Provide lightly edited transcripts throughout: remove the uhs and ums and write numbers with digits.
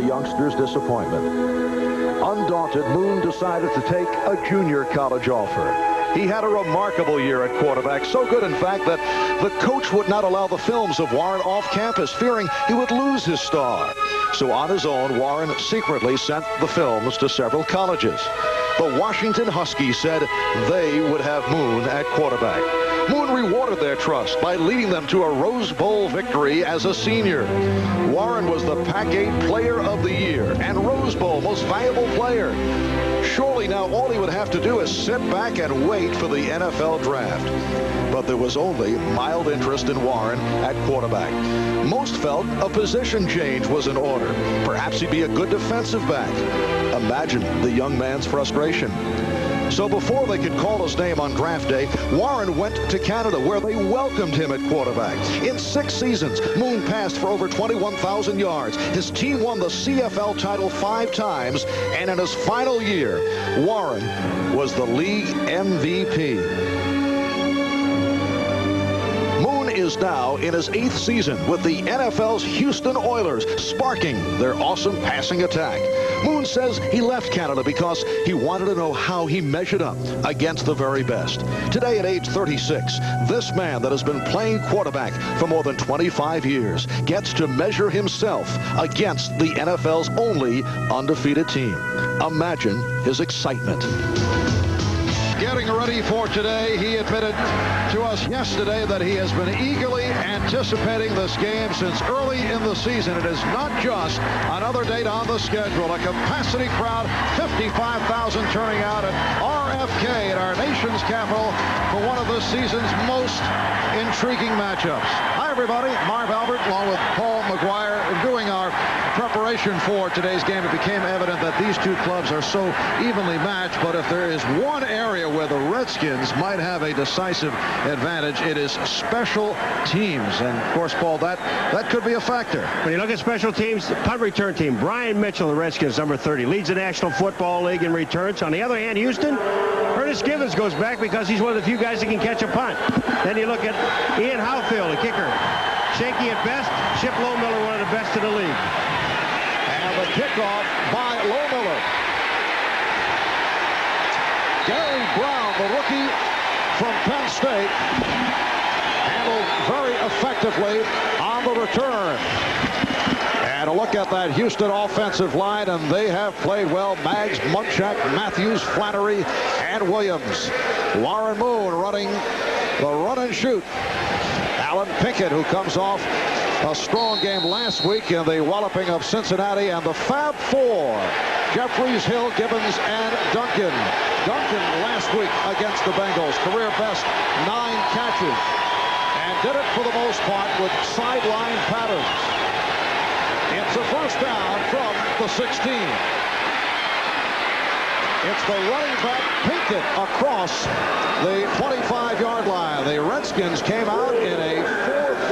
youngster's disappointment. Undaunted, Moon decided to take a junior college offer. He had a remarkable year at quarterback, so good, in fact, that the coach would not allow the films of Warren off campus, fearing he would lose his star. So on his own, Warren secretly sent the films to several colleges. The Washington Huskies said they would have Moon at quarterback. Moon rewarded their trust by leading them to a Rose Bowl victory as a senior. Warren was the Pac-8 Player of the Year and Rose Bowl Most Valuable Player. Surely now all he would have to do is sit back and wait for the NFL draft. But there was only mild interest in Warren at quarterback. Most felt a position change was in order. Perhaps he'd be a good defensive back. Imagine the young man's frustration. So before they could call his name on draft day, Warren went to Canada, where they welcomed him at quarterback. In 6 seasons, Moon passed for over 21,000 yards. His team won the CFL title 5 times, and in his final year, Warren was the league MVP. Moon is now in his 8th season with the NFL's Houston Oilers, sparking their awesome passing attack. Moon says he left Canada because he wanted to know how he measured up against the very best. Today at age 36, this man that has been playing quarterback for more than 25 years gets to measure himself against the NFL's only undefeated team. Imagine his excitement. Getting ready for today, he admitted to us yesterday that he has been eagerly anticipating this game since early in the season. It is not just another date on the schedule. A capacity crowd, 55,000 turning out at R.F.K. at our nation's capital for one of this season's most intriguing matchups. Hi, everybody. Marv Albert, along with Paul McGuire, doing our preparation for today's game. It became evident that these two clubs are so evenly matched, but if there is one area where the Redskins might have a decisive advantage, it is special teams. And of course, Paul, that could be a factor. When you look at special teams, the punt return team, Brian Mitchell, the Redskins, number 30, leads the National Football League in returns. On the other hand, Houston, Ernest Givens goes back because he's one of the few guys that can catch a punt. Then you look at Ian Howfield, the kicker. Shaky at best. Chip Lohmiller, one of the best in the league. And the kickoff by Lohmiller. Gary Brown, the rookie from Penn State, handled very effectively on the return. And a look at that Houston offensive line, and they have played well. Maggs, Munchak, Matthews, Flannery, and Williams. Warren Moon running the run and shoot. Alan Pinkett, who comes off a strong game last week in the walloping of Cincinnati, and the Fab Four, Jeffries, Hill, Gibbons, and Duncan. Duncan last week against the Bengals, career best 9 catches, and did it for the most part with sideline patterns. It's a first down from the 16. It's the running back Pinkett across the 25-yard line. The Redskins came out in a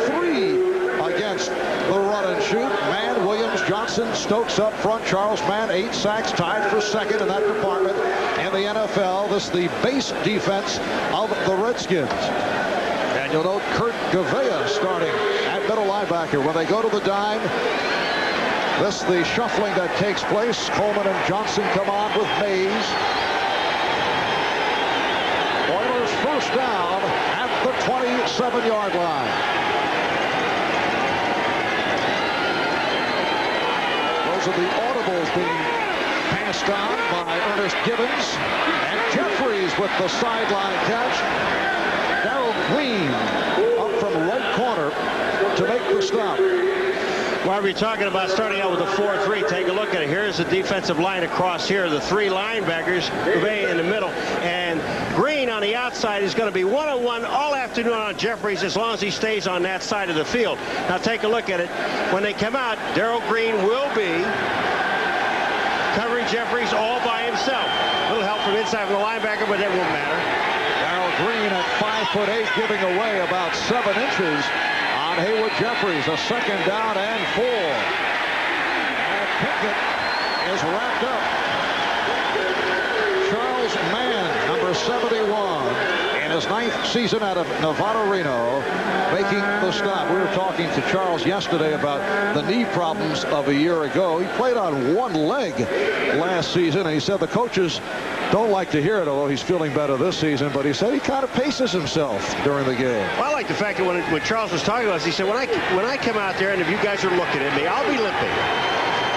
4-3 against the run and shoot. Mann, Williams, Johnson, Stokes up front. Charles Mann, 8 sacks, tied for second in that department in the NFL. This is the base defense of the Redskins. And you'll note Kurt Gavea starting at middle linebacker. When they go to the dime, this is the shuffling that takes place. Coleman and Johnson come on with Mays. Oilers first down at the 27-yard line. Those are the audibles being passed on by Ernest Gibbons. And Jeffries with the sideline catch. Darrell Green up from right corner to make the stop. While we're talking about starting out with a 4-3, take a look at it. Here's the defensive line across here. The 3 linebackers, Gavea in the middle, and Green on the outside is going to be one-on-one all afternoon on Jeffries as long as he stays on that side of the field. Now take a look at it. When they come out, Darrell Green will be covering Jeffries all by himself. A little help from inside from the linebacker, but that won't matter. Darrell Green at 5'8", giving away about 7 inches. Haywood Jeffries, a second down and 4. And Pinkett is wrapped up. Charles Mann, number 71, in his 9th season out of Nevada, Reno, making the stop. We were talking to Charles yesterday about the knee problems of a year ago. He played on one leg last season, and he said the coaches don't like to hear it, although he's feeling better this season. But he said he kind of paces himself during the game. Well, I like the fact that when Charles was talking about us, he said, when I come out there and if you guys are looking at me, I'll be limping.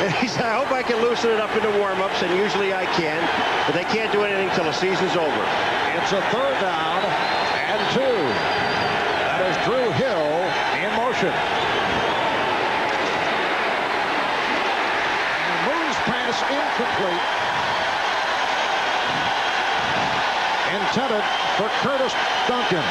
And he said, I hope I can loosen it up in the warm-ups, and usually I can, but they can't do anything until the season's over. It's a 3rd down and 2. That is Drew Hill in motion. And Moon's pass incomplete. Intended for Curtis Duncan.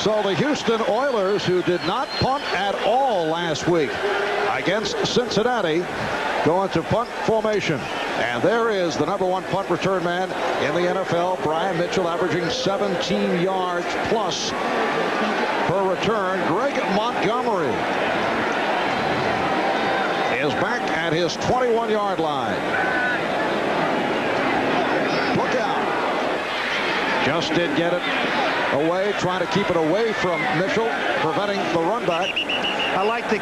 So the Houston Oilers, who did not punt at all last week against Cincinnati, go into punt formation. And there is the #1 punt return man in the NFL, Brian Mitchell, averaging 17 yards plus per return. Greg Montgomery is back at his 21-yard line. Look out. Just did get it away, trying to keep it away from Mitchell, preventing the run back. I like the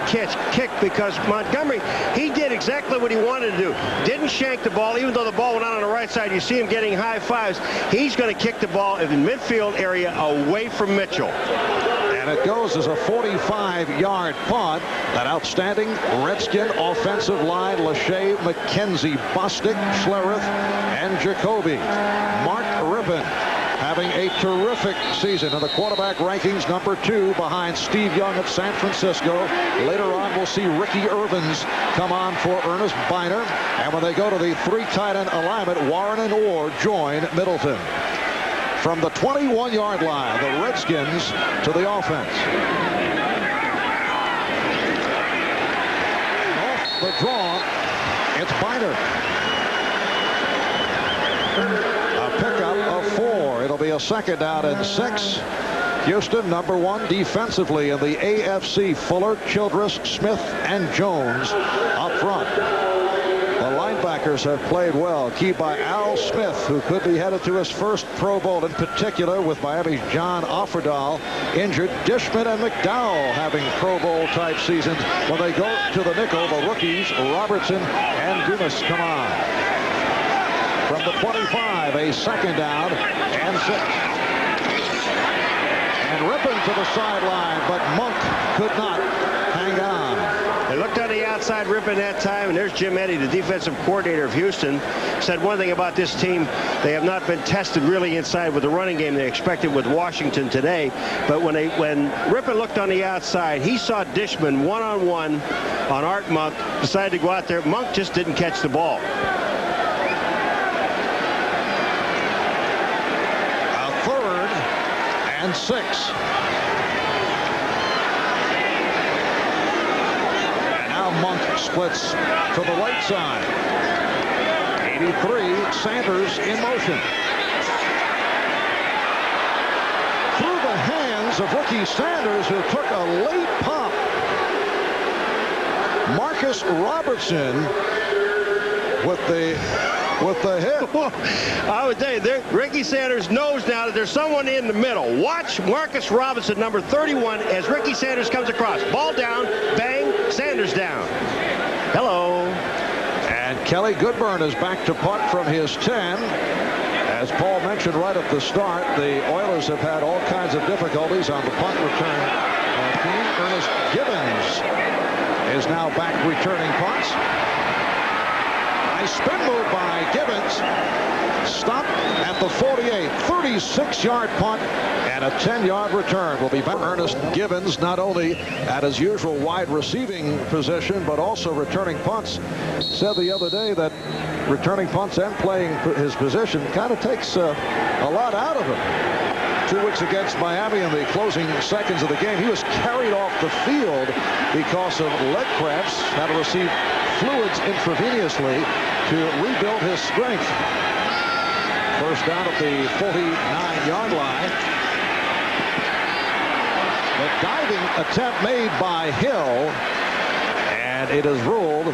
kick because Montgomery, he did exactly what he wanted to do. Didn't shank the ball, even though the ball went out on the right side. You see him getting high fives. He's going to kick the ball in the midfield area away from Mitchell. And it goes as a 45-yard punt. That outstanding Redskin offensive line, Lachey, McKenzie, Bostic, Schlereth, and Jacoby. Mark Rippon having a terrific season in the quarterback rankings, #2 behind Steve Young of San Francisco. Later on, we'll see Ricky Irvins come on for Ernest Biner. And when they go to the 3 tight end alignment, Warren and Orr join Middleton. From the 21-yard line, the Redskins to the offense. And off the draw, it's Biner. A pickup of 4. It'll be a 2nd down and 6. Houston, #1 defensively in the AFC. Fuller, Childress, Smith, and Jones up front. The linebackers have played well, keyed by Al Smith, who could be headed to his first Pro Bowl, in particular with Miami's John Offerdahl injured. Dishman and McDowell having Pro Bowl type seasons. When they go to the nickel, the rookies Robertson and Dumas come on. From the 25, a 2nd down and 6. And Rippon to the sideline, but Monk could not hang on. They looked on the outside, Rippon that time, and there's Jim Eddy, the defensive coordinator of Houston, said one thing about this team: they have not been tested really inside with the running game. They expected with Washington today, but when Rippon looked on the outside, he saw Dishman one-on-one on Art Monk, decided to go out there. Monk just didn't catch the ball. A 3rd and 6. Monk splits to the right side. 83, Sanders in motion. Through the hands of rookie Sanders, who took a late pop. Marcus Robertson with the hit. I would tell you, Ricky Sanders knows now that there's someone in the middle. Watch Marcus Robinson, #31, as Ricky Sanders comes across. Ball down, bang, Sanders down. Hello. And Kelly Goodburn is back to punt from his 10. As Paul mentioned right at the start, the Oilers have had all kinds of difficulties on the punt return team. Ernest Gibbons is now back returning punts. Nice spin move by Gibbons. Stop at the 48. 36-yard punt and a 10-yard return will be back. Ernest Gibbons, not only at his usual wide receiving position, but also returning punts, said the other day that returning punts and playing his position kind of takes a lot out of him. 2 weeks against Miami in the closing seconds of the game, he was carried off the field because of leg cramps, had to receive fluids intravenously to rebuild his strength. First down at the 49-yard line. The diving attempt made by Hill, and it is ruled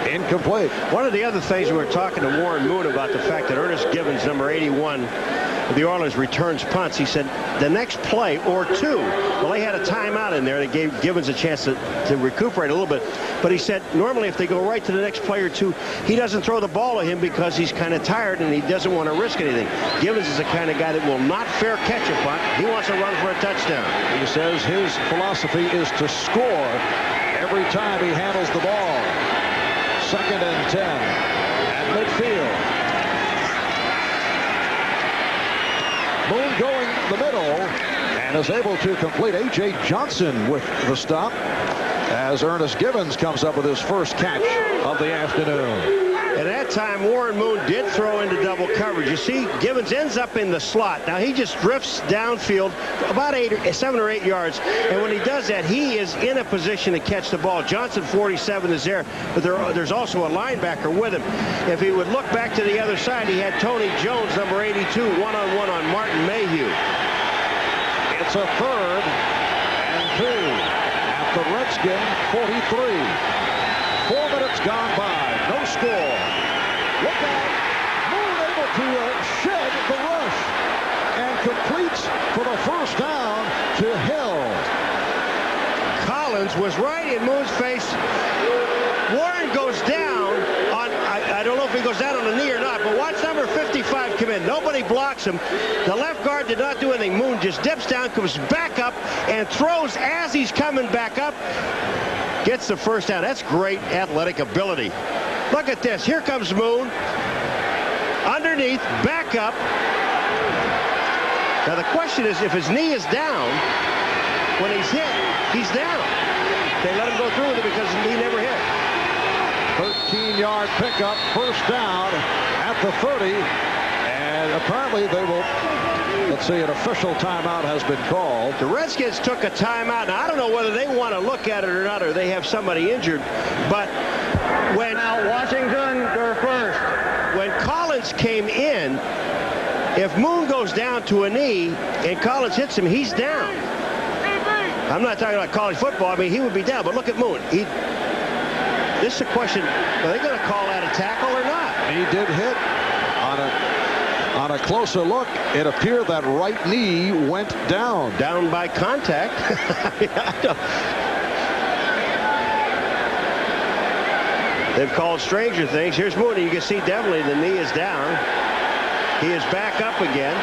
Incomplete. One of the other things, we were talking to Warren Moon about the fact that Ernest Gibbons, number 81, of the Orioles, returns punts. He said the next play or two, well, they had a timeout in there that gave Gibbons a chance to recuperate a little bit. But he said normally if they go right to the next play or two, he doesn't throw the ball at him because he's kind of tired and he doesn't want to risk anything. Gibbons is the kind of guy that will not fair catch a punt. He wants to run for a touchdown. He says his philosophy is to score every time he handles the ball. 2nd and 10 at midfield. Moon going the middle and is able to complete. A.J. Johnson with the stop as Ernest Gibbons comes up with his first catch of the afternoon. At that time, Warren Moon did throw into double coverage. You see, Gibbons ends up in the slot. Now, he just drifts downfield about 7 or 8 yards. And when he does that, he is in a position to catch the ball. Johnson, 47, is there. But there's also a linebacker with him. If he would look back to the other side, he had Tony Jones, number 82, one-on-one on Martin Mayhew. It's a 3rd and 2 at the Redskin 43. 4 minutes gone by. No score. Look out. Moon able to shed the rush and completes for the first down to Hill. Collins was right in Moon's face. Warren goes down on, I don't know if he goes down on a knee or not, but watch number 55 come in. Nobody blocks him. The left guard did not do anything. Moon just dips down, comes back up, and throws as he's coming back up. Gets the first down. That's great athletic ability. Look at this. Here comes Moon. Underneath, back up. Now the question is, if his knee is down, when he's hit, he's down. They let him go through with it because his knee never hit. 13-yard pickup, first down at the 30. And apparently they will, let's see, an official timeout has been called. The Redskins took a timeout. Now, I don't know whether they want to look at it or not, or they have somebody injured. But when Washington, they're first. When Collins came in, if Moon goes down to a knee and Collins hits him, he's down. I'm not talking about college football. I mean, he would be down. But look at Moon. This is a question, are they going to call that a tackle or not? He did hit on a closer look. It appeared that right knee went down. Down by contact. They've called stranger things. Here's Mooney. You can see definitely the knee is down. He is back up again.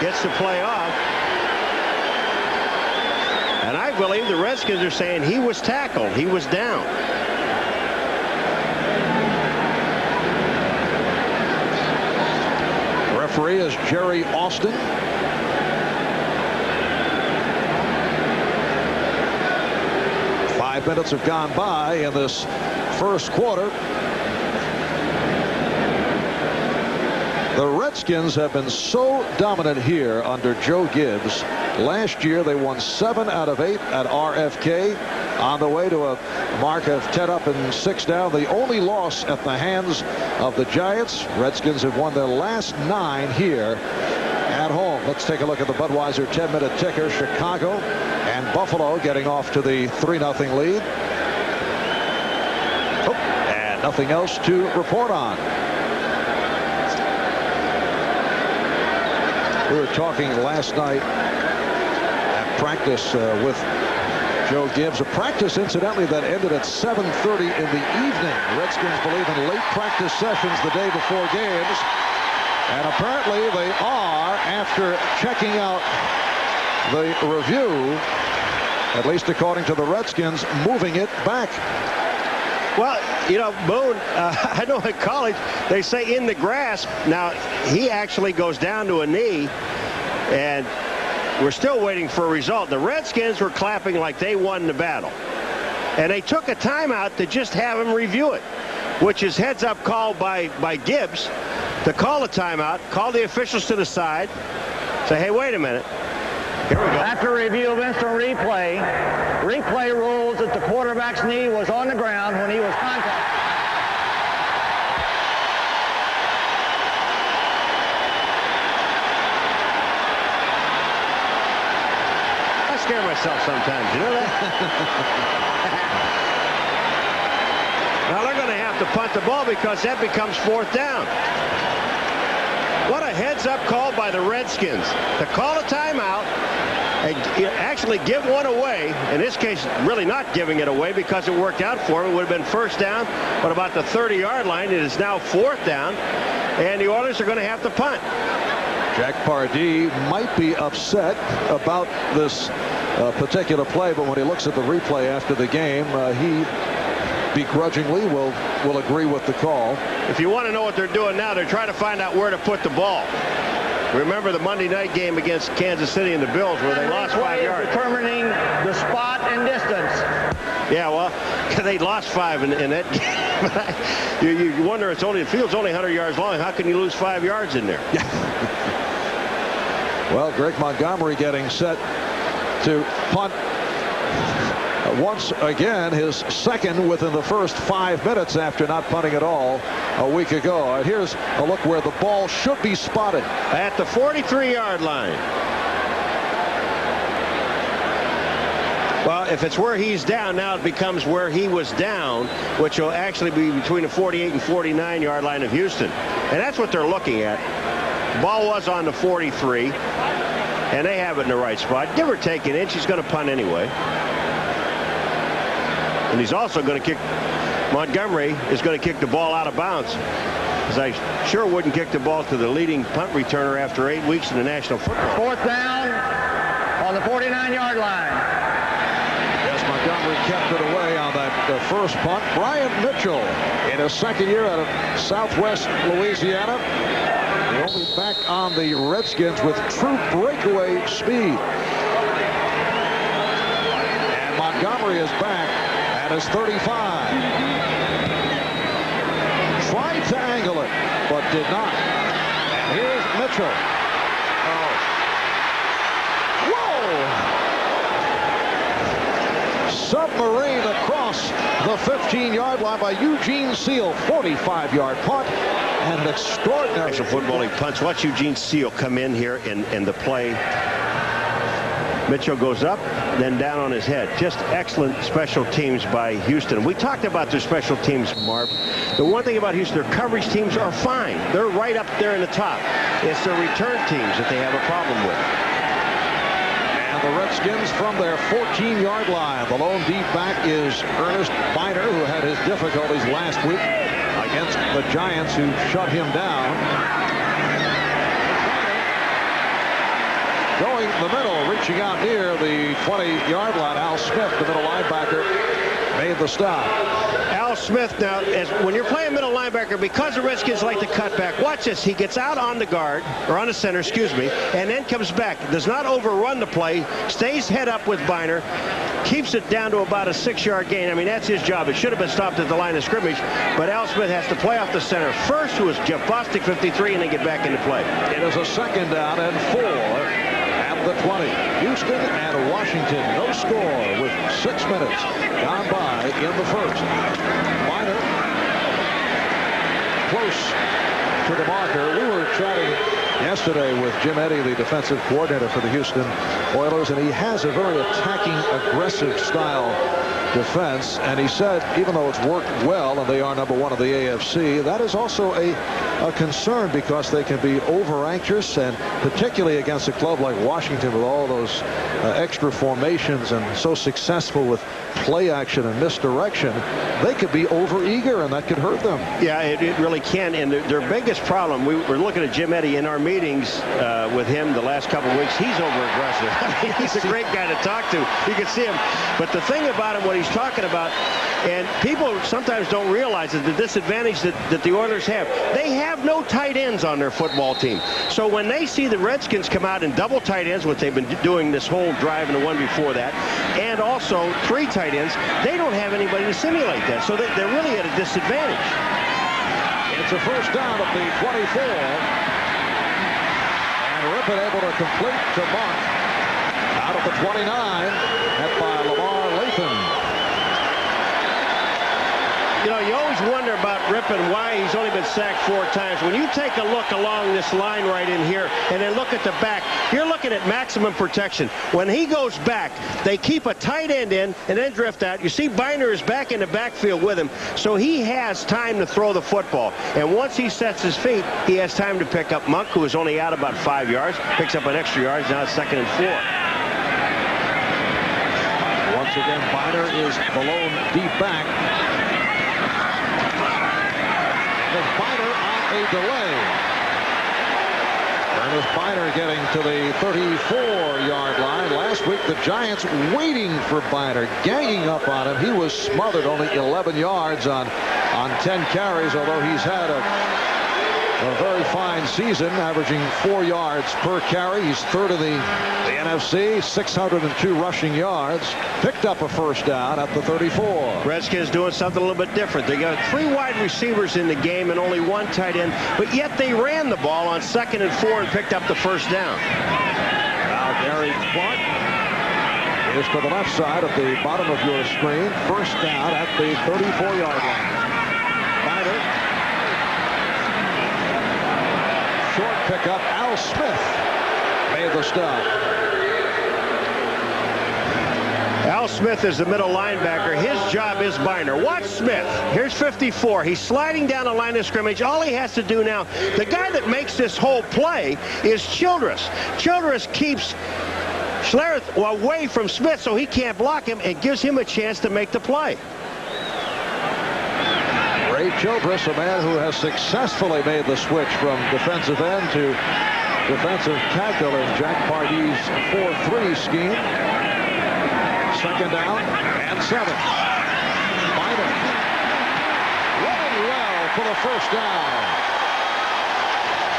Gets the play off. And I believe the Redskins are saying he was tackled. He was down. Referee is Jerry Austin. Five minutes have gone by in this first quarter. The Redskins have been so dominant here under Joe Gibbs. Last year they won 7 out of 8 at R.F.K. on the way to a mark of 10 up and 6 down. The only loss at the hands of the Giants. Redskins have won their last 9 here at home. Let's take a look at the Budweiser 10-minute ticker. Chicago and Buffalo getting off to the 3-0 lead. Oh, and nothing else to report on. We were talking last night at practice with Joe Gibbs. A practice, incidentally, that ended at 7:30 in the evening. Redskins believe in late practice sessions the day before games. And apparently they are, after checking out the review, at least according to the Redskins, moving it back. Well, you know, Moon, I know in college they say in the grasp. Now, he actually goes down to a knee, and we're still waiting for a result. The Redskins were clapping like they won the battle. And they took a timeout to just have him review it, which is heads-up call by Gibbs to call a timeout, call the officials to the side, say, hey, wait a minute. Here we go. After review of instant replay, replay rules that the quarterback's knee was on the ground when he was contacted. I scare myself sometimes, you know that? Now they're going to punt the ball because that becomes 4th down. What a heads-up call by the Redskins to call a timeout and actually give one away. In this case, really not giving it away because it worked out for him. It would have been 1st down, but about the 30-yard line. It is now 4th down, and the Oilers are going to have to punt. Jack Pardee might be upset about this particular play, but when he looks at the replay after the game, he begrudgingly will agree with the call. If you want to know what they're doing now, they're trying to find out where to put the ball. Remember the Monday night game against Kansas City and the Bills where they lost 5 yards. Determining the spot and distance. Yeah, well, they lost 5 in that game. You wonder, the field's only 100 yards long. How can you lose 5 yards in there? Well, Greg Montgomery getting set to punt once again, his second within the first 5 minutes after not punting at all a week ago. And here's a look where the ball should be spotted. At the 43-yard line. Well, if it's where he's down, now it becomes where he was down, which will actually be between the 48 and 49-yard line of Houston. And that's what they're looking at. The ball was on the 43, and they have it in the right spot. Give or take an inch, he's going to punt anyway. And he's also going to kick. Montgomery is going to kick the ball out of bounds, because I sure wouldn't kick the ball to the leading punt returner after 8 weeks in the National Football. 4th down on the 49-yard line. Yes, Montgomery kept it away on that first punt. Brian Mitchell in his second year out of Southwest Louisiana. The only back on the Redskins with true breakaway speed. And Montgomery is back at his 35. Tried to angle it, but did not. And here's Mitchell. Whoa! Submarine across the 15-yard line by Eugene Seal. 45-yard punt. And an extraordinary National Football League punts. Watch Eugene Seal come in here in the play. Mitchell goes up, then down on his head. Just excellent special teams by Houston. We talked about their special teams, Marv. The one thing about Houston, their coverage teams are fine. They're right up there in the top. It's their return teams that they have a problem with. And the Redskins from their 14-yard line. The lone deep back is Ernest Biner, who had his difficulties last week against the Giants, who shut him down. Going the middle, reaching out near the 20-yard line. Al Smith, the middle linebacker, made the stop. Al Smith now, when you're playing middle linebacker, because the Redskins like to cut back, watch this. He gets out on the guard, or on the center, excuse me, and then comes back. Does not overrun the play, stays head up with Biner, keeps it down to about a 6-yard gain. I mean, that's his job. It should have been stopped at the line of scrimmage, but Al Smith has to play off the center first, who is Jeff Bostic, 53, and then get back into play. It is a 2nd down and 4 at the 20. Houston and Washington, no score with 6 minutes gone by in the first. Biner close to the marker. We were chatting yesterday with Jim Eddy, the defensive coordinator for the Houston Oilers, and he has a very attacking, aggressive style defense, and he said even though it's worked well and they are number 1 of the AFC, that is also a concern because they can be over anxious, and particularly against a club like Washington with all those extra formations and so successful with play action and misdirection, they could be over eager, and that could hurt them. Yeah, it really can. And their biggest problem, we were looking at Jim Eddy in our meetings with him the last couple of weeks. He's over aggressive. I mean, he's a great guy to talk to. You can see him. But the thing about him, what he's talking about, and people sometimes don't realize, is the disadvantage that the Oilers have. They have no tight ends on their football team. So when they see the Redskins come out in double tight ends, which they've been doing this whole drive and the one before that, and also 3 tight ends, they don't have anybody to simulate that. So they're really at a disadvantage. It's a first down at the 24. And Rippon able to complete to Monk. Out at the 29. Met by Lamar Lathan. You know, you always wonder about Rippon, why he's only been been sacked 4 times. When you take a look along this line right in here and then look at the back, you're looking at maximum protection. When he goes back, they keep a tight end in and then drift out. You see Biner is back in the backfield with him, so he has time to throw the football. And once he sets his feet, he has time to pick up Monk, who is only out about 5 yards, picks up an extra yard. Now it's 2nd and 4. Once again, Biner is the lone deep back. With Biner on a delay. Ernest Biner getting to the 34-yard line. Last week, the Giants waiting for Biner, ganging up on him. He was smothered, only 11 yards on 10 carries, although he's had a very fine season, averaging 4 yards per carry. He's 3rd in the NFC, 602 rushing yards. Picked up a first down at the 34. Redskins doing something a little bit different. They got 3 wide receivers in the game and only 1 tight end, but yet they ran the ball on 2nd and 4 and picked up the first down. Now Gary Clark is to the left side of the bottom of your screen. First down at the 34-yard line. Biner. Short pickup. Al Smith made the stop. Al Smith is the middle linebacker. His job is Biner. Watch Smith. Here's 54. He's sliding down the line of scrimmage. All he has to do now, the guy that makes this whole play is Childress. Childress keeps Schlereth away from Smith so he can't block him and gives him a chance to make the play. Ray Childress, a man who has successfully made the switch from defensive end to defensive tackle in Jack Pardee's 4-3 scheme. 2nd down and 7. Biner running well for the first down.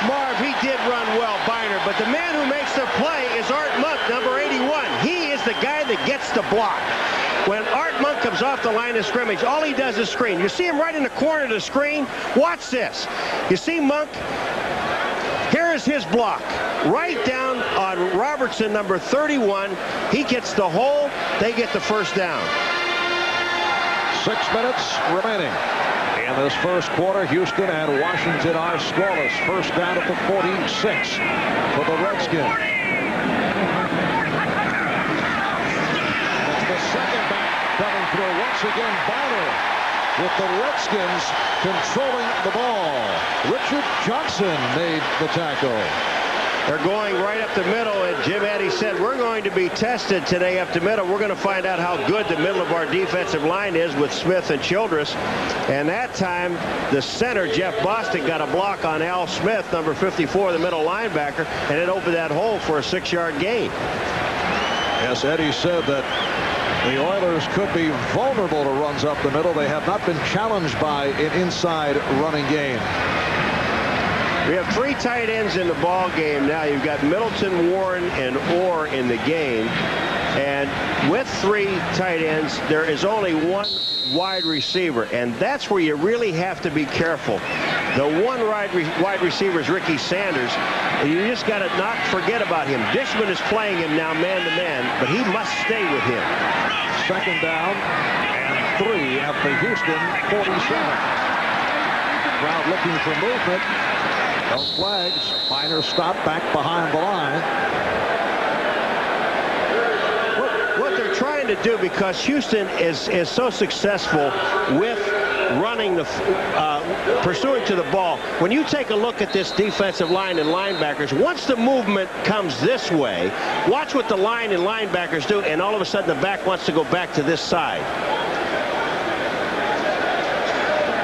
Marv, he did run well, Biner, but the man who makes the play is Art Monk, number 81. He is the guy that gets the block. When Art Monk comes off the line of scrimmage, all he does is screen. You see him right in the corner of the screen. Watch this. You see Monk? Here is his block. Right down on Robertson, number 31. He gets the hole. They get the first down. 6 minutes remaining. In this first quarter, Houston and Washington are scoreless. First down at the 46 for the Redskins. Second back coming through. Once again, Biner with the Redskins controlling the ball. Richard Johnson made the tackle. They're going right up the middle, and Jim Eddy said, we're going to be tested today up the middle. We're going to find out how good the middle of our defensive line is with Smith and Childress. And that time, the center, Jeff Bostic, got a block on Al Smith, number 54, the middle linebacker, and it opened that hole for a 6-yard gain. Yes, Eddie said that the Oilers could be vulnerable to runs up the middle. They have not been challenged by an inside running game. We have 3 tight ends in the ball game now. You've got Middleton, Warren, and Orr in the game. And with 3 tight ends, there is only 1 wide receiver, and that's where you really have to be careful. The 1 wide receiver is Ricky Sanders, and you just got to not forget about him. Dishman is playing him now man-to-man, but he must stay with him. 2nd down and 3 at the Houston 47. Crowd looking for movement. No flags. Biner stopped back behind the line. What they're trying to do, because Houston is so successful with running the pursuing to the ball. When you take a look at this defensive line and linebackers, once the movement comes this way, watch what the line and linebackers do, and all of a sudden the back wants to go back to this side.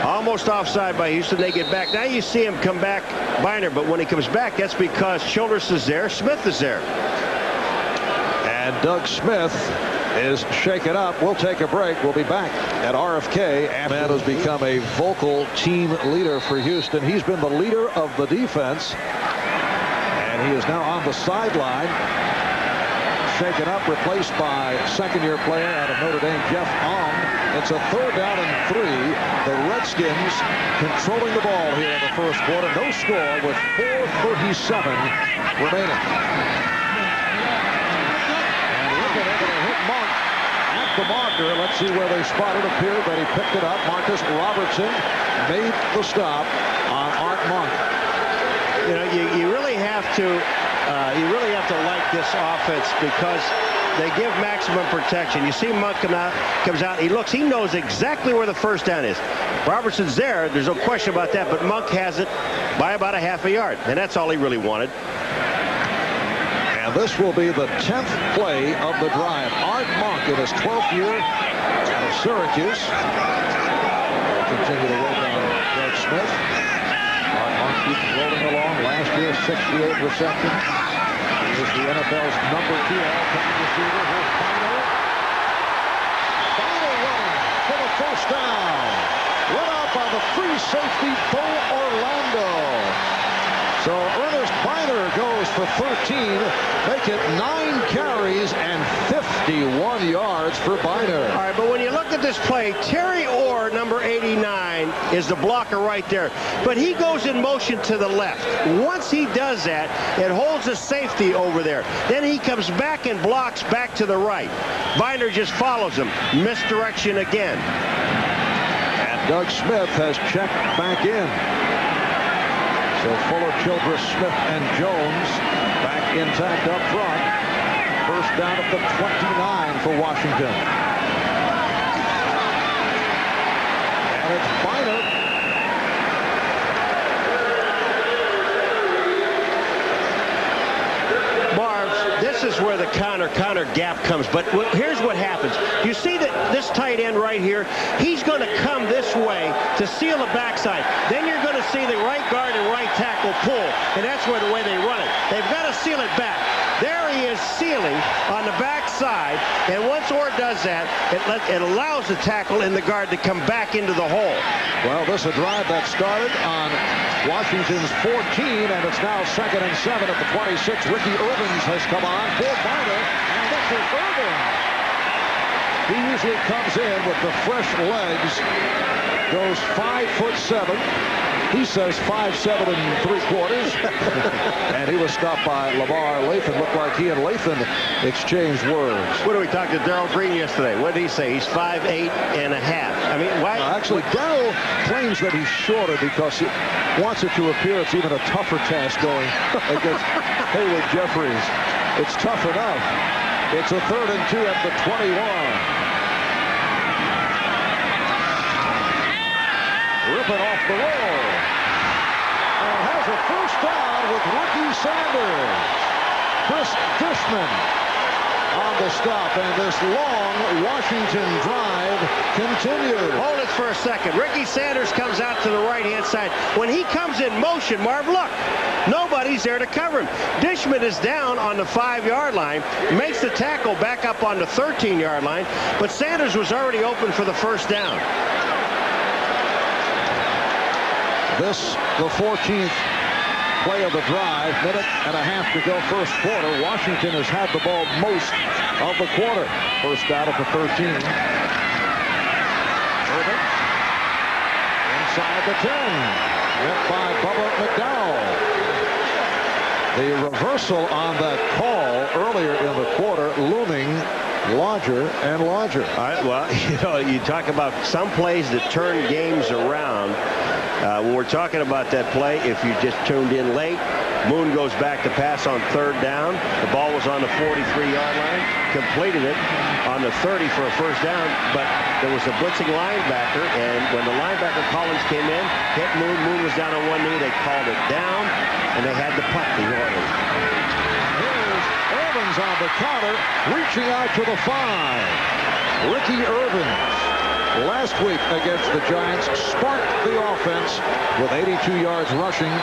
Almost offside by Houston. They get back. Now you see him come back, Biner, but when he comes back, that's because Childress is there, Smith is there. And Doug Smith is shaken up. We'll take a break. We'll be back at R.F.K. Man has become a vocal team leader for Houston. He's been the leader of the defense, and he is now on the sideline. Shaken up, replaced by 2nd-year player out of Notre Dame, Jeff Alm. It's a 3rd down and 3. The Redskins controlling the ball here in the first quarter. No score with 4:37 remaining. And looking at it, hit Monk at the marker. Let's see where they spotted. Appeared that he picked it up. Marcus Robertson made the stop on Art Monk. You know, you really have to like this offense because they give maximum protection. You see Monk comes out, he knows exactly where the first down is. Robertson's there's no question about that, but Monk has it by about a half a yard, and that's all he really wanted. And this will be the 10th play of the drive. Art Monk in his 12th year out of Syracuse. We'll continue to work on Doug Smith. Art Monk keeps rolling along. Last year, 68 receptions. He was the NFL's #2 all-time receiver. Here's Bino. Bino running for the first down. Run out by the free safety, Bo Orlando. So Ernest Biner goes for 13, make it 9 carries and 51 yards for Biner. All right, but when you look at this play, Terry Orr, number 89, is the blocker right there. But he goes in motion to the left. Once he does that, it holds a safety over there. Then he comes back and blocks back to the right. Biner just follows him. Misdirection again. And Doug Smith has checked back in. So Fuller, Childress, Smith, and Jones back intact up front. First down at the 29 for Washington. And it's Biner. Marv, this is where the counter gap comes. But here's what happens. You see that this tight end right here, he's going to come this way to seal the backside. Then you're going to see the right guard and right tackle pull, and that's where the way they run it. They've got to seal it back. There he is sealing on the backside, and once Orr does that, it allows the tackle and the guard to come back into the hole. Well, this is a drive that started on Washington's 14, and it's now 2nd and 7 at the 26. Ricky Irvins has come on for Biner, and this is Irvins. He usually comes in with the fresh legs, goes 5'7". He says 5'7 3/4. And he was stopped by Lamar Lathan. Looked like he and Lathan exchanged words. What did we talk to Darryl Green yesterday? What did he say? He's 5'8 1/2. I mean, why? Actually, Darryl claims that he's shorter because he wants it to appear it's even a tougher task going against Hayward Jeffries. It's tough enough. It's a 3rd and 2 at the 21. Ripping off the roll. And has a first down with Ricky Sanders. Chris Fishman on the stop, and this long Washington drive continues. Hold it for a second. Ricky Sanders comes out to the right-hand side. When he comes in motion, Marv, look, nobody's there to cover him. Dishman is down on the 5-yard line, makes the tackle back up on the 13-yard line, but Sanders was already open for the first down. This, the 14th play of the drive, 1.5 to go first quarter. Washington has had the ball most of the quarter. First down at the 13. Irvin inside the 10. Hit by Bubba McDowell. The reversal on that call earlier in the quarter looming larger and larger. All right, well, you talk about some plays that turn games around. When we're talking about that play, if you just tuned in late, Moon goes back to pass on 3rd down. The ball was on the 43-yard line, completed it on the 30 for a first down, but there was a blitzing linebacker, and when the linebacker Collins came in, hit Moon. Moon was down on one knee. They called it down, and they had to punt the Oilers. Here's Irvins on the counter, reaching out to the 5. Ricky Irvins. Last week against the Giants, sparked the offense with 82 yards rushing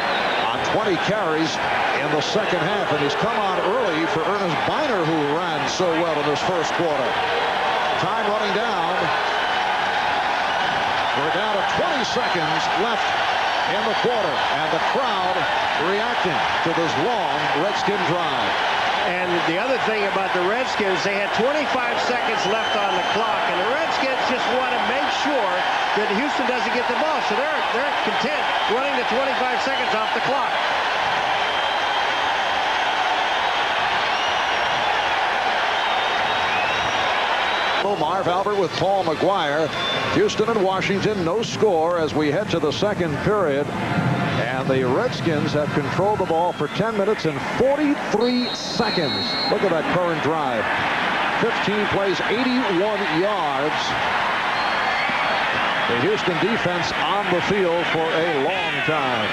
on 20 carries in the second half. And he's come on early for Ernest Biner, who ran so well in this first quarter. Time running down. We're down to 20 seconds left in the quarter. And the crowd reacting to this long Redskin drive. And the other thing about the Redskins, they had 25 seconds left on the clock, and the Redskins just want to make sure that Houston doesn't get the ball. So they're content running the 25 seconds off the clock. Marv Albert with Paul McGuire. Houston and Washington, no score as we head to the second period. And the Redskins have controlled the ball for 10 minutes and 43 seconds. Look at that current drive. 15 plays, 81 yards. The Houston defense on the field for a long time.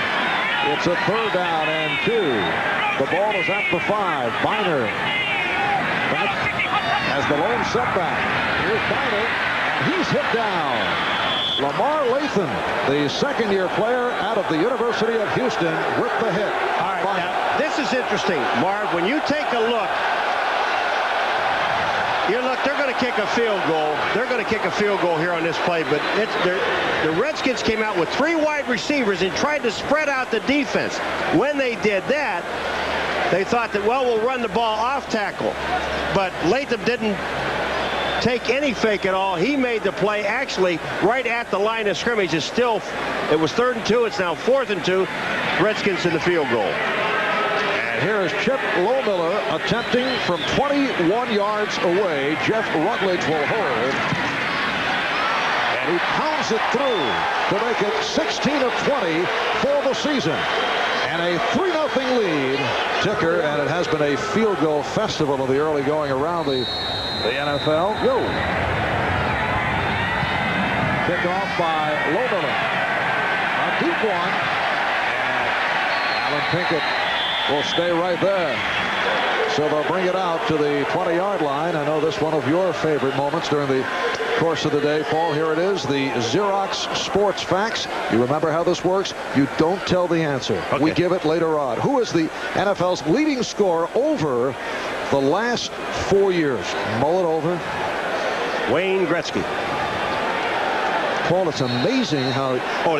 It's a 3rd down and 2. The ball is at the 5. Biner has the lone setback. Here's Biner. He's hit down. Lamar Lathan, the second-year player out of the University of Houston, with the hit. All right, now, this is interesting, Marv. When you take a look, they're going to kick a field goal. They're going to kick a field goal here on this play, but the Redskins came out with 3 wide receivers and tried to spread out the defense. When they did that, they thought that, well, we'll run the ball off tackle. But Latham didn't take any fake at all. He made the play actually right at the line of scrimmage. It was 3rd and 2. It's now 4th and 2. Redskins in the field goal. And here is Chip Lohmiller attempting from 21 yards away. Jeff Rutledge will hold. And he pounds it through to make it 16 of 20 for the season. And a 3-0 lead ticker, and it has been a field goal festival of the early going around the NFL. Yo. Kick off by Lohmiller. A deep one. And Alan Pinkett will stay right there. So they'll bring it out to the 20-yard line. I know this one of your favorite moments during the course of the day, Paul. Here it is, the Xerox Sports Facts. You remember how this works? You don't tell the answer. Okay. We give it later on. Who is the NFL's leading scorer over the last 4 years? Mull it over. Wayne Gretzky. Paul, it's amazing how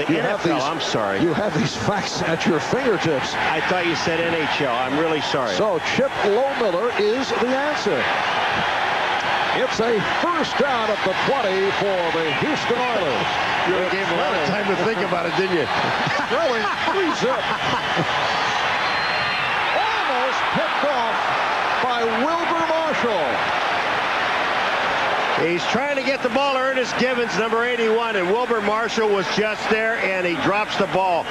you have these. I'm sorry. You have these facts at your fingertips. I thought you said NHL. I'm really sorry. So Chip Lohmiller is the answer. It's a 1st down at the 20 for the Houston Oilers. You gave a lot of time to think about it, didn't you? Throwing 3-zip. Almost picked off by Wilbur Marshall. He's trying to get the ball to Ernest Givens, number 81, and Wilbur Marshall was just there, and he drops the ball.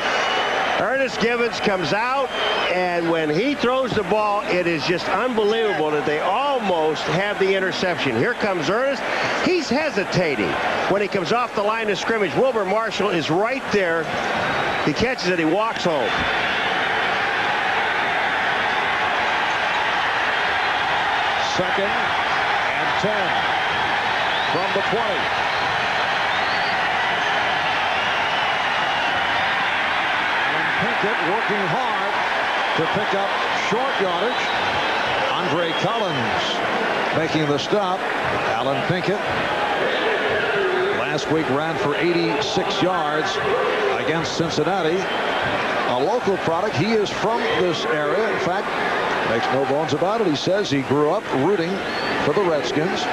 Ernest Givens comes out, and when he throws the ball, it is just unbelievable that they almost have the interception. Here comes Ernest. He's hesitating when he comes off the line of scrimmage. Wilbur Marshall is right there. He catches it. He walks home. Second and 10 from the 20. Pinkett working hard to pick up short yardage. Andre Collins making the stop. Alan Pinkett last week ran for 86 yards against Cincinnati. A local product. He is from this area. In fact, makes no bones about it. He says he grew up rooting for the Redskins.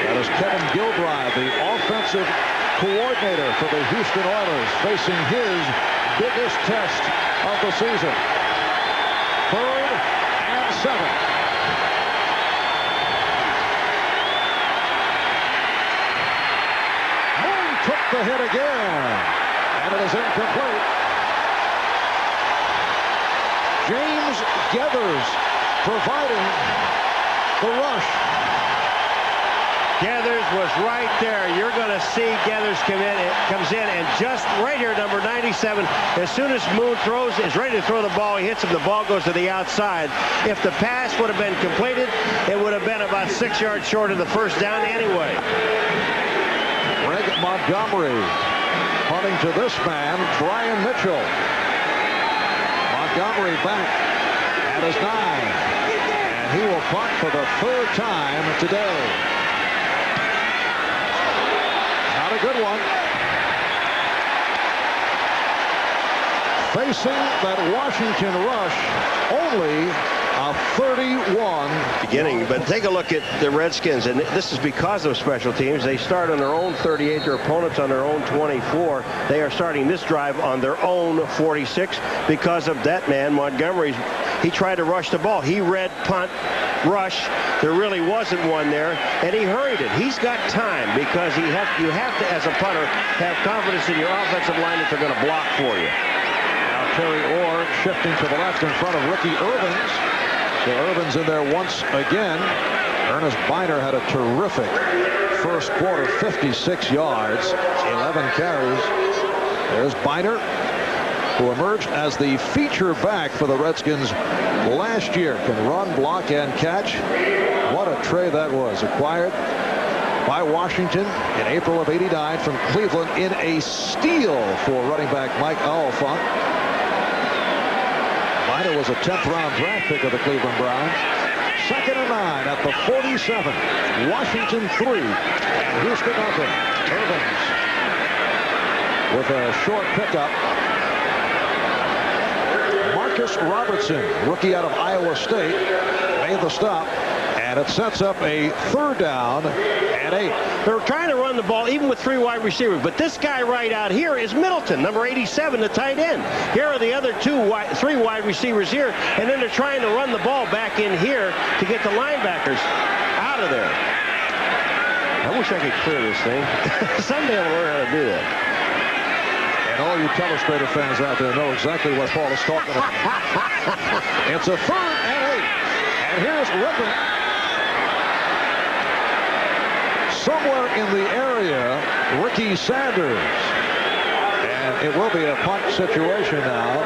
That is Kevin Gilbride, the offensive coordinator for the Houston Oilers, facing his biggest test of the season. 3rd and 7. Moon took the hit again, and it is incomplete. James Geathers providing the rush. Geathers was right there. You're going to see Geathers comes in, and just right here, number 97, as soon as Moon is ready to throw the ball, he hits him, the ball goes to the outside. If the pass would have been completed, it would have been about 6 yards short of the 1st down anyway. Greg Montgomery punting to this man, Brian Mitchell. Montgomery back at his 9, and he will punt for the 3rd time today. Not a good one. Facing that Washington rush, only a 31 beginning. But take a look at the Redskins, and this is because of special teams. They start on their own 38, their opponents on their own 24. They are starting this drive on their own 46 because of that man, Montgomery. He tried to rush the ball. He read punt, rush. There really wasn't one there, and he hurried it. He's got time because you have to, as a punter, have confidence in your offensive line that they're going to block for you. Now Terry Orr shifting to the left in front of Ricky Irvins. So Irvins in there once again. Ernest Biner had a terrific first quarter, 56 yards, 11 carries. There's Biner, who emerged as the feature back for the Redskins last year. Can run, block, and catch. What a trade that was. Acquired by Washington in April of '89 from Cleveland in a steal for running back Mike Oliphant. Biner was a 10th round draft pick of the Cleveland Browns. 2nd and 9 at the 47. Washington 3 and Houston nothing. Irvins with a short pickup. Marcus Robertson, rookie out of Iowa State, made the stop, and it sets up a 3rd down and 8. They're trying to run the ball even with 3 wide receivers, but this guy right out here is Middleton, number 87, the tight end. Here are the other 3 wide receivers here, and then they're trying to run the ball back in here to get the linebackers out of there. I wish I could clear this thing. Someday I'll learn how to do that. And all you Telestrator fans out there know exactly what Paul is talking about. It's a 3rd and 8. And here's Rippon. Somewhere in the area, Ricky Sanders. And it will be a punt situation now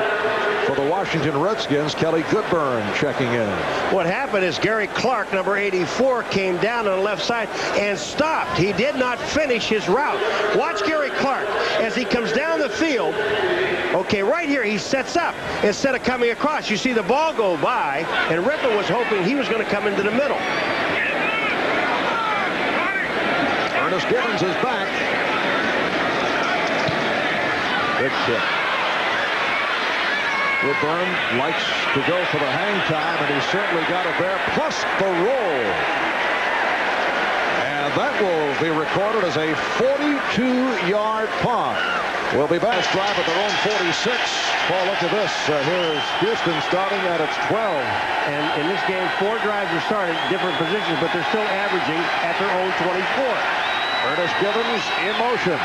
for the Washington Redskins. Kelly Goodburn checking in. What happened is Gary Clark, number 84, came down on the left side and stopped. He did not finish his route. Watch Gary Clark as he comes down the field. Okay, right here he sets up instead of coming across. You see the ball go by, and Rippon was hoping he was going to come into the middle. Ernest Gibbons is back. Good kick. Goodburn likes to go for the hang time, and he certainly got it there, plus the roll. And that will be recorded as a 42-yard punt. We'll be back. Drive at their own 46. Paul, look at this. Here's Houston starting at its 12. And in this game, 4 drives are started, different positions, but they're still averaging at their own 24. Ernest Gibbons in motion.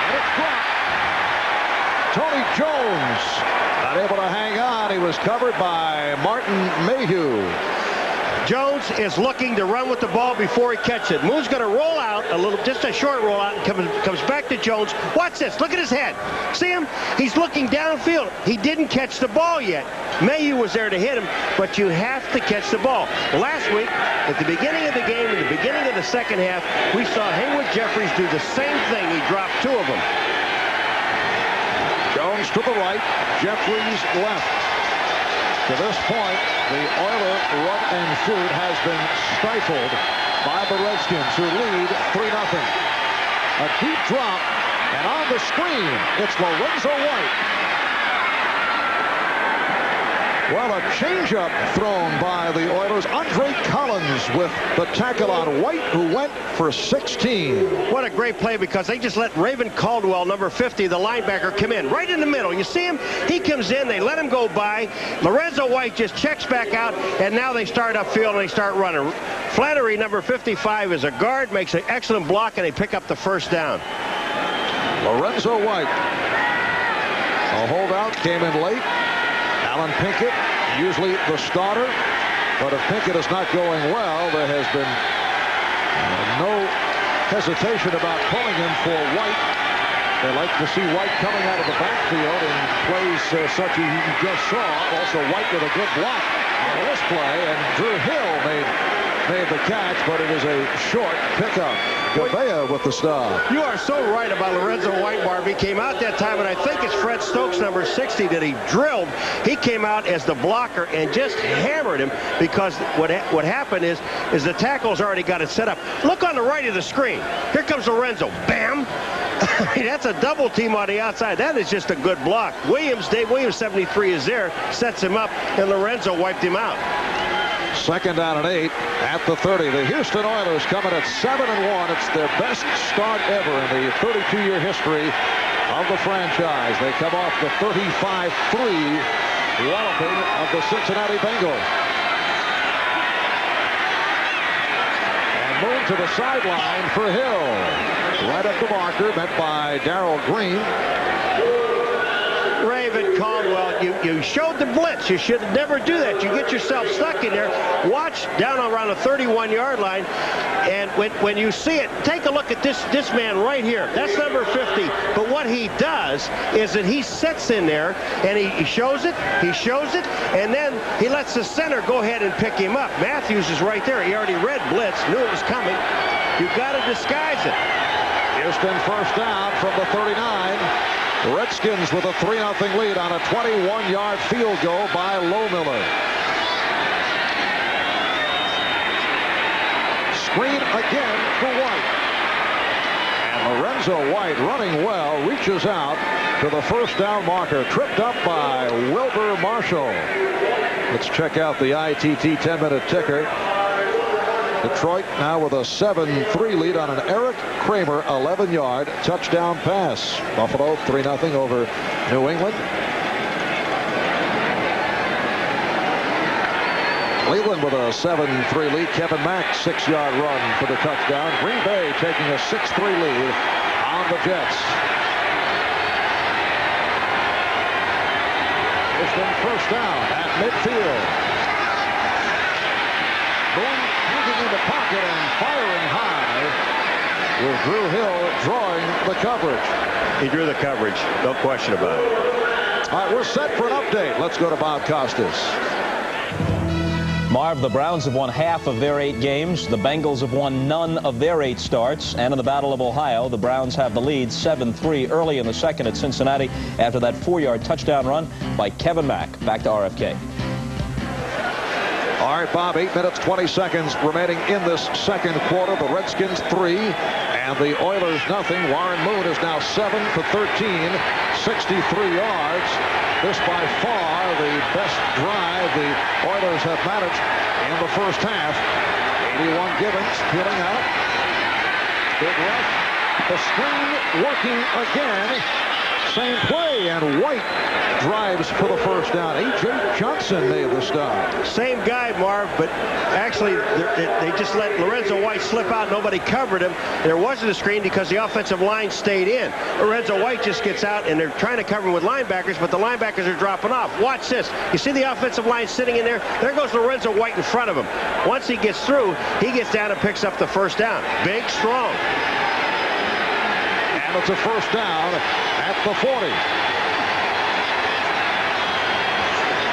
And it's dropped. Tony Jones not able to hang on. He was covered by Martin Mayhew. Jones is looking to run with the ball before he catches it. Moone's going to roll out a little, just a short roll out, and comes back to Jones. Watch this. Look at his head. See him? He's looking downfield. He didn't catch the ball yet. Mayhew was there to hit him, but you have to catch the ball. Last week, at the beginning of the game, in the beginning of the second half, we saw Haywood Jeffries do the same thing. He dropped 2 of them. Jones to the right, Jeffries left. To this point, the Oiler run and shoot has been stifled by the Redskins, who lead 3-0. A deep drop, and on the screen, it's Lorenzo White. Well, a changeup thrown by the Oilers. Andre Collins with the tackle on White, who went for 16. What a great play, because they just let Raven Caldwell, number 50, the linebacker, come in right in the middle. You see him? He comes in. They let him go by. Lorenzo White just checks back out, and now they start upfield and they start running. Flannery, number 55, is a guard, makes an excellent block, and they pick up the 1st down. Lorenzo White. A holdout came in late. Alan Pinkett, usually the starter, but if Pinkett is not going well, there has been no hesitation about pulling him for White. They like to see White coming out of the backfield in plays such as you just saw. Also White with a good block on this play, and Drew Hill made the catch, but it is a short pickup. Gouveia with the stop. You are so right about Lorenzo White, Barb. He came out that time, and I think it's Fred Stokes, number 60, that he drilled. He came out as the blocker and just hammered him, because what happened is the tackle's already got it set up. Look on the right of the screen. Here comes Lorenzo. Bam! I mean, that's a double team on the outside. That is just a good block. Dave Williams, 73, is there, sets him up, and Lorenzo wiped him out. 2nd down and 8 at the 30. The Houston Oilers coming at 7-1. It's their best start ever in the 32-year history of the franchise. They come off the 35-3 walloping of the Cincinnati Bengals. And Moon to the sideline for Hill. Right at the marker, met by Darrell Green. Raven Caldwell, you showed the blitz. You should never do that. You get yourself stuck in there. Watch down around the 31-yard line, and when you see it, take a look at this man right here. That's number 50. But what he does is that he sits in there and he shows it, and then he lets the center go ahead and pick him up. Matthews is right there. He already read blitz, knew it was coming. You've got to disguise it. Houston first down from the 39. The Redskins with a 3-0 lead on a 21-yard field goal by Lohmiller. Screen again for White. And Lorenzo White, running well, reaches out to the first down marker. Tripped up by Wilbur Marshall. Let's check out the ITT 10-minute ticker. Detroit now with a 7-3 lead on an Eric Kramer 11-yard touchdown pass. Buffalo 3-0 over New England. Cleveland with a 7-3 lead. Kevin Mack 6-yard run for the touchdown. Green Bay taking a 6-3 lead on the Jets. Houston first down at midfield. Boone moving in the pocket and firing high with Drew Hill drawing the coverage. He drew the coverage, no question about it. All right, we're set for an update. Let's go to Bob Costas. Marv, the Browns have won half of their 8 games. The Bengals have won none of their 8 starts. And in the Battle of Ohio, the Browns have the lead 7-3 early in the second at Cincinnati after that 4-yard touchdown run by Kevin Mack. Back to R.F.K. All right, Bob, 8 minutes, 20 seconds remaining in this second quarter. The Redskins 3 and the Oilers nothing. Warren Moon is now 7 for 13, 63 yards. This by far the best drive the Oilers have managed in the first half. 81 Gibbons peeling out. Big rush. The screen working again. Same play, and White drives for the first down. A.J. Johnson made the stop. Same guy, Marv, but actually they just let Lorenzo White slip out. Nobody covered him. There wasn't a screen because the offensive line stayed in. Lorenzo White just gets out, and they're trying to cover him with linebackers, but the linebackers are dropping off. Watch this. You see the offensive line sitting in there? There goes Lorenzo White in front of him. Once he gets through, he gets down and picks up the first down. Big, strong. And it's a first down at the 40.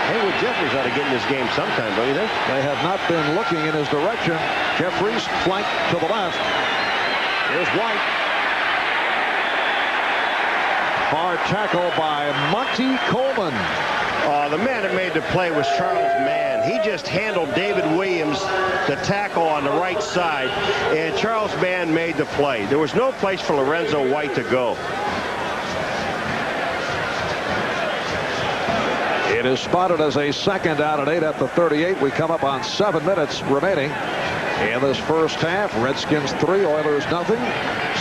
Haywood Jeffries ought to get in this game sometime, don't you think? They have not been looking in his direction. Jeffries flanked to the left. Here's White. Hard tackle by Monty Coleman. The man that made the play was Charles Mann. He just handled David Williams, the tackle on the right side, and Charles Mann made the play. There was no place for Lorenzo White to go. It is spotted as a second down and 8 at the 38. We come up on 7 minutes remaining in this first half. Redskins 3, Oilers nothing.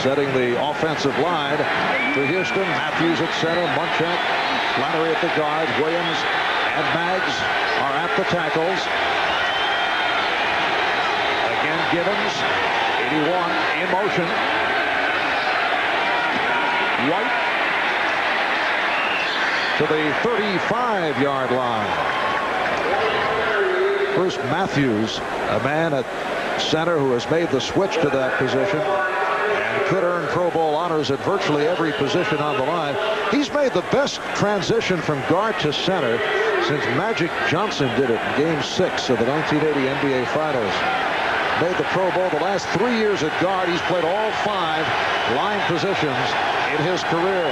Setting the offensive line for Houston. Matthews at center, Munchak, Flannery at the guard, Williams and Maggs are at the tackles. Again, Gibbons, 81 in motion. White to the 35-yard line. Bruce Matthews, a man at center who has made the switch to that position and could earn Pro Bowl honors at virtually every position on the line. He's made the best transition from guard to center since Magic Johnson did it in Game 6 of the 1980 NBA Finals. Made the Pro Bowl the last 3 years at guard. He's played all 5 line positions in his career.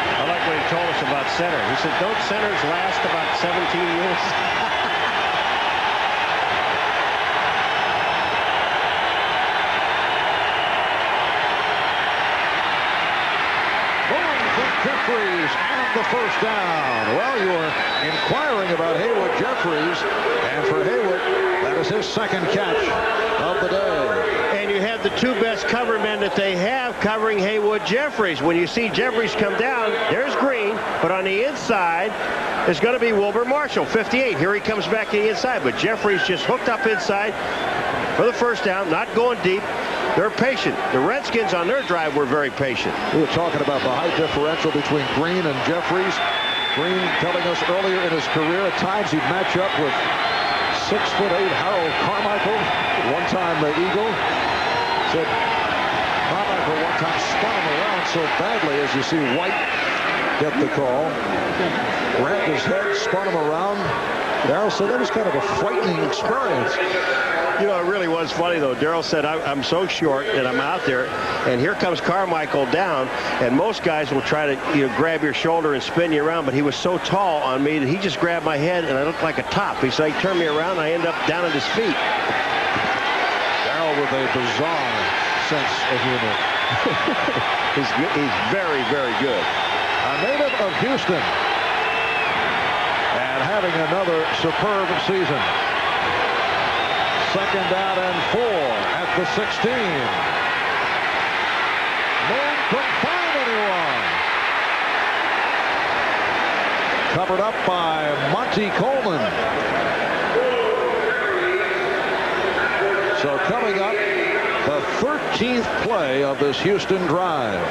I like what he told us about center. He said, don't centers last about 17 years? Jeffries and the first down. Well, you were inquiring about Haywood Jeffries, and for Haywood, that is his second catch of the day. And and you have the two best cover men that they have covering Haywood Jeffries. When you see Jeffries come down, there's Green, but on the inside is going to be Wilbur Marshall, 58. Here he comes back to the inside, but Jeffries just hooked up inside for the first down, not going deep. They're patient. The Redskins on their drive were very patient. We were talking about the height differential between Green and Jeffries. Green telling us earlier in his career at times he'd match up with 6'8" Harold Carmichael, one-time the Eagle. Said Carmichael one time spun him around so badly, as you see White get the call. Grabbed his head, spun him around. Darrell said that was kind of a frightening experience. You know, it really was funny, though. Darrell said, I'm so short that I'm out there, and here comes Carmichael down, and most guys will try to grab your shoulder and spin you around, but he was so tall on me that he just grabbed my head, and I looked like a top. He said, he turned me around, and I ended up down at his feet. Darrell with a bizarre sense of humor. He's very, very good. A native of Houston, and having another superb season. Second down and 4 at the 16. Moon couldn't find anyone. Covered up by Monty Coleman. So coming up, the 13th play of this Houston drive.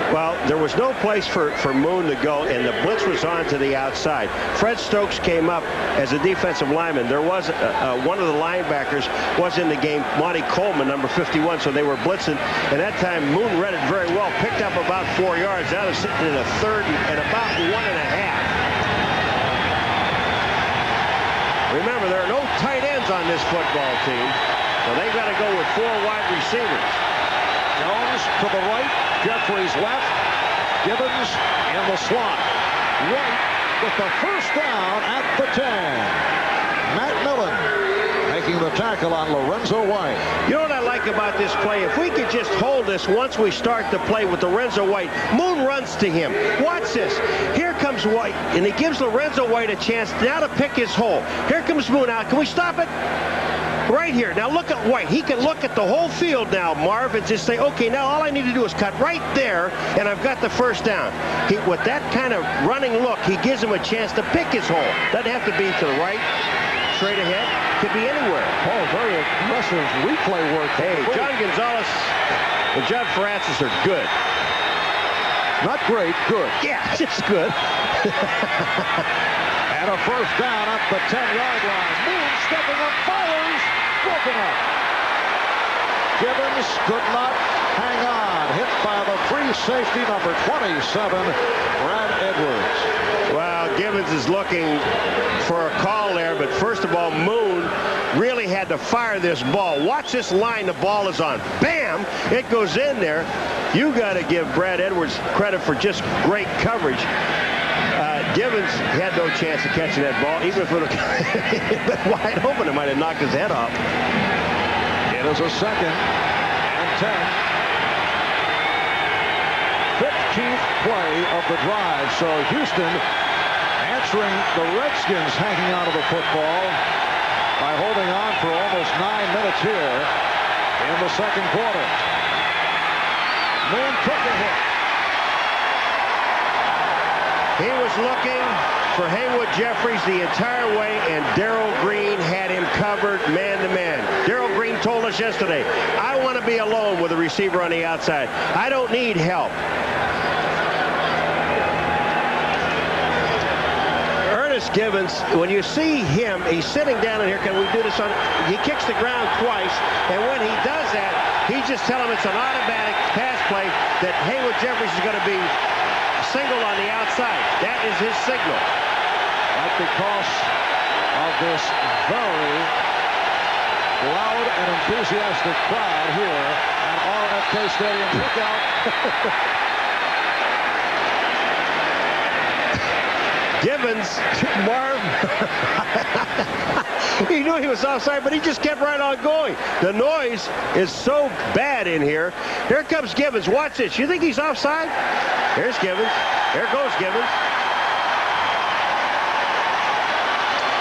Well, there was no place for Moon to go, and the blitz was on to the outside. Fred Stokes came up as a defensive lineman. There was one of the linebackers was in the game, Monty Coleman, number 51, so they were blitzing. And that time, Moon read it very well, picked up about 4 yards. Now they're sitting in a third and about 1.5. Remember, there are no tight ends on this football team, so they've got to go with 4 wide receivers. Jones to the right, Jeffries left, Gibbons in the slot. White with the first down at the 10. Matt Millen making the tackle on Lorenzo White. You know what I like about this play? If we could just hold this once we start the play with Lorenzo White, Moon runs to him. Watch this. Here comes White, and he gives Lorenzo White a chance now to pick his hole. Here comes Moon out. Can we stop it? Right here. Now look at White. He can look at the whole field now, Marv, and just say, okay, now all I need to do is cut right there, and I've got the first down. With that kind of running look, he gives him a chance to pick his hole. Doesn't have to be to the right, straight ahead. Could be anywhere. Oh, very aggressive replay work. Hey, John Gonzalez and John Francis are good. Not great, good. Yeah, just good. And a first down at the 10-yard line. Moon stepping up, fires, broken up. Gibbons could not hang on. Hit by the free safety, number 27, Brad Edwards. Well, Gibbons is looking for a call there, but first of all, Moon really had to fire this ball. Watch this line the ball is on. Bam! It goes in there. You got to give Brad Edwards credit for just great coverage. Gibbons had no chance of catching that ball. Even if it would have been wide open, it might have knocked his head off. It is a second and 10. 15th play of the drive. So Houston answering the Redskins hanging out of the football by holding on for almost 9 minutes here in the second quarter. Moon took a hit. He was looking for Haywood Jeffries the entire way, and Darrell Green had him covered man-to-man. Darrell Green told us yesterday, I want to be alone with a receiver on the outside. I don't need help. Ernest Gibbons, when you see him, he's sitting down in here. Can we do this on? He kicks the ground twice, and when he does that, he just tells him it's an automatic pass play that Haywood Jeffries is going to be single on the outside. That is his signal. But because of this very loud and enthusiastic crowd here at R.F.K. Stadium, look out. Gibbons, Marv, he knew he was offside, but he just kept right on going. The noise is so bad in here. Here comes Gibbons. Watch this. You think he's offside? Here's Gibbons. There goes Gibbons.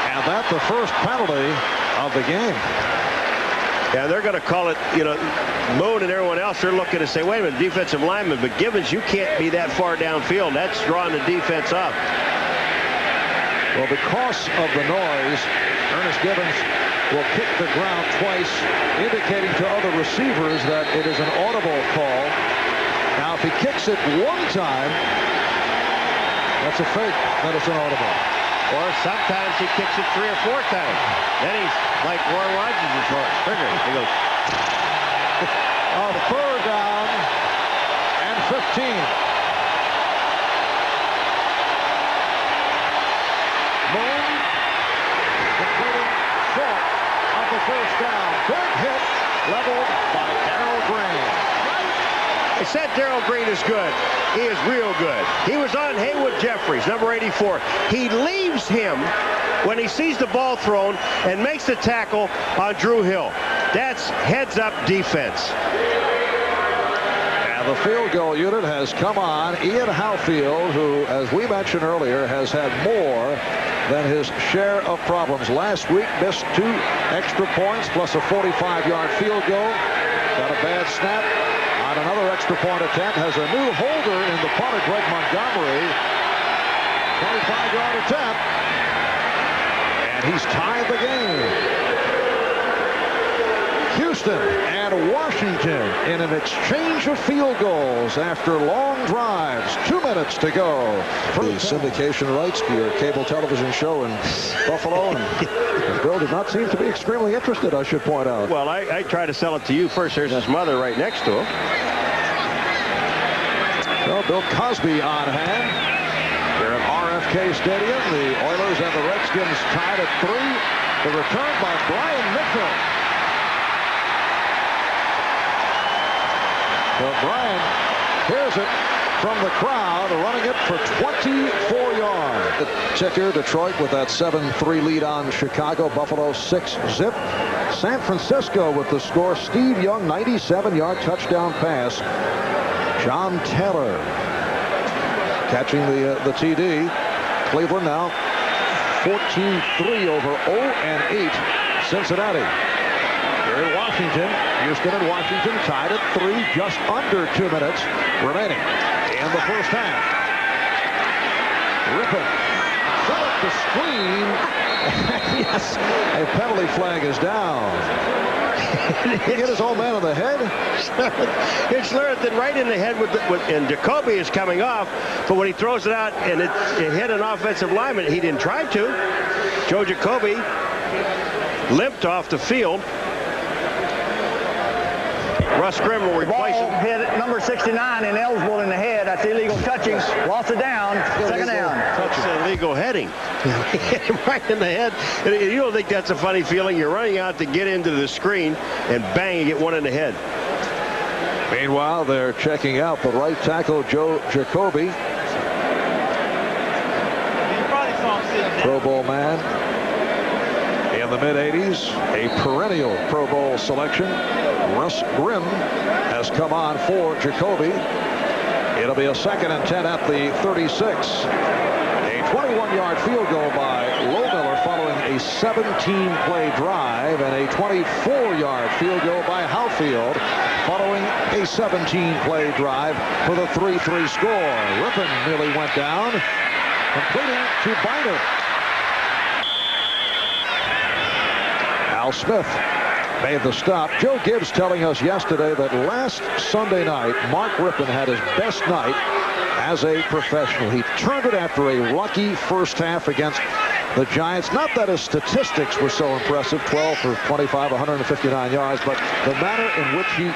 And that's the first penalty of the game. Yeah, they're going to call it, you know, Moon and everyone else, they're looking to say, wait a minute, defensive lineman, but Gibbons, you can't be that far downfield. That's drawing the defense up. Well, because of the noise, Ernest Gibbons will kick the ground twice, indicating to other receivers that it is an audible call. Now, if he kicks it one time, that's a fake that it's an audible. Or sometimes he kicks it 3 or 4 times. Then he's like Roy Rogers is trigger. He goes. Third down and 15. Moon completing short of the first down. Big hit leveled by Darrell Green. I said Darrell Green is good. He is real good. He was on Haywood Jeffries, number 84. He leaves him when he sees the ball thrown and makes the tackle on Drew Hill. That's heads-up defense. And the field goal unit has come on. Ian Howfield, who, as we mentioned earlier, has had more than his share of problems. Last week, missed 2 extra points plus a 45-yard field goal. Got a bad snap on another extra point attempt. Has a new holder in the punter, Greg Montgomery. 25-yard attempt. And he's tied the game. Houston and Washington in an exchange of field goals after long drives. 2 minutes to go. The syndication rights for your cable television show in Buffalo. And Bill did not seem to be extremely interested, I should point out. Well, I try to sell it to you first. There's his mother right next to him. Well, Bill Cosby on hand here at R.F.K. Stadium. The Oilers and the Redskins tied at 3. The return by Brian Mitchell. Well, Brian hears it from the crowd, running it for 24 yards. Check here, Detroit with that 7-3 lead on Chicago. Buffalo 6-zip. San Francisco with the score. Steve Young, 97-yard touchdown pass. John Taylor catching the TD. Cleveland now 14-3 over 0-8 Cincinnati. Here in Washington, Houston and Washington tied at 3, just under 2 minutes remaining in the first half. Rippon set up the screen. Yes, a penalty flag is down. He hit his old man on the head. It's Lurton right in the head and Jacoby is coming off, but when he throws it out and it hit an offensive lineman, he didn't try to. Joe Jacoby limped off the field. Russ Grimm will replace him. Hit number 69 ineligible in the head. That's illegal touching. Lost it down. Second down. That's illegal heading. Hit him right in the head. And you don't think that's a funny feeling? You're running out to get into the screen and bang, you get one in the head. Meanwhile, they're checking out the right tackle, Joe Jacoby. Pro Bowl man in the mid-'80s, a perennial Pro Bowl selection. Russ Grimm has come on for Jacoby. It'll be a 2nd and 10 at the 36. A 21-yard field goal by Lohmiller following a 17-play drive, and a 24-yard field goal by Howfield following a 17-play drive for the 3-3 score. Rippon nearly went down, completing to Biner. Al Smith made the stop. Joe Gibbs telling us yesterday that last Sunday night, Mark Rippon had his best night as a professional. He turned it after a lucky first half against the Giants. Not that his statistics were so impressive, 12 for 25, 159 yards, but the manner in which he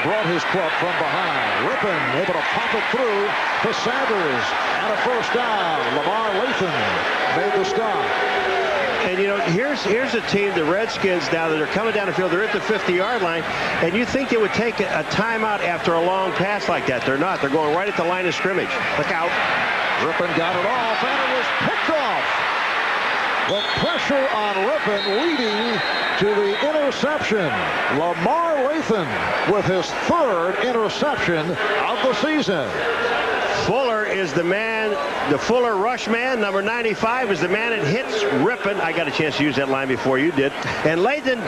brought his club from behind. Rippon able to pop it through to Sanders, and a first down. Lamar Lathan made the stop. And, you know, here's a team, the Redskins, now that are coming down the field. They're at the 50-yard line, and you think they would take a timeout after a long pass like that. They're not. They're going right at the line of scrimmage. Look out. Rippon got it off, and it was picked off. The pressure on Rippon leading to the interception. Lamar Lathan with his 3rd interception of the season. Fuller is the man, the Fuller rush man. Number 95 is the man that hits Rippon. I got a chance to use that line before you did. And Lathan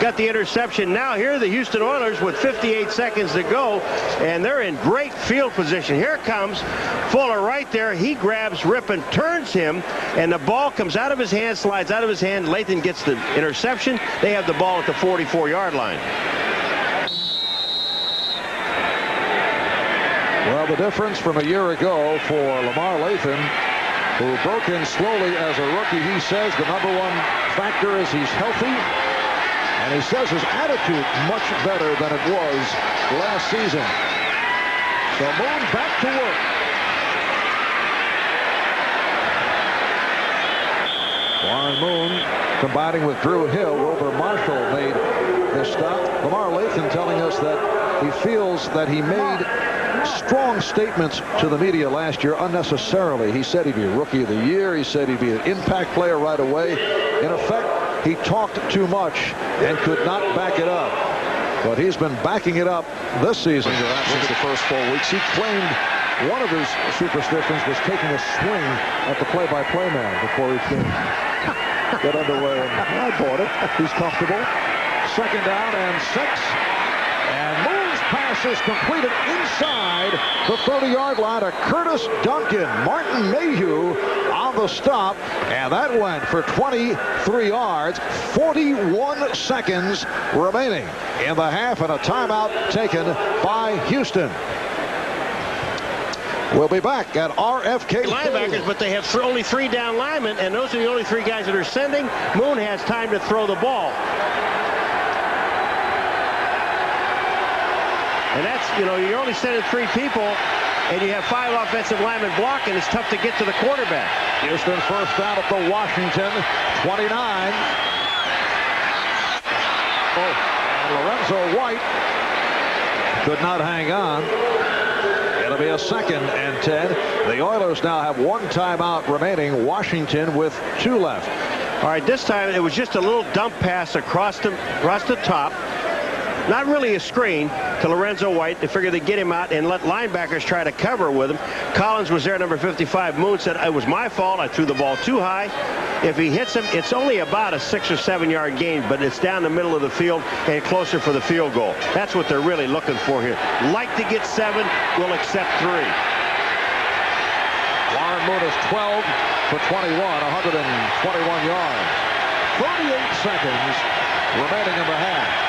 got the interception. Now here are the Houston Oilers with 58 seconds to go, and they're in great field position. Here comes Fuller right there. He grabs Rippon, turns him, and the ball comes out of his hand, slides out of his hand. Lathan gets the interception. They have the ball at the 44-yard line. Well, the difference from a year ago for Lamar Lathan, who broke in slowly as a rookie, he says the number one factor is he's healthy, and he says his attitude much better than it was last season. So Moon back to work. Warren Moon combining with Drew Hill. Wilbur Marshall made this stop. Lamar Lathan telling us that he feels that he made strong statements to the media last year unnecessarily. He said he'd be Rookie of the Year. He said he'd be an impact player right away. In effect, he talked too much and could not back it up. But he's been backing it up this season. After the first 4 weeks, he claimed one of his superstitions was taking a swing at the play-by-play man before he can get underway. And I bought it. He's comfortable. 2nd down and 6. And Moon's pass is completed inside the 30-yard line to Curtis Duncan. Martin Mayhew on the stop, and that went for 23 yards. 41 seconds remaining in the half, and a timeout taken by Houston. We'll be back at R.F.K. Linebackers, but they have only 3 down linemen, and those are the only 3 guys that are sending. Moon has time to throw the ball. And that's, you know, you're only sending 3 people, and you have 5 offensive linemen blocking. It's tough to get to the quarterback. Houston first down at the Washington 29. Oh, and Lorenzo White could not hang on. It'll be a 2nd and 10. The Oilers now have 1 timeout remaining. Washington with 2 left. All right, this time it was just a little dump pass across the top. Not really a screen to Lorenzo White. They figured they'd get him out and let linebackers try to cover with him. Collins was there, number 55. Moon said, it was my fault. I threw the ball too high. If he hits him, it's only about a 6 or 7 yard gain, but it's down the middle of the field and closer for the field goal. That's what they're really looking for here. Like to get 7, will accept 3. Warren Moon is 12 for 21, 121 yards. 38 seconds remaining in the half.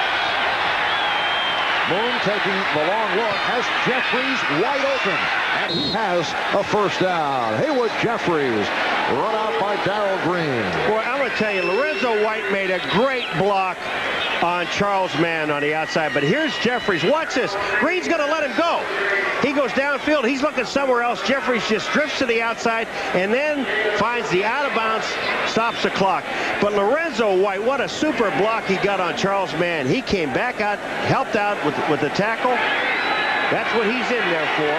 Moon taking the long look, has Jeffries wide open, and he has a first down. Haywood Jeffries run out by Darrell Green. Boy, I'm going to tell you, Lorenzo White made a great block on Charles Mann on the outside, but here's Jeffries. Watch this. Green's going to let him go. He goes downfield. He's looking somewhere else. Jeffries just drifts to the outside and then finds the out of bounds, stops the clock. But Lorenzo White, what a super block he got on Charles Mann. He came back out, helped out with the tackle. That's what he's in there for,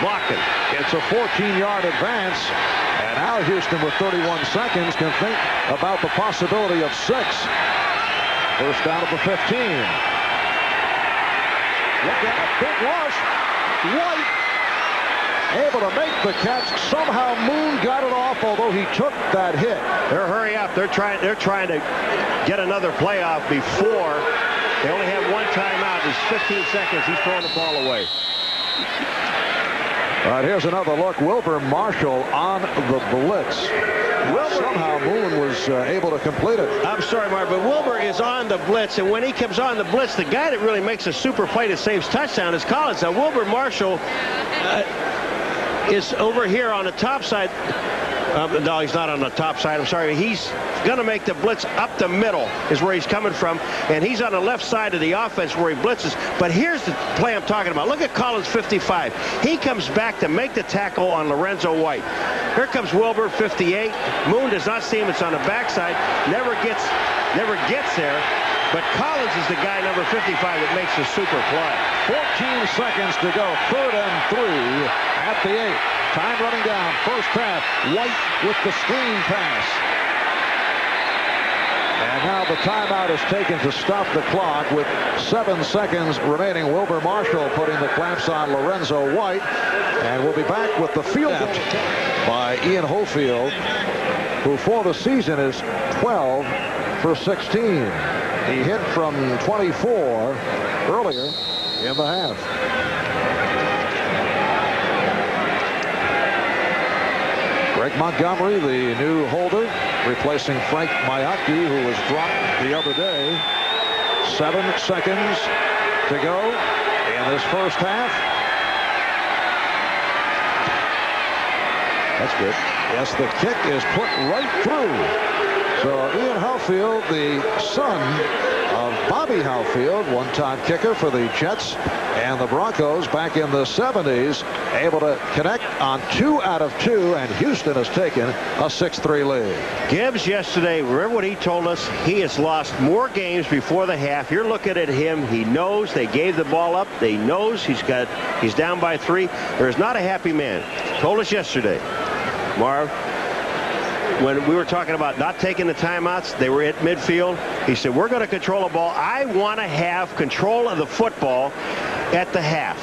blocking. It's a 14-yard advance, and now Houston with 31 seconds can think about the possibility of 6. First down at the 15. Look at a big rush. White able to make the catch. Somehow Moon got it off, although he took that hit. They're hurry up. They're trying to get another playoff before. They only have 1 timeout. There's 15 seconds. He's throwing the ball away. All right, here's another look. Wilbur Marshall on the blitz. Somehow Moon was able to complete it. I'm sorry, Mark, but Wilbur is on the blitz, and when he comes on the blitz, the guy that really makes a super play that saves touchdown is Collins. Now, Wilbur Marshall is over here on the top side. No, he's not on the top side. I'm sorry. He's going to make the blitz up the middle is where he's coming from, and he's on the left side of the offense where he blitzes. But here's the play I'm talking about. Look at Collins, 55. He comes back to make the tackle on Lorenzo White. Here comes Wilbur, 58. Moon does not see him. It's on the backside. Never gets there. But Collins is the guy, number 55, that makes the super play. 14 seconds to go. 3rd and 3 at the 8. Time running down. First half. White with the screen pass. And now the timeout is taken to stop the clock with 7 seconds remaining. Wilbur Marshall putting the clamps on Lorenzo White. And we'll be back with the field goal by Ian Hofield, who for the season is 12 for 16. He hit from 24 earlier in the half. Greg Montgomery, the new holder, replacing Frank Mayaki, who was dropped the other day. 7 seconds to go in this first half. That's good. Yes, the kick is put right through. So Ian Hofield, the son of Bobby Hofield, one-time kicker for the Jets and the Broncos back in the 70s, able to connect on 2 out of 2, and Houston has taken a 6-3 lead. Gibbs yesterday, remember what he told us? He has lost more games before the half. You're looking at him. He knows they gave the ball up. They knows he's down by 3. There's not a happy man. Told us yesterday, Marv, when we were talking about not taking the timeouts, they were at midfield. He said, we're going to control the ball. I want to have control of the football at the half.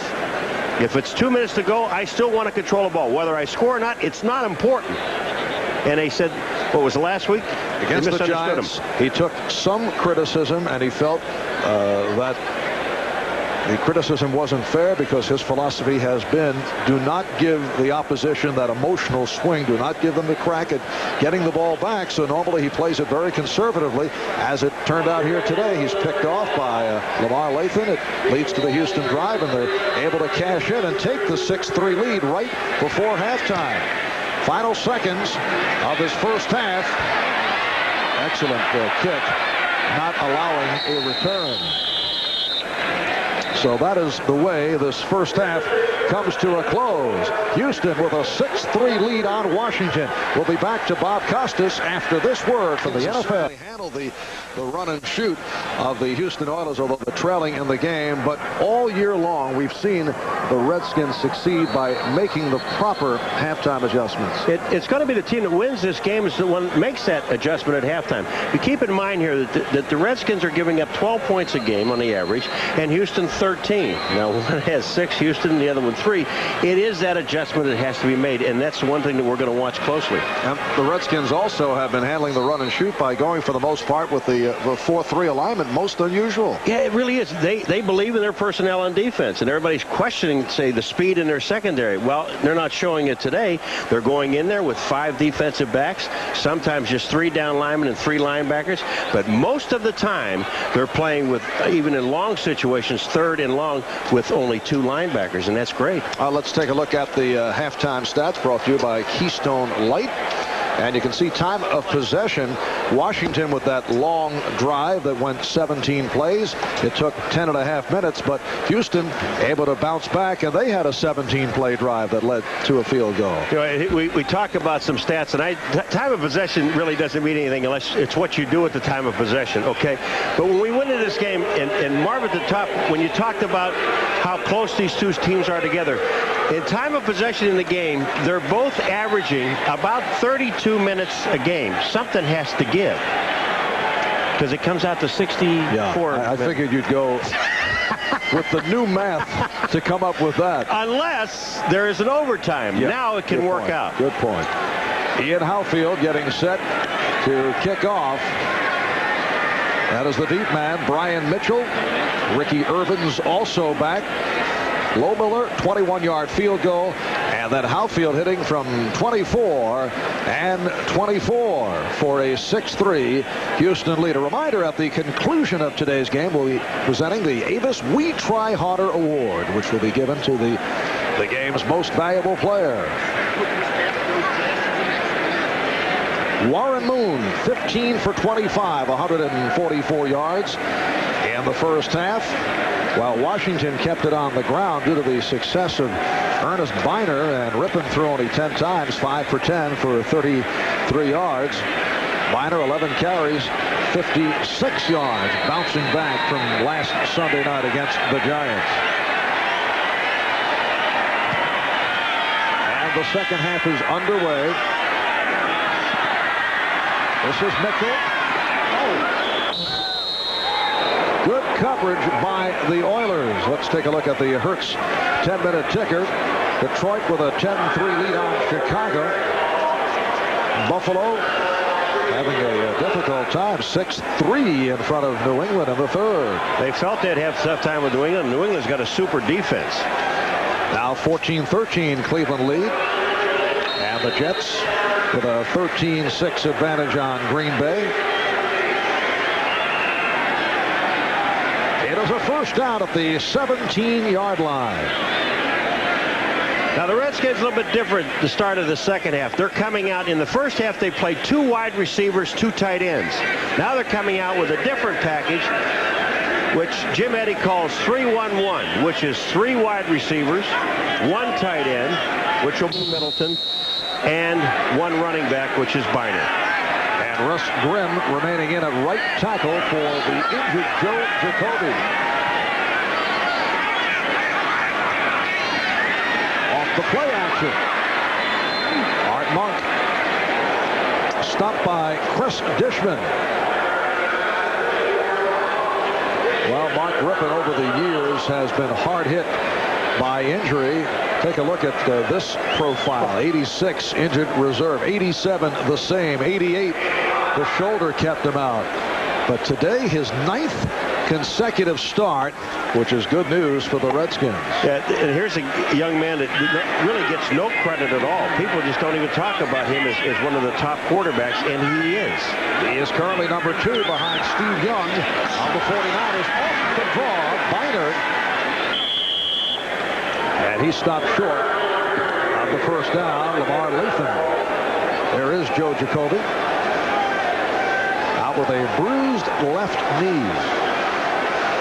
If it's 2 minutes to go, I still want to control the ball. Whether I score or not, it's not important. And they said, what was it, last week? Against the Giants, he took some criticism, and he felt that the criticism wasn't fair because his philosophy has been, do not give the opposition that emotional swing. Do not give them the crack at getting the ball back. So normally he plays it very conservatively. As it turned out here today, he's picked off by Lamar Lathan. It leads to the Houston drive, and they're able to cash in and take the 6-3 lead right before halftime. Final seconds of this first half. Excellent kick, not allowing a return. So that is the way this first half comes to a close. Houston with a 6-3 lead on Washington. We'll be back to Bob Costas after this word from the NFL. They handle the run and shoot of the Houston Oilers, although they're trailing in the game. But all year long, we've seen the Redskins succeed by making the proper halftime adjustments. It's going to be the team that wins this game is the one that makes that adjustment at halftime. You keep in mind here that the Redskins are giving up 12 points a game on the average, and Houston 13. Now, one has 6, Houston, the other one 3. It is that adjustment that has to be made, and that's one thing that we're going to watch closely. And the Redskins also have been handling the run and shoot by going for the most part with the 4-3 alignment, most unusual. Yeah, it really is. They believe in their personnel on defense, and everybody's questioning, say, the speed in their secondary. Well, they're not showing it today. They're going in there with 5 defensive backs, sometimes just 3 down linemen and 3 linebackers, but most of the time they're playing with, even in long situations, 3rd and long with only 2 linebackers, and that's great. Let's take a look at the halftime stats brought to you by Keystone Light. And you can see time of possession. Washington with that long drive that went 17 plays. It took 10.5 minutes, but Houston able to bounce back, and they had a 17-play drive that led to a field goal. You know, we talk about some stats, and time of possession really doesn't mean anything unless it's what you do at the time of possession, okay? But when we went into this game, and Marv at the top, when you talked about how close these two teams are together, in time of possession in the game, they're both averaging about 32 minutes a game. Something has to give, because it comes out to 64. Yeah, I figured you'd go with the new math to come up with that. Unless there is an overtime. Yeah, now it can work out. Good point. Ian Hofield getting set to kick off. That is the deep man, Brian Mitchell. Ricky Irvin's also back. Lohmiller, 21-yard field goal, and then Hofield hitting from 24 and 24 for a 6-3 Houston lead. A reminder, at the conclusion of today's game, we'll be presenting the Avis We Try Harder Award, which will be given to the game's most valuable player. Warren Moon, 15 for 25, 144 yards in the first half, while Washington kept it on the ground due to the success of Ernest Biner, and Rippon threw only 10 times, 5 for 10 for 33 yards. Biner 11 carries, 56 yards, bouncing back from last Sunday night against the Giants. And the second half is underway. This is Mitchell. Oh! coverage by the Oilers. Let's take a look at the Hertz 10-minute ticker. Detroit with a 10-3 lead on Chicago. Buffalo having a difficult time, 6-3 in front of New England in the third. They felt they'd have tough time with New England. New England's got a super defense. Now 14-13 Cleveland lead. And the Jets with a 13-6 advantage on Green Bay. It is a first down at the 17-yard line. Now the Redskins a little bit different the start of the second half. They're coming out in the first half. They played 2 wide receivers, 2 tight ends. Now they're coming out with a different package, which Jim Eddy calls 3-1-1, which is 3 wide receivers, 1 tight end, which will be Middleton, and 1 running back, which is Bynum. And Russ Grimm remaining in at right tackle for the injured Joe Jacoby. The play action. Art Monk stopped by Chris Dishman. Well, Mark Rippon over the years has been hard hit by injury. Take a look at this profile. 86 injured reserve, 87 the same, 88 the shoulder kept him out. But today his 9th consecutive start, which is good news for the Redskins. Yeah, and here's a young man that really gets no credit at all. People just don't even talk about him as one of the top quarterbacks, and he is. He is currently number 2 behind Steve Young on the 49ers. Off the draw, Bynard. And he stopped short on the first down. Lamar Latham. There is Joe Jacoby. Out with a bruised left knee.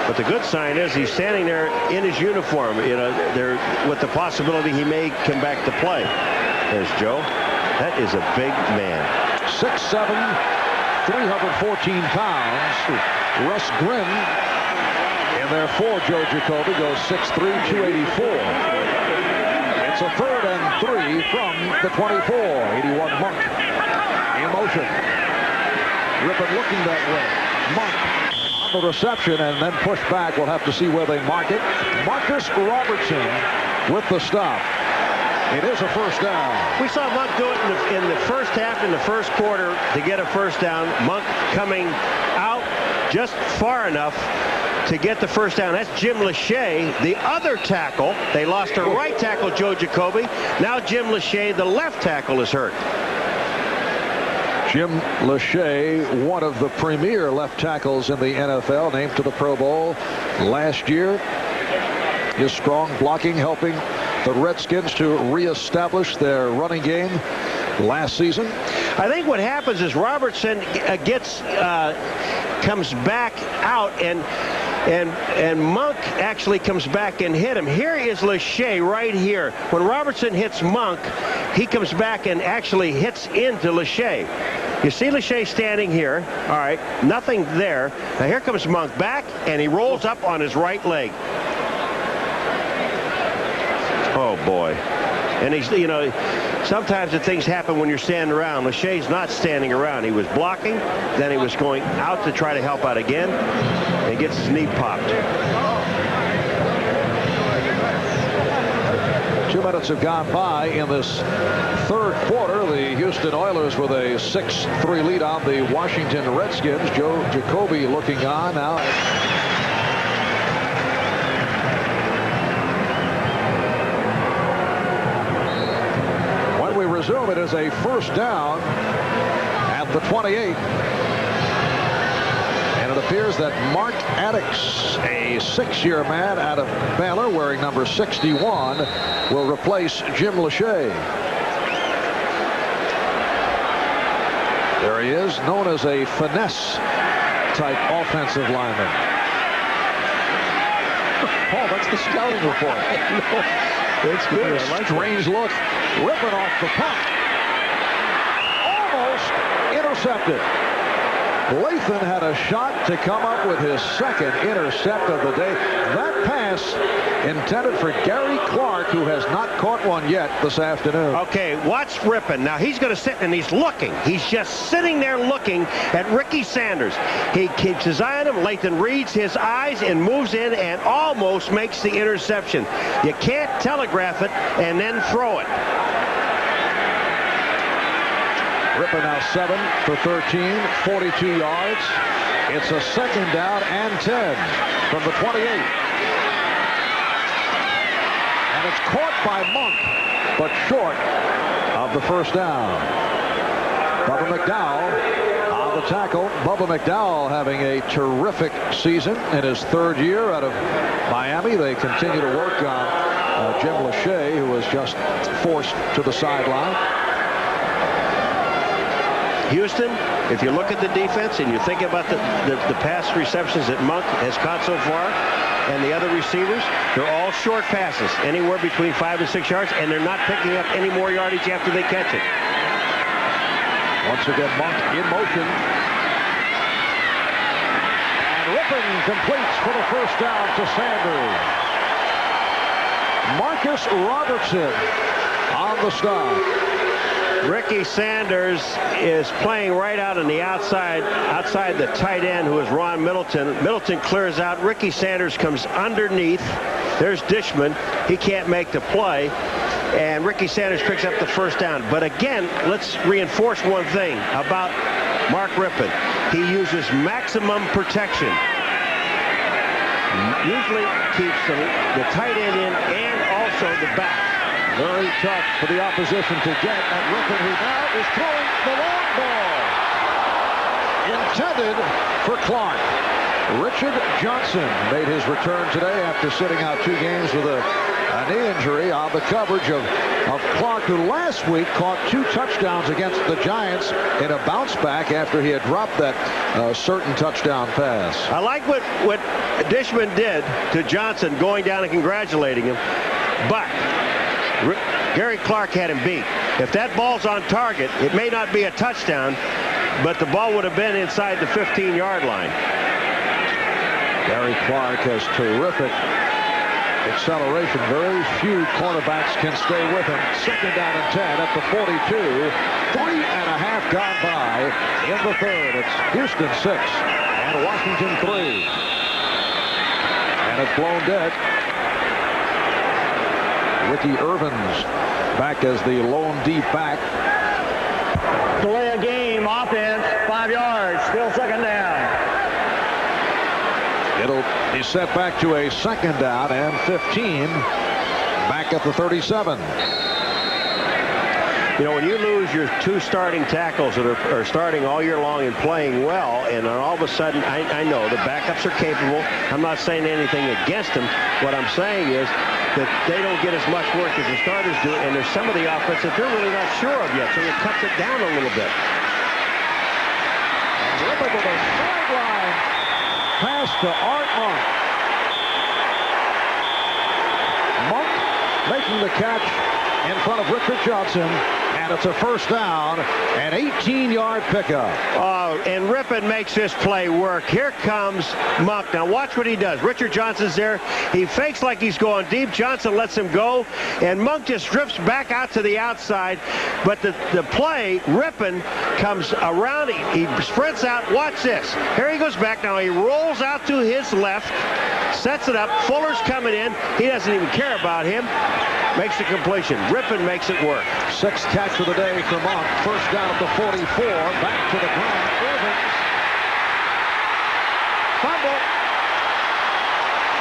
But the good sign is he's standing there in his uniform, there with the possibility he may come back to play. There's Joe. That is a big man. 6'7", 314 pounds. Russ Grimm in there for Joe Jacoby goes 6'3", 284. It's a 3rd and 3 from the 24. 81 Monk in motion. Rippon looking that way. Monk the reception and then push back. We'll have to see where they mark it. Marcus Robertson with the stop. It is a first down. We saw Monk do it in the first half, in the first quarter, to get a first down. Monk coming out just far enough to get the first down. That's Jim Lachey, the other tackle. They lost a right tackle, Joe Jacoby. Now Jim Lachey, the left tackle, is hurt. Jim Lachey, one of the premier left tackles in the NFL, named to the Pro Bowl last year. His strong blocking helping the Redskins to reestablish their running game last season. I think what happens is Robertson comes back out and Monk actually comes back and hit him. Here is Lachey right here. When Robertson hits Monk, he comes back and actually hits into Lachey. You see Lachey standing here. All right, nothing there. Now here comes Monk back, and he rolls up on his right leg. Oh, boy. And he's, sometimes the things happen when you're standing around. Lachey's not standing around. He was blocking, then he was going out to try to help out again, and he gets his knee popped. 2 minutes have gone by in this third quarter. The Houston Oilers with a 6-3 lead on the Washington Redskins. Joe Jacoby looking on now. When we resume, it is a first down at the 28. And it appears that Mark Addix, a 6-year man out of Baylor wearing number 61, will replace Jim Lachey. There he is, known as a finesse-type offensive lineman. Paul, that's the scouting report. It's good. A strange look. Ripping off the punt. Almost intercepted. Lathan had a shot to come up with his second intercept of the day. That pass intended for Gary Clark, who has not caught one yet this afternoon. Okay, watch Rippon. Now he's going to sit and he's looking. He's just sitting there looking at Ricky Sanders. He keeps his eye on him. Lathan reads his eyes and moves in and almost makes the interception. You can't telegraph it and then throw it. Rippon now 7 for 13, 42 yards. It's a second down and 10 from the 28. And it's caught by Monk, but short of the first down. Bubba McDowell on the tackle. Bubba McDowell having a terrific season in his third year out of Miami. They continue to work on Jim Lachey, who was just forced to the sideline. Houston, if you look at the defense and you think about the pass receptions that Monk has caught so far and the other receivers, they're all short passes, anywhere between 5 and 6 yards, and they're not picking up any more yardage after they catch it. Once again, Monk in motion. And Rippon completes for the first down to Sanders. Marcus Robertson on the stop. Ricky Sanders is playing right out on the outside the tight end, who is Ron Middleton. Middleton clears out. Ricky Sanders comes underneath. There's Dishman. He can't make the play. And Ricky Sanders picks up the first down. But again, let's reinforce one thing about Mark Rippon. He uses maximum protection. Usually keeps the tight end in and also the back. Very tough for the opposition to get at Rippon, who now is throwing the long ball. Intended for Clark. Richard Johnson made his return today after sitting out 2 games with a knee injury on the coverage of Clark, who last week caught 2 touchdowns against the Giants in a bounce back after he had dropped that certain touchdown pass. I like what Dishman did to Johnson, going down and congratulating him, but Gary Clark had him beat. If that ball's on target, it may not be a touchdown, but the ball would have been inside the 15-yard line. Gary Clark has terrific acceleration. Very few cornerbacks can stay with him. Second down and 10 at the 42. 3.5 gone by in the third. It's Houston 6 and Washington 3. And it's blown dead. Ricky Irvins back as the lone deep back. Delay a game, offense, 5 yards, still second down. It'll be set back to a second down and 15 back at the 37. You know, when you lose your 2 starting tackles that are starting all year long and playing well, and then all of a sudden, I know the backups are capable. I'm not saying anything against them. What I'm saying is that they don't get as much work as the starters do, and there's some of the offense that they're really not sure of yet, so it cuts it down a little bit. Rippon with a sideline pass to Art Monk. Monk making the catch in front of Richard Johnson, and it's a first down, an 18-yard pickup. Oh, and Rippon makes this play work. Here comes Monk. Now watch what he does. Richard Johnson's there. He fakes like he's going deep. Johnson lets him go, and Monk just drifts back out to the outside. But the play, Rippon comes around. He sprints out. Watch this. Here he goes back. Now he rolls out to his left, sets it up. Fuller's coming in. He doesn't even care about him. Makes the completion. Rippon makes it work. 6th catch of the day for Monk. First down at the 44. Back to the ground. Irvins. Fumble.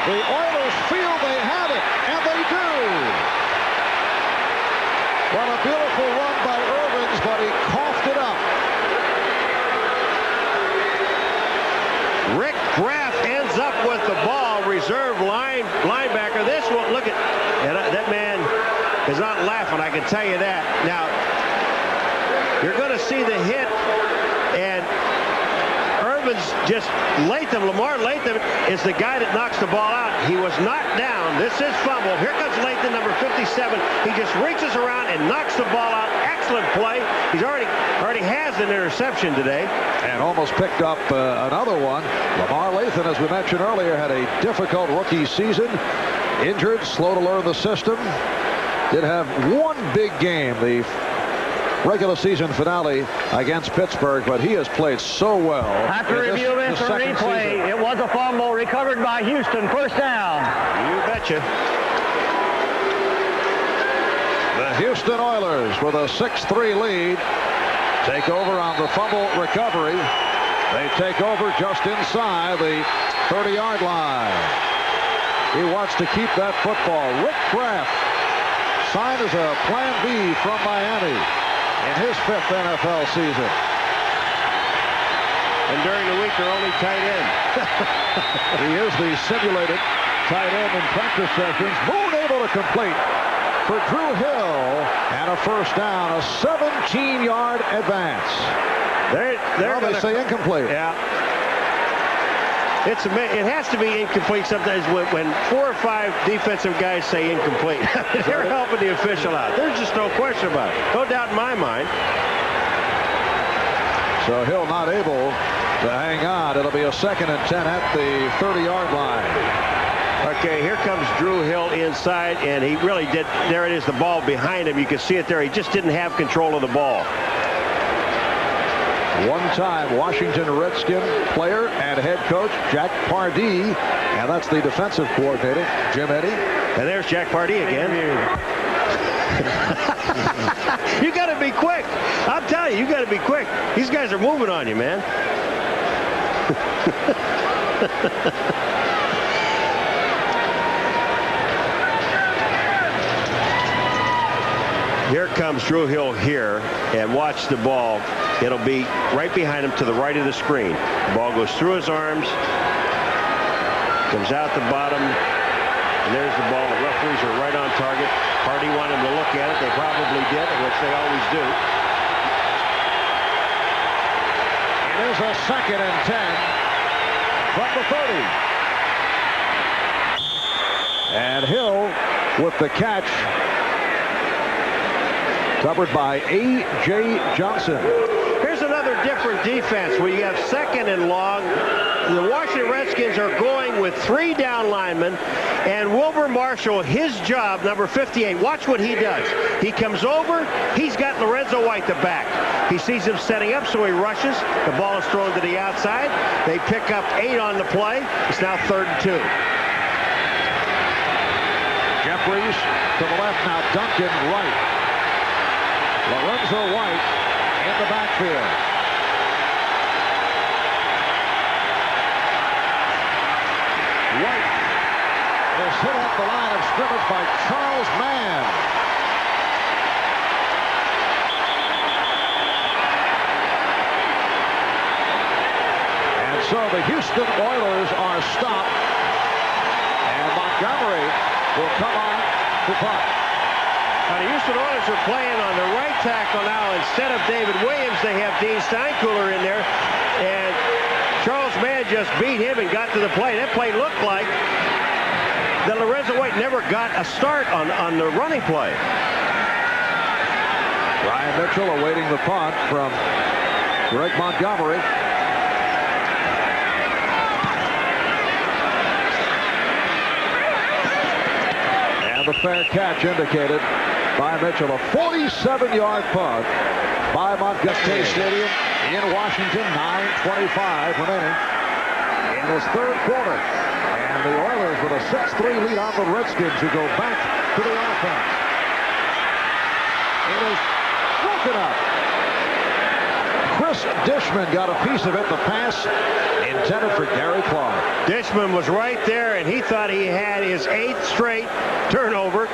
The Oilers feel they have it, and they do. What a beautiful run by Irvins, but he coughed it up. Rick Graff ends up with the ball. Reserve linebacker. This one, look at that man is not laughing, I can tell you that. Now, you're going to see the hit, and Irvins just Lamar Latham is the guy that knocks the ball out. He was knocked down. This is fumble. Here comes Latham, number 57. He just reaches around and knocks the ball out. Excellent play. He's already has an interception today. And almost picked up another one. Lamar Lathan, as we mentioned earlier, had a difficult rookie season. Injured, slow to learn the system. Did have one big game, the regular season finale against Pittsburgh, but he has played so well. After review this replay, it was a fumble recovered by Houston. First down. You betcha. The Houston Oilers with a 6-3 lead take over on the fumble recovery. They take over just inside the 30-yard line. He wants to keep that football. Rick Kraft signed as a Plan B from Miami in his 5th NFL season. And during the week, they're only tight end. He is the simulated tight end in practice sessions. Moon able to complete for Drew Hill, and a first down, a 17-yard advance. They're they say incomplete. Yeah. It has to be incomplete sometimes when 4 or 5 defensive guys say incomplete. They're helping the official out. There's just no question about it. No doubt in my mind. So Hill not able to hang on. It'll be a 2nd and 10 at the 30-yard line. Okay, here comes Drew Hill inside, and he really did. There it is, the ball behind him. You can see it there. He just didn't have control of the ball. One-time Washington Redskin player and head coach Jack Pardee, and that's the defensive coordinator, Jim Eddy. And there's Jack Pardee again. You got to be quick. I'm telling you, you got to be quick. These guys are moving on you, man. Here comes Drew Hill here, and watch the ball. It'll be right behind him to the right of the screen. The ball goes through his arms, comes out the bottom, and there's the ball. The referees are right on target. Pardee wanted them to look at it. They probably did, which they always do. It is a 2nd and 10 from the 30. And Hill with the catch. Covered by A.J. Johnson. Here's another different defense where you have 2nd and long. The Washington Redskins are going with 3 down linemen, and Wilbur Marshall, his job, number 58. Watch what he does. He comes over. He's got Lorenzo White the back. He sees him setting up, so he rushes. The ball is thrown to the outside. They pick up 8 on the play. It's now 3rd and 2. Jeffries to the left now. Duncan right. Lorenzo White in the backfield. White is hit at the line of scrimmage by Charles Mann. And so the Houston Oilers are stopped. And Montgomery will come on to punt. Now, the Houston Oilers are playing on the right tackle now. Instead of David Williams, they have Dean Steinkuhler in there. And Charles Mann just beat him and got to the play. That play looked like that Lorenzo White never got a start on the running play. Ryan Mitchell awaiting the punt from Greg Montgomery. And the fair catch indicated by Mitchell. A 47-yard punt by Montgomery Stadium in Washington. 9:25 remaining in this 3rd quarter. And the Oilers with a 6-3 lead on the Redskins, who go back to the offense. It is broken up. Chris Dishman got a piece of it. The pass intended for Gary Clark. Dishman was right there, and he thought he had his 8th straight turnover.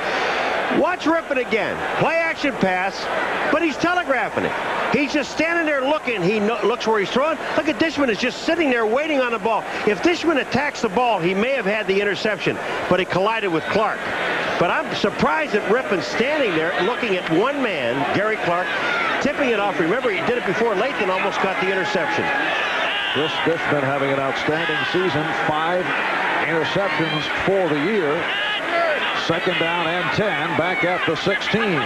Watch Rippon again. Play action pass, but he's telegraphing it. He's just standing there looking. He looks where he's throwing. Look at Dishman is just sitting there waiting on the ball. If Dishman attacks the ball, he may have had the interception, but he collided with Clark. But I'm surprised that Rippon's standing there looking at one man, Gary Clark, tipping it off. Remember, he did it before. Lathan almost got the interception. Chris Dishman having an outstanding season. 5 interceptions for the year. 2nd down and 10, back at the 16. And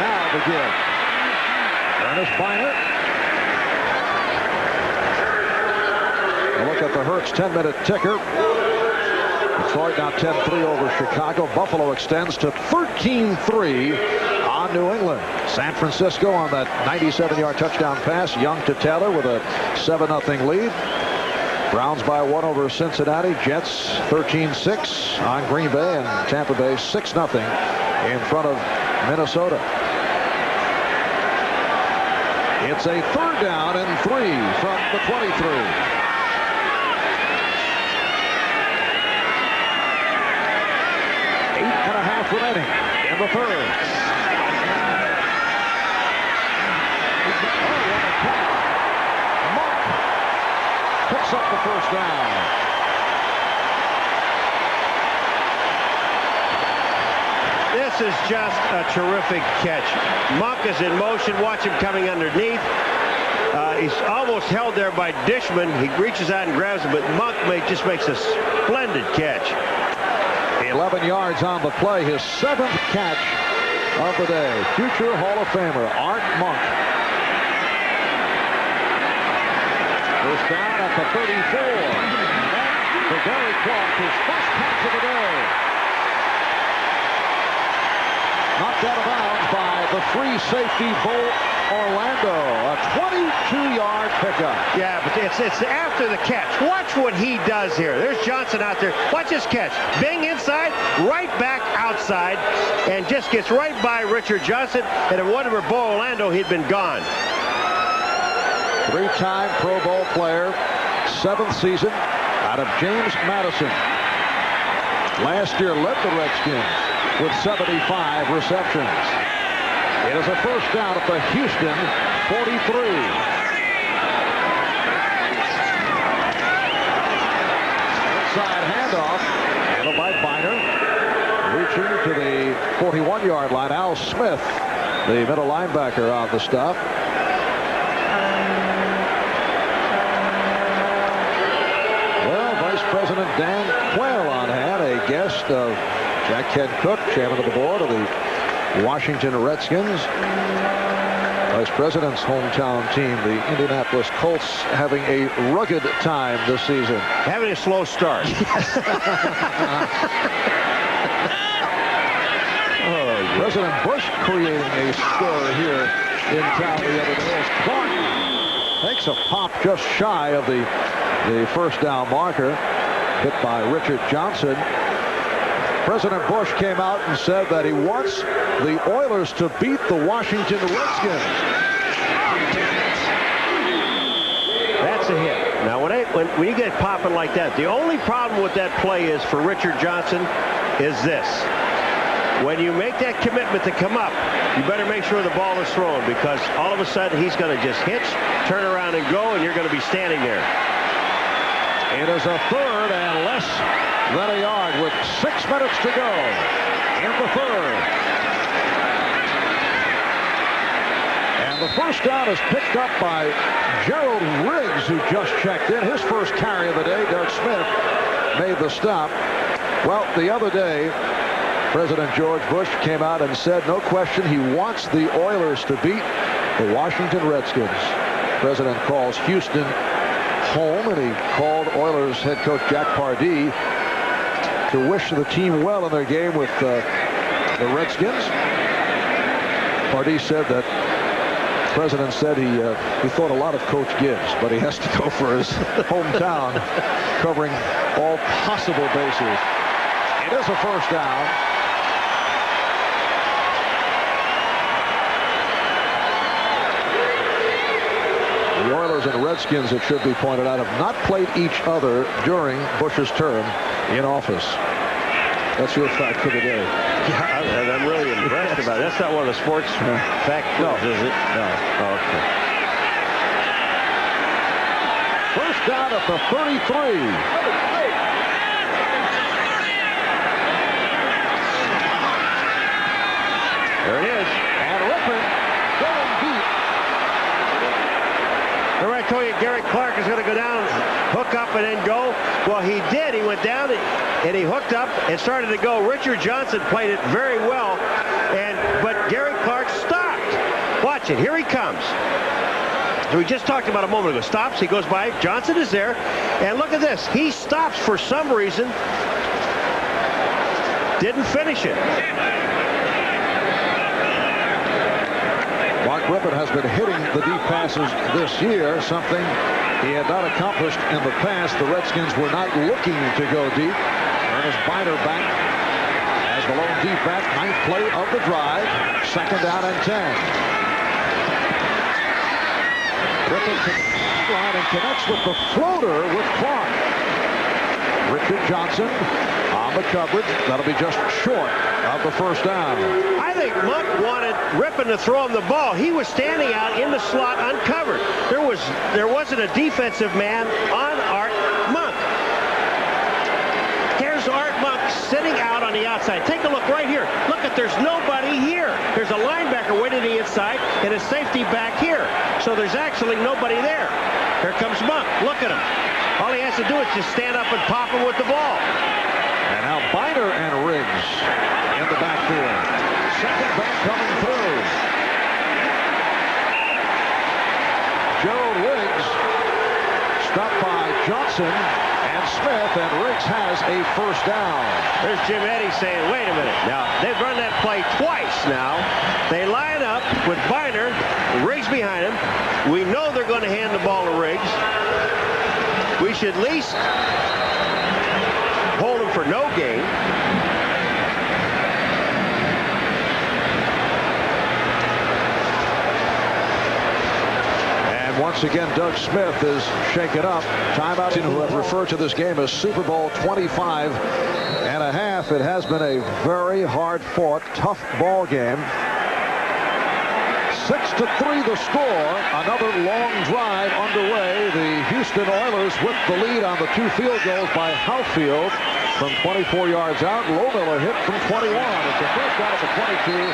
now the give. Ernest Biner. A look at the Hertz 10-minute ticker. Detroit now 10-3 over Chicago. Buffalo extends to 13-3 on New England. San Francisco on that 97-yard touchdown pass. Young to Taylor with a 7-0 lead. Browns by 1 over Cincinnati. Jets 13-6 on Green Bay, and Tampa Bay 6-0 in front of Minnesota. It's a 3rd down and 3 from the 23. 8.5 remaining in the 3rd. Monk picks up the 1st down. This is just a terrific catch. Monk is in motion. Watch him coming underneath. He's almost held there by Dishman. He reaches out and grabs him, but Monk just makes a splendid catch. 11 yards on the play. His 7th catch of the day. Future Hall of Famer Art Monk. First down at the 34. For Gary Clark, his first catch of the day. Knocked out of bounds by the free safety Bo Orlando. A 22-yard pickup. Yeah, but it's after the catch. Watch what he does here. There's Johnson out there. Watch this catch. Bang inside, right back outside, and just gets right by Richard Johnson. And if it wasn't for Bo Orlando, he'd been gone. 3-time Pro Bowl player, 7th season out of James Madison. Last year led the Redskins with 75 receptions. It is a 1st down at the Houston 43. Inside handoff, handled by Biner. Reaching to the 41-yard line. Al Smith, the middle linebacker, on the stop. Well, Vice President Dan Quayle on hand, a guest of Jack Ken Cook, chairman of the board of the Washington Redskins. Vice President's hometown team, the Indianapolis Colts, having a rugged time this season. Having a slow start. President Bush creating a stir here in town the other day as Clark takes a pop just shy of the 1st down marker, hit by Richard Johnson. President Bush came out and said that he wants the Oilers to beat the Washington Redskins. That's a hit. Now, when you get popping like that, the only problem with that play is for Richard Johnson is this. When you make that commitment to come up, you better make sure the ball is thrown, because all of a sudden he's going to just hitch, turn around and go, and you're going to be standing there. It is a 3rd and less than a yard with 6 minutes to go in the 3rd. And the 1st down is picked up by Gerald Riggs, who just checked in. His first carry of the day. Derek Smith made the stop. Well, the other day, President George Bush came out and said, no question, he wants the Oilers to beat the Washington Redskins. President calls Houston home, and he called Oilers head coach Jack Pardee to wish the team well in their game with the Redskins. Pardee said that the President said he thought a lot of Coach Gibbs, but he has to go for his hometown, covering all possible bases. It is a 1st down. The Oilers and Redskins, it should be pointed out, have not played each other during Bush's term in office. That's your fact for the day. Yeah, I'm really impressed about it. That's not one of the sports facts, no, is it? No. Oh, okay. 1st down at the 33. There it is. And Rippon going deep. Remember I told you Gary Clark is going to go down, hook up, and then go? Well, he did. He went down and he hooked up and started to go. Richard Johnson played it very well, but Gary Clark stopped. Watch watch it. Here he comes. So we just talked about a moment ago. Stops. He goes by. Johnson is there. And look at this. He stops for some reason. Didn't finish it. Mark Rippon has been hitting the deep passes this year, something he had not accomplished in the past. The Redskins were not looking to go deep. Ernest Biner back as the lone deep back. 9th play of the drive. 2nd down and 10. Rippon to the line and connects with the floater with Clark. Richard Johnson on the coverage. That'll be just short of the first down. I think Monk wanted Rippon to throw him the ball. He was standing out in the slot uncovered. There wasn't a defensive man on Art Monk. Here's Art Monk sitting out on the outside. Take a look right here. Look at, there's nobody here. There's a linebacker waiting to the inside and a safety back here. So there's actually nobody there. Here comes Monk. Look at him. All he has to do is just stand up and pop him with the ball. And now Biner and Riggs in the backfield. Second back coming through. Gerald Riggs stopped by Johnson and Smith, and Riggs has a first down. There's Jim Eddy saying, wait a minute. Now, they've run that play twice now. They line up with Biner, Riggs behind him. We know they're going to hand the ball to Riggs. We should at least hold him for no gain. And once again, Doug Smith is shaken up. Timeout, who have referred to this game as Super Bowl 25 and a half. It has been a very hard-fought, tough ball game. 6-3 the score. Another long drive underway. The Houston Oilers with the lead on the 2 field goals by Houtfield from 24 yards out. Lowmiller hit from 21. It's a first down at the 22.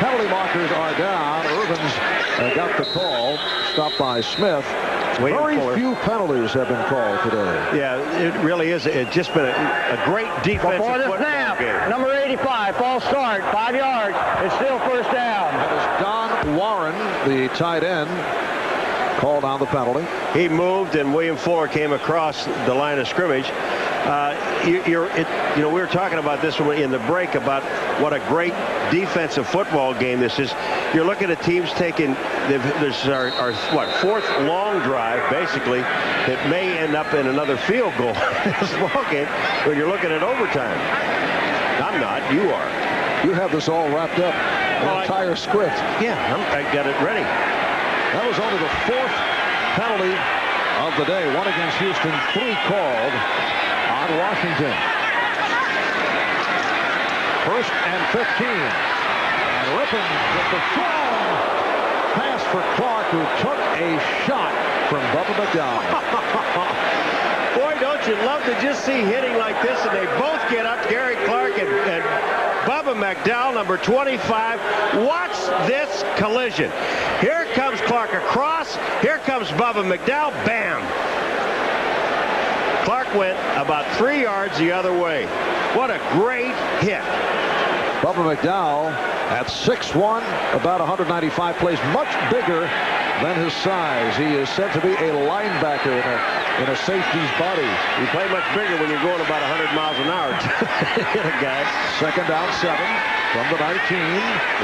Penalty markers are down. Irvin's got the call. Stopped by Smith. Very few penalties have been called today. Yeah, it really is. It's just been a great defensive Before the football snap, game. number 85, false start, 5 yards. It's still first down. That is Don Warren, the tight end, called on the penalty. He moved, and William Fuller came across the line of scrimmage. We were talking about this in the break about what a great defensive football game this is. You're looking at teams taking, this is our fourth long drive, basically, that may end up in another field goal in this ball game when you're looking at overtime. I'm not. You are. You have this all wrapped up, the entire script. Yeah, I got it ready. That was only the 4th penalty of the day. 1 against Houston, 3 called on Washington. 1st and 15. And Rippon with the strong pass for Clark, who took a shot from Bubba McDowell. Boy, don't you love to just see hitting like this, and they both get up, Gary Clark and Bubba McDowell, number 25. Watch this collision. Here comes Clark across. Here comes Bubba McDowell. Bam! Clark went about 3 yards the other way. What a great hit. Bubba McDowell at 6'1", about 195, plays much bigger than his size. He is said to be a linebacker in a safety's body. You play much bigger when you're going about 100 miles an hour. Hit a guy. 2nd down 7 from the 19.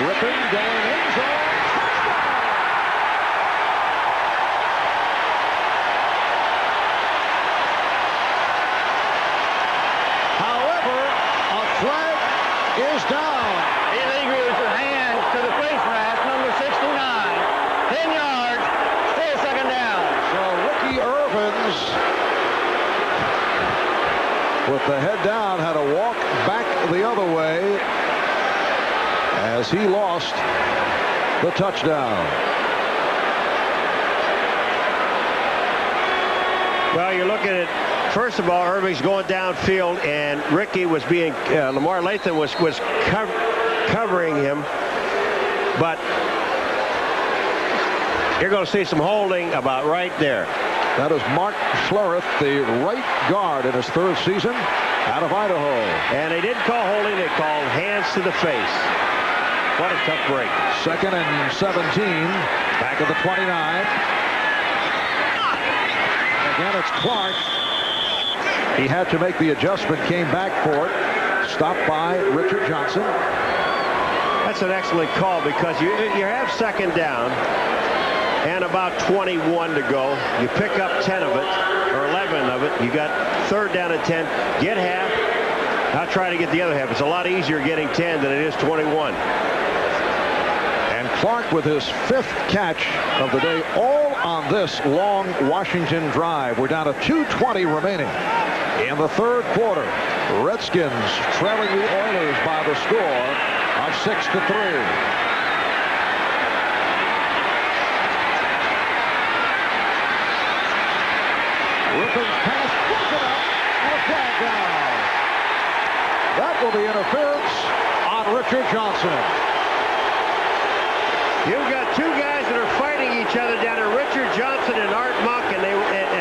Rippon going in zone. However, a flag is down. Illegal with the hand to the face mask, number 69. 10 yards, still second down. So Ricky Irvins, with the head down, had to walk back the other way as he lost the touchdown. Well, you're looking at, first of all, Irving's going downfield, and Ricky was being, Lamar Latham was covering him. But you're going to see some holding about right there. That is Mark Schlereth, the right guard in his 3rd season out of Idaho. And they didn't call holding, they called hands to the face. What a tough break. 2nd and 17. Back at the 29. Again, it's Clark. He had to make the adjustment, came back for it. Stopped by Richard Johnson. That's an excellent call because you have 2nd down and about 21 to go. You pick up 10 of it or 11 of it. You got 3rd down and 10. Get half. Now try to get the other half. It's a lot easier getting 10 than it is 21. And Clark with his 5th catch of the day, all on this long Washington drive. We're down to 2:20 remaining in the 3rd quarter. Redskins trailing the Oilers by the score of 6-3. Rippon's pass broken up and a flag down. That will be interference on Richard Johnson. You've got 2 guys that are fighting each other down there, Richard Johnson and Art Monk, and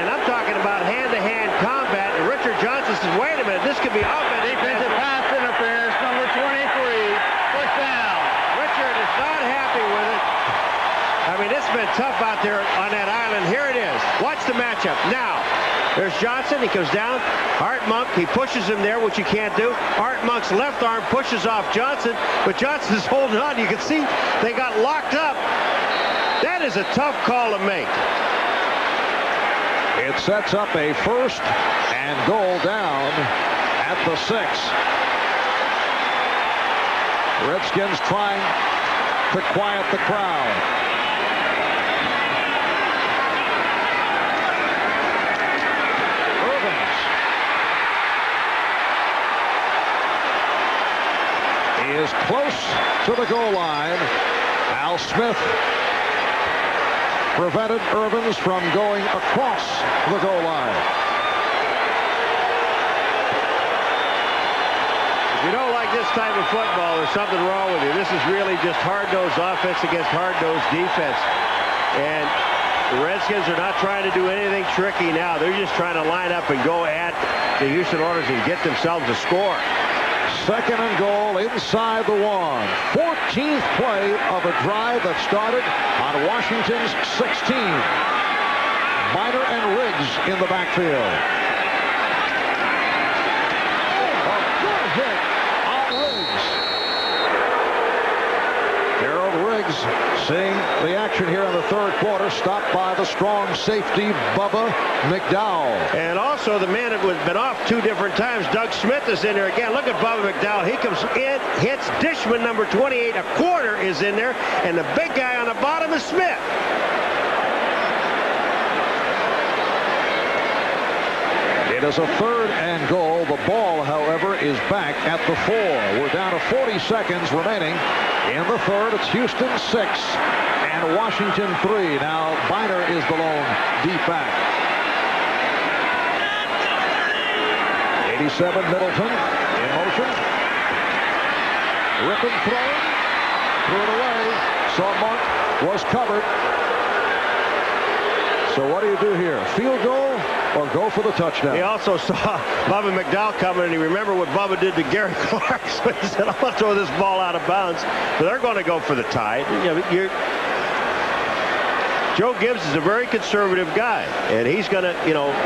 I'm talking about hand-to-hand combat. And Richard Johnson says, "Wait a minute, this could be offense." Defensive pass interference, number 23, push down. Richard is not happy with it. I mean, it's been tough out there on that island. Here it is. Watch the matchup now. There's Johnson. He comes down. Art Monk, he pushes him there, which you can't do. Art Monk's left arm pushes off Johnson, but Johnson's holding on. You can see they got locked up. That is a tough call to make. It sets up a 1st and goal down at the 6. Redskins trying to quiet the crowd. He is close to the goal line. Al Smith prevented Irvins from going across the goal line. If you don't like this type of football, there's something wrong with you. This is really just hard-nosed offense against hard-nosed defense. And the Redskins are not trying to do anything tricky now. They're just trying to line up and go at the Houston Oilers and get themselves a score. 2nd and goal inside the 1. 14th play of a drive that started on Washington's 16. Miner and Riggs in the backfield. A good hit on Riggs. Gerald Riggs seeing the action here in the 3rd quarter, stopped by the strong safety Bubba McDowell. And also the man that has been off 2 different times, Doug Smith, is in there again. Look at Bubba McDowell. He comes in, hits Dishman, number 28. A quarter is in there, and the big guy on the bottom is Smith. It is a 3rd and goal. The ball, however, is back at the 4. We're down to 40 seconds remaining in the 3rd. It's Houston 6 and Washington 3. Now Biner is the lone deep back. 87 Middleton in motion. Rippon throwing. Threw it away. Saw Monk was covered. So what do you do here? Field goal or go for the touchdown? He also saw Bubba McDowell coming, and he remembered what Bubba did to Gary Clark. So he said, "I'm going to throw this ball out of bounds." But they're going to go for the tie. Joe Gibbs is a very conservative guy, and he's going to,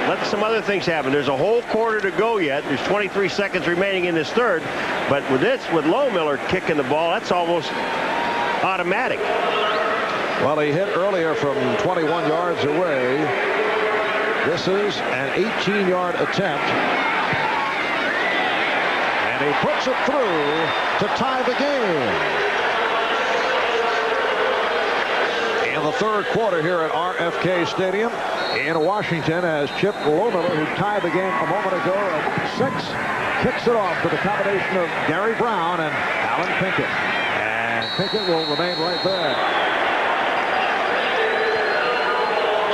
let some other things happen. There's a whole quarter to go yet. There's 23 seconds remaining in this 3rd. But with Lohmiller kicking the ball, that's almost automatic. Well, he hit earlier from 21 yards away. This is an 18-yard attempt. And he puts it through to tie the game. In the 3rd quarter here at R.F.K. Stadium in Washington, as Chip Lohmiller, who tied the game a moment ago at 6, kicks it off to the combination of Gary Brown and Alan Pinkett. And Pinkett will remain right there.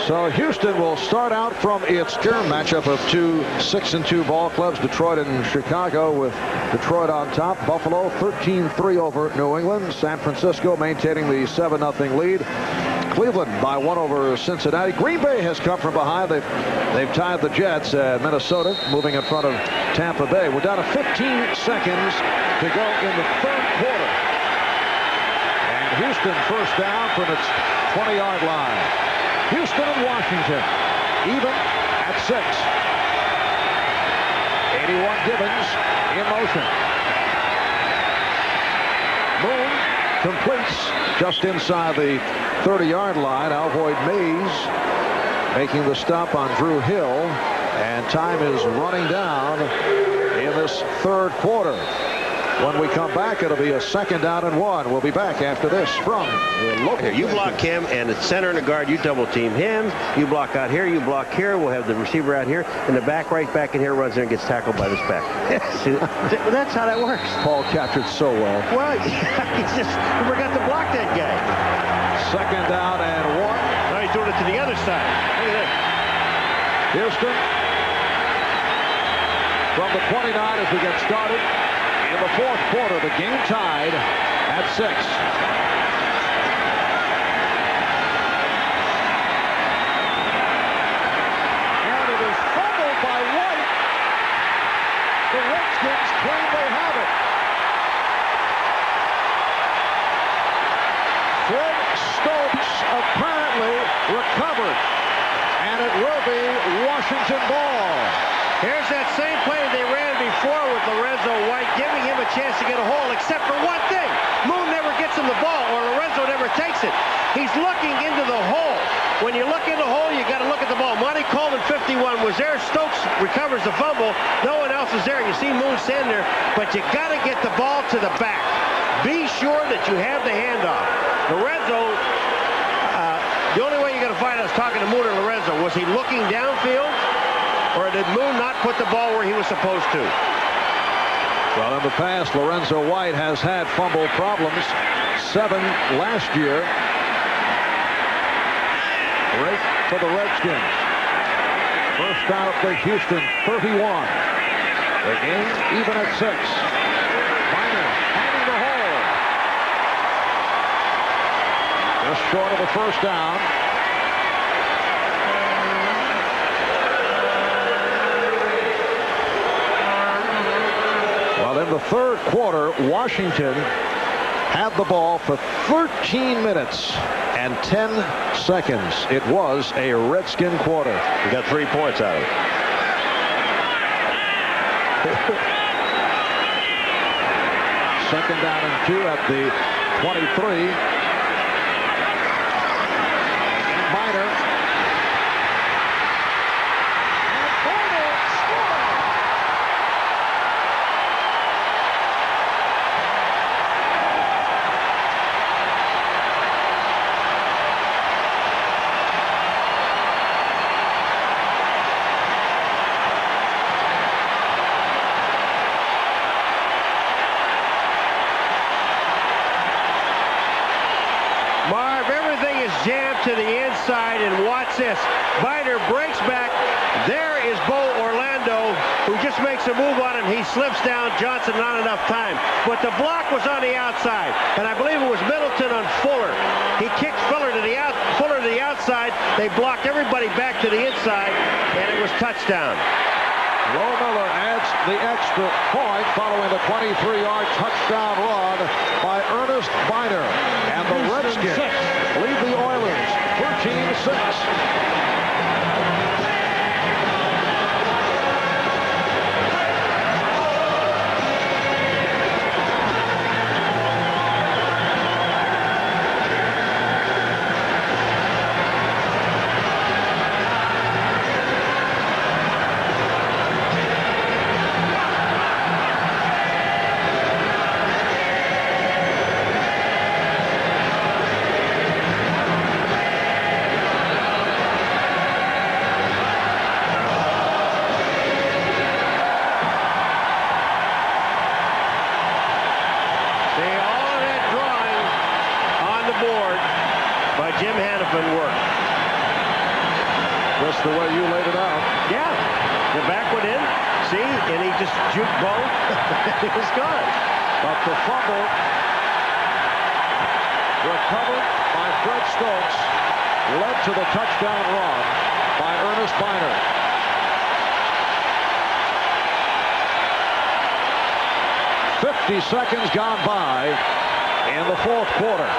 So Houston will start out from its matchup of 2 6-2 ball clubs, Detroit and Chicago, with Detroit on top. Buffalo 13-3 over New England. San Francisco maintaining the 7-0 lead. Cleveland by 1 over Cincinnati. Green Bay has come from behind. They've tied the Jets. Minnesota moving in front of Tampa Bay. We're down to 15 seconds to go in the 3rd quarter. Houston first down from its 20-yard line. Houston and Washington even at 6. 81 Gibbons in motion. Moon completes just inside the 30-yard line. Alvoid Mays making the stop on Drew Hill, and time is running down in this third quarter. When we come back, it'll be a 2nd down and 1. We'll be back after this from the local. Here, you block him, and the center and the guard, you double team him. You block out here, you block here. We'll have the receiver out here, and the back right back in here runs in and gets tackled by this back. See, that's how that works. Paul captured so well. Well, he's just forgot to block that guy. 2nd down and 1. Now he's doing it to the other side. Look at that. Houston from the 29 as we get started. In the fourth quarter, the game tied at 6. And it is fumbled by White. The Redskins claim they have it. Fred Stokes apparently recovered, and it will be Washington ball. Here's that same play they ran before with Lorenzo White, giving him a chance to get a hole, except for one thing. Moon never gets him the ball, or Lorenzo never takes it. He's looking into the hole. When you look in the hole, you got to look at the ball. Monty Coleman, 51, was there. Stokes recovers the fumble. No one else is there. You see Moon standing there, but you got to get the ball to the back. Be sure that you have the handoff. Lorenzo, the only way you're going to find out is talking to Moon or Lorenzo. Was he looking downfield? Or did Moon not put the ball where he was supposed to? Well, in the past, Lorenzo White has had fumble problems. 7 last year. Right for the Redskins. First down at the Houston 31. The game even at 6. Minor finding the hole. Just short of the first down. In the third quarter, Washington had the ball for 13 minutes and 10 seconds. It was a Redskin quarter. We got 3 points out of it. Second down and 2 at the 23. Minor. To the inside, and watch this. Biter breaks back. There is Bo Orlando, who just makes a move on him. He slips down. Johnson, not enough time. But the block was on the outside, and I believe it was Middleton on Fuller. He kicked Fuller to the outside. They blocked everybody back to the inside, and it was touchdown. Lo Miller adds the extra point following the 23-yard touchdown run by Ernest Biner. And the Redskins lead the Oilers 13-6. Just the way you laid it out. Yeah. The back went in. See? And he just juked Bo. It was gone. But the fumble recovered by Fred Stokes led to the touchdown run by Ernest Biner. .50 seconds gone by in the fourth quarter.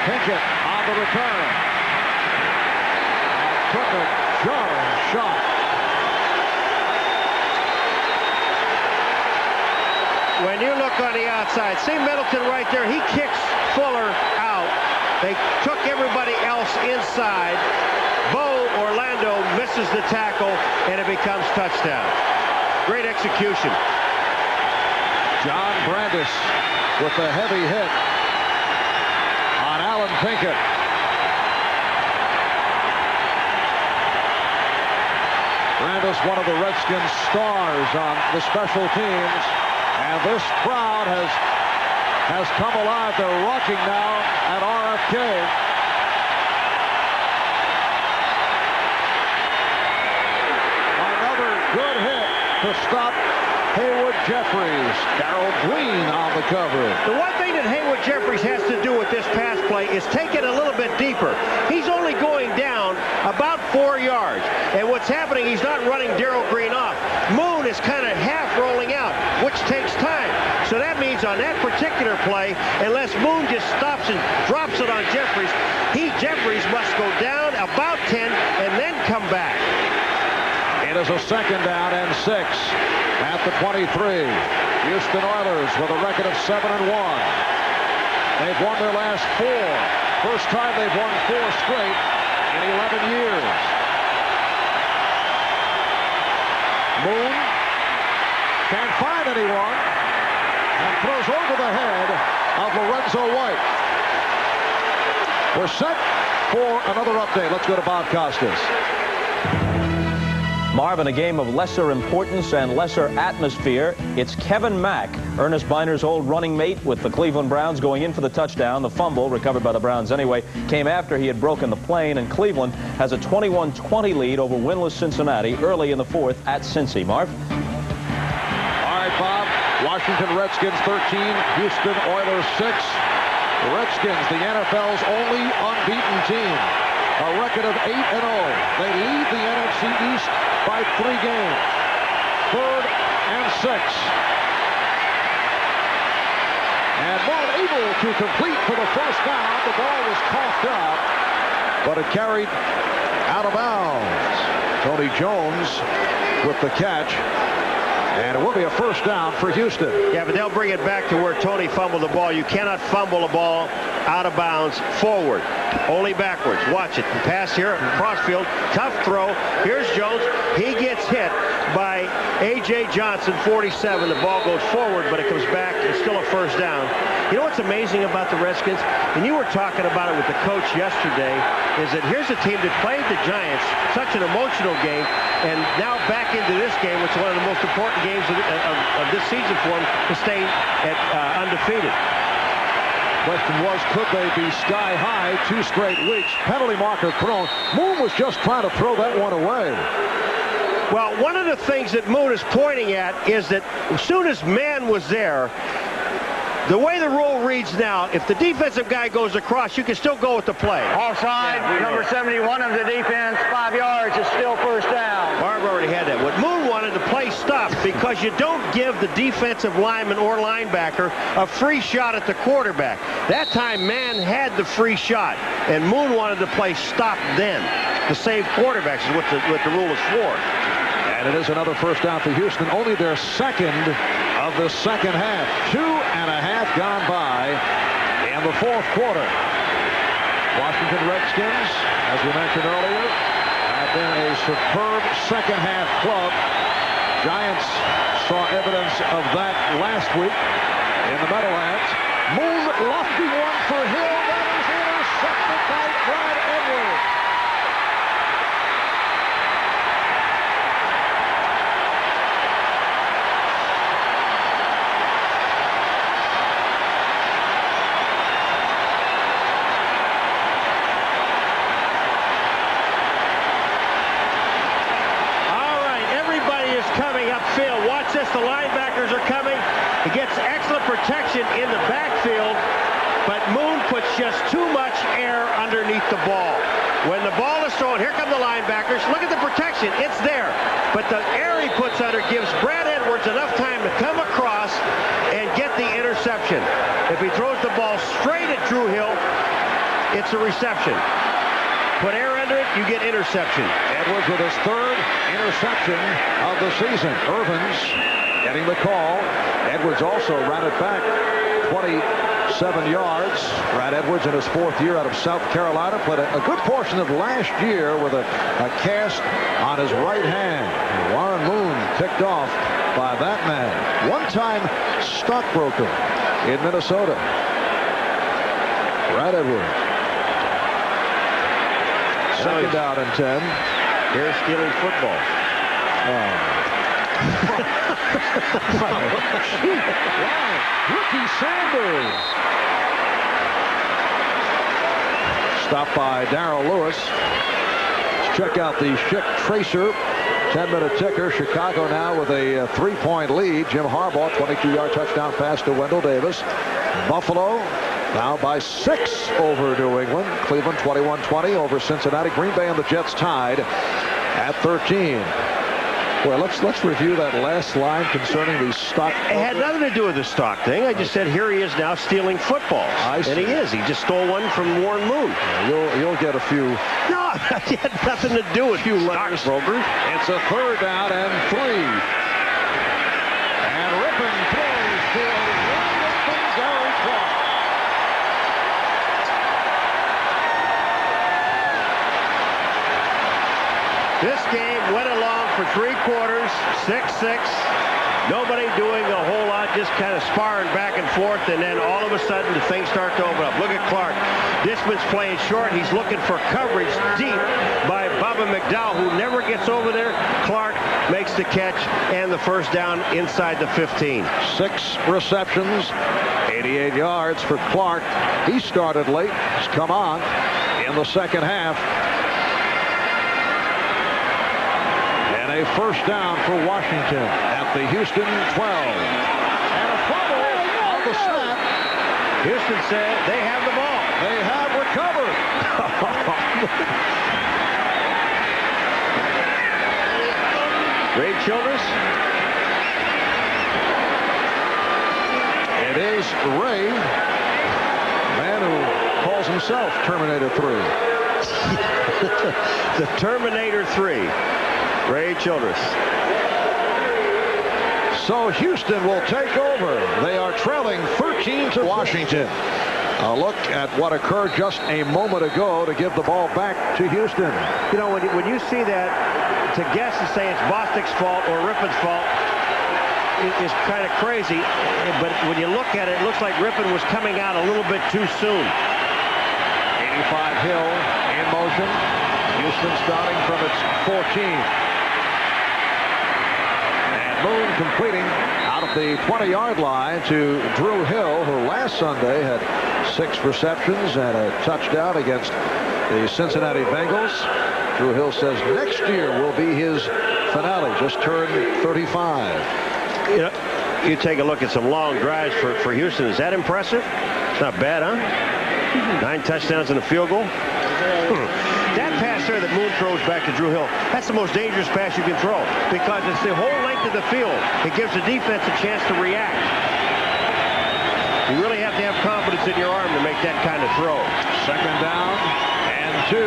Pinkett on the return. And took a jarring shot. When you look on the outside, see Middleton right there. He kicks Fuller out. They took everybody else inside. Bo Orlando misses the tackle, and it becomes touchdown. Great execution. John Brandis with the heavy hit on Alan Pinkett. Brandis, one of the Redskins' stars on the special teams. And this crowd has come alive. They're rocking now at R.F.K. Another good hit to stop Haywood Jeffries. Darrell Green on the cover. The one thing that Haywood Jeffries has to do with this pass play is take it a little bit deeper. He's only going down about 4 yards. And what's happening, he's not running Darrell Green off. Moon is kind of half rolling out, which takes time. So that means on that particular play, unless Moon just stops and drops it on Jeffries, Jeffries must go down about 10 and then come back. It is a 2nd down and 6 at the 23. Houston Oilers with a record of 7-1. They've won their last 4. First time they've won 4 straight in 11 years. Moon can't find anyone and throws over the head of Lorenzo White. We're set for another update. Let's go to Bob Costas. Marv, in a game of lesser importance and lesser atmosphere, it's Kevin Mack, Ernest Biner's old running mate with the Cleveland Browns, going in for the touchdown. The fumble, recovered by the Browns anyway, came after he had broken the plane, and Cleveland has a 21-20 lead over winless Cincinnati early in the 4th at Cincy. Marv? All right, Bob. Washington Redskins 13, Houston Oilers 6. The Redskins, the NFL's only unbeaten team. A record of 8-0. They lead the NFC East by 3 games. 3rd and 6. And Moon able to complete for the first down. The ball was coughed out, but it carried out of bounds. Tony Jones with the catch. And it will be a first down for Houston. Yeah, but they'll bring it back to where Tony fumbled the ball. You cannot fumble a ball out of bounds forward, only backwards. Watch it. The pass here, crossfield, tough throw. Here's Jones. He gets hit by A.J. Johnson, 47. The ball goes forward, but it comes back. It's still a first down. You know what's amazing about the Redskins? And you were talking about it with the coach yesterday, is that here's a team that played the Giants, such an emotional game, and now back into this game, which is one of the most important games of this season for them, to stay at undefeated. Question was, could they be sky high 2 straight weeks? Penalty marker thrown. Moon was just trying to throw that one away. Well, one of the things that Moon is pointing at is that as soon as man was there, the way the rule reads now, if the defensive guy goes across, you can still go with the play. Offside, number 71 of the defense, 5 yards, is still first down. Barb already had that. What Moon wanted, the play stopped because you don't give the defensive lineman or linebacker a free shot at the quarterback. That time, man had the free shot, and Moon wanted the play stopped then to save quarterbacks is what the rule is for. And it is another first down for Houston, only their 2nd of the 2nd half. 2.5 gone by in the 4th quarter. Washington Redskins, as we mentioned earlier, have been a superb 2nd half club. Giants saw evidence of that last week in the Meadowlands. Moon, lofty one for Hill. That is intercepted by Brad Edwards. Upfield. Watch this. The linebackers are coming. He gets excellent protection in the backfield, but Moon puts just too much air underneath the ball. When the ball is thrown, here come the linebackers. Look at the protection. It's there. But the air he puts under gives Brad Edwards enough time to come across and get the interception. If he throws the ball straight at Drew Hill, it's a reception. Put air under it, you get interception. Edwards with his third interception of the season. Irvins getting the call. Edwards also ran it back 27 yards. Brad Edwards in his fourth year out of South Carolina. Played a good portion of last year with a cast on his right hand. Warren Moon picked off by that man. One-time stockbroker in Minnesota. Brad Edwards. Second down and 10. Here's stealing football. Ricky Sanders. Stopped by Darrell Lewis. Let's check out the Schick Tracer 10-minute ticker. Chicago now with a 3-point lead. Jim Harbaugh, 22-yard touchdown pass to Wendell Davis. Buffalo now by 6 over New England. Cleveland 21-20 over Cincinnati. Green Bay and the Jets tied at 13. Well, let's review that last line concerning the stock. It had nothing to do with the stock thing. I just said here he is now stealing footballs. And he is. He just stole one from Warren Moon. You'll get a few. No, it had nothing to do with stockbrokers. It's a third down and 3. And Rippon throws to a wide-open Gary Clark. This game went along for 3 quarters, 6-6. Nobody doing a whole lot, just kind of sparring back and forth, and then all of a sudden the things start to open up. Look at Clark. Disman's playing short. He's looking for coverage deep by Bubba McDowell, who never gets over there. Clark makes the catch and the first down inside the 15. 6 receptions, 88 yards for Clark. He started late. He's come on in the second half. A first down for Washington at the Houston 12. And a fumble on the snap. Houston said they have the ball. They have recovered. Ray Childress. It is Ray, man who calls himself Terminator 3. The Terminator 3. Ray Childress. So Houston will take over. They are trailing 13 to Washington. A look at what occurred just a moment ago to give the ball back to Houston. You know, when you see that, to guess and say it's Bostic's fault or Rippon's fault is kind of crazy. But when you look at it, it looks like Rippon was coming out a little bit too soon. 85 Hill in motion. Houston starting from its 14. Moon completing out of the 20-yard line to Drew Hill, who last Sunday had 6 receptions and a touchdown against the Cincinnati Bengals. Drew Hill says next year will be his finale. Just turned 35. You know, you take a look at some long drives for Houston. Is that impressive? It's not bad, huh? 9 touchdowns and a field goal. That pass there that Moon throws back to Drew Hill, that's the most dangerous pass you can throw because it's the whole length of the field. It gives the defense a chance to react. You really have to have confidence in your arm to make that kind of throw. Second down and 2.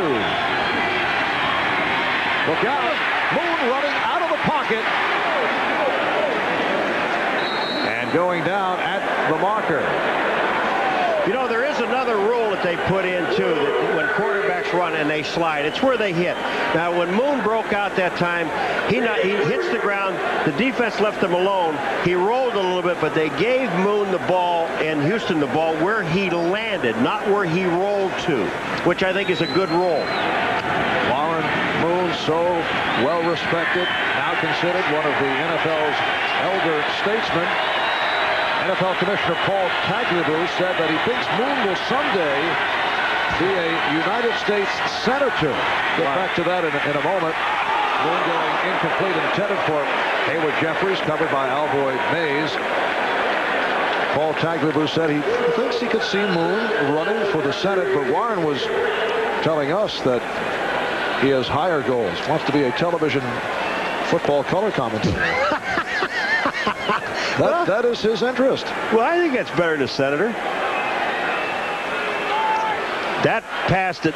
Look out. Moon running out of the pocket. And going down at the marker. You know, there is another rule that they put in, too, that when quarterbacks run and they slide, it's where they hit. Now, when Moon broke out that time, he hits the ground. The defense left him alone. He rolled a little bit, but they gave Moon the ball and Houston the ball where he landed, not where he rolled to, which I think is a good rule. Warren Moon, so well-respected, now considered one of the NFL's elder statesmen. NFL Commissioner Paul Tagliabue said that he thinks Moon will someday be a United States Senator. Get back to that in a moment. Moon going incomplete, intended for Hayward Jeffries, covered by Alvoy Mays. Paul Tagliabue said he thinks he could see Moon running for the Senate, but Warren was telling us that he has higher goals, wants to be a television football color commentator. That is his interest. Well, I think that's better than a senator. That pass that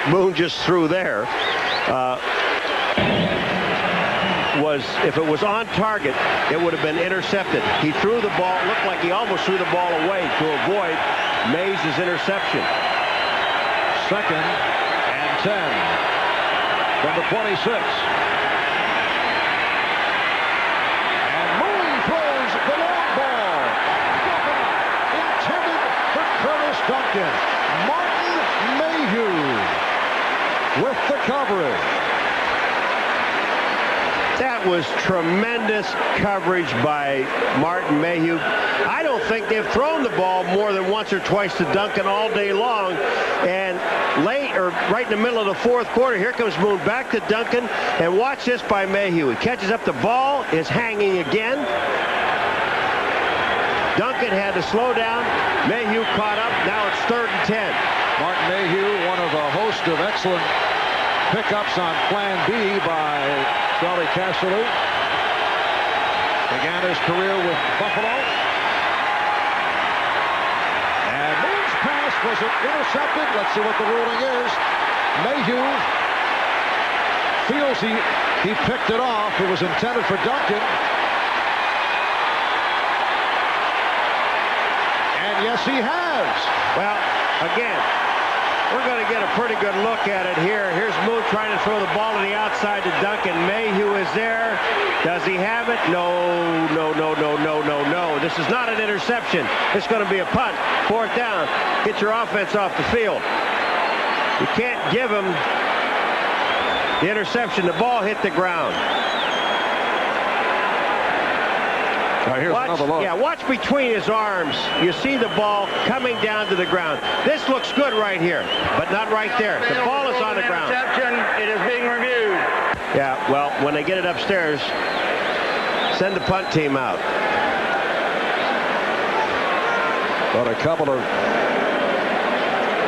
Moon just threw there was, if it was on target, it would have been intercepted. He threw the ball, looked like he almost threw the ball away to avoid Mays' interception. 2nd and 10 from the 26. And Moon throws the long ball. Intended for Curtis Duncan. Martin Mayhew with the coverage. That was tremendous coverage by Martin Mayhew. I don't think they've thrown the ball more than once or twice to Duncan all day long. And late, or right in the middle of the 4th quarter, here comes Moon back to Duncan. And watch this by Mayhew. He catches up the ball, is hanging again. Duncan had to slow down. Mayhew caught up. Now it's 3rd and 10. Martin Mayhew, one of a host of excellent pickups on Plan B by Charlie Casserly. Began his career with Buffalo. And Moon's pass was intercepted. Let's see what the ruling is. Mayhew feels he picked it off. It was intended for Duncan. And yes, he has. Well, again, we're going to get a pretty good look at it here. Here's Moon trying to throw the ball to the outside to Duncan. Mayhew is there. Does he have it? No. This is not an interception. It's going to be a punt. 4th down. Get your offense off the field. You can't give him the interception. The ball hit the ground. Here's another look. Yeah, watch between his arms. You see the ball coming down to the ground. This looks good right here, but not right there. The ball is on the ground. Interception. It is being reviewed. Yeah, well, when they get it upstairs, send the punt team out. But a couple of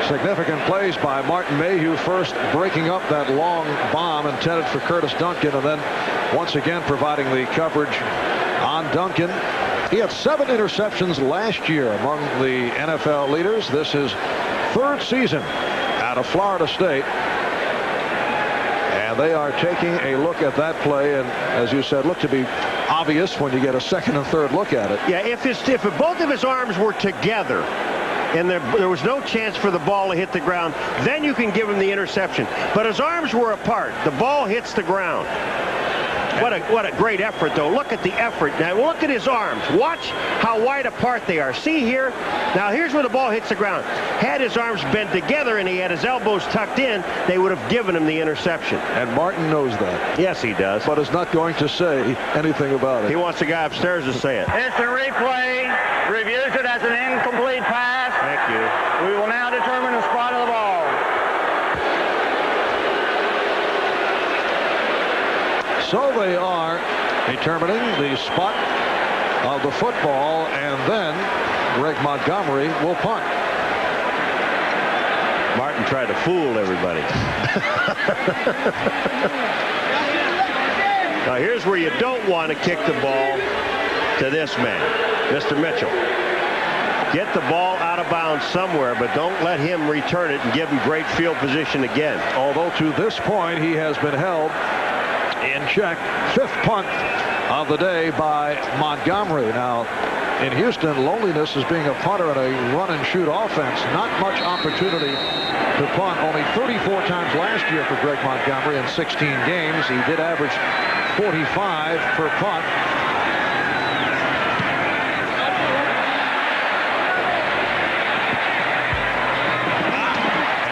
significant plays by Martin Mayhew. First, breaking up that long bomb intended for Curtis Duncan, and then once again providing the coverage on Duncan. He had 7 interceptions last year among the NFL leaders. This is 3rd season out of Florida State. And they are taking a look at that play, and as you said, look to be obvious when you get a 2nd and 3rd look at it. Yeah, if both of his arms were together and there was no chance for the ball to hit the ground, then you can give him the interception. But his arms were apart. The ball hits the ground. What a great effort, though. Look at the effort. Now, look at his arms. Watch how wide apart they are. See here? Now, here's where the ball hits the ground. Had his arms bent together and he had his elbows tucked in, they would have given him the interception. And Martin knows that. Yes, he does. But is not going to say anything about it. He wants the guy upstairs to say it. Instant replay reviews it as an incomplete pass. Thank you. We will now determine the spot of the ball. So they are determining the spot of the football, and then Greg Montgomery will punt. Martin tried to fool everybody. Now here's where you don't want to kick the ball to this man, Mr. Mitchell. Get the ball out of bounds somewhere, but don't let him return it and give him great field position again. Although to this point he has been held in check. 5th punt of the day by Montgomery. Now, in Houston, loneliness is being a punter in a run-and-shoot offense. Not much opportunity to punt. Only 34 times last year for Greg Montgomery in 16 games. He did average 45 per punt.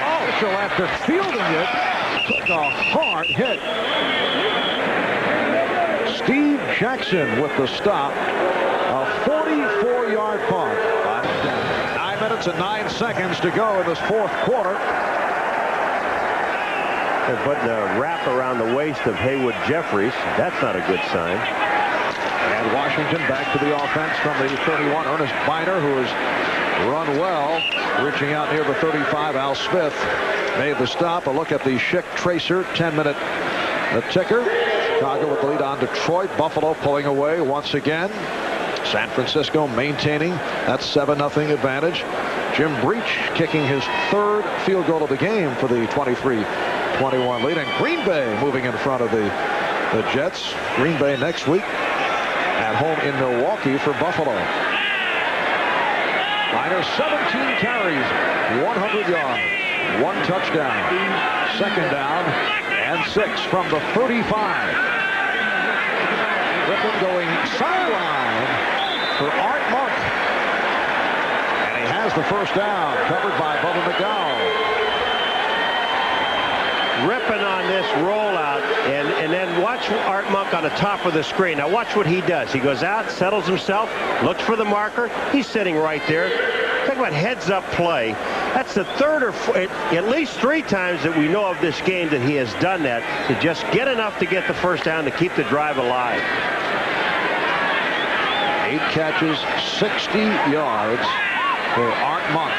Also, after fielding it, took a hard hit. Steve Jackson with the stop. A 44-yard punt. 9 minutes and 9 seconds to go in this 4th quarter. They're putting a wrap around the waist of Haywood Jeffries. That's not a good sign. And Washington back to the offense from the 31. Ernest Biner, who has run well, reaching out near the 35. Al Smith made the stop. A look at the Schick Tracer 10-minute ticker. Chicago with the lead on Detroit. Buffalo pulling away once again. San Francisco maintaining that 7-0 advantage. Jim Breach kicking his 3rd field goal of the game for the 23-21 lead. And Green Bay moving in front of the Jets. Green Bay next week at home in Milwaukee for Buffalo. Minor 17 carries, 100 yards, 1 touchdown. 2nd down and 6 from the 35. Rippon going sideline for Art Monk. And he has the 1st down, covered by Bubba McDowell. Rippon on this rollout, and then watch Art Monk on the top of the screen. Now watch what he does. He goes out, settles himself, looks for the marker. He's sitting right there. Talk about heads-up play. That's the 3rd or 4th, at least 3 times that we know of this game that he has done that, to just get enough to get the 1st down to keep the drive alive. 8 catches, 60 yards for Art Monk.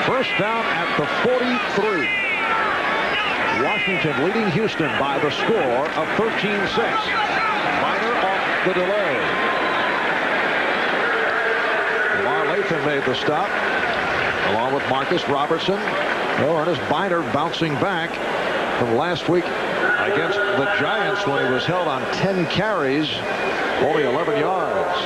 1st down at the 43. Washington leading Houston by the score of 13-6. Minor off the delay. Lamar Latham made the stop, along with Marcus Robertson. Oh, Ernest Biner bouncing back from last week against the Giants when he was held on 10 carries, only 11 yards.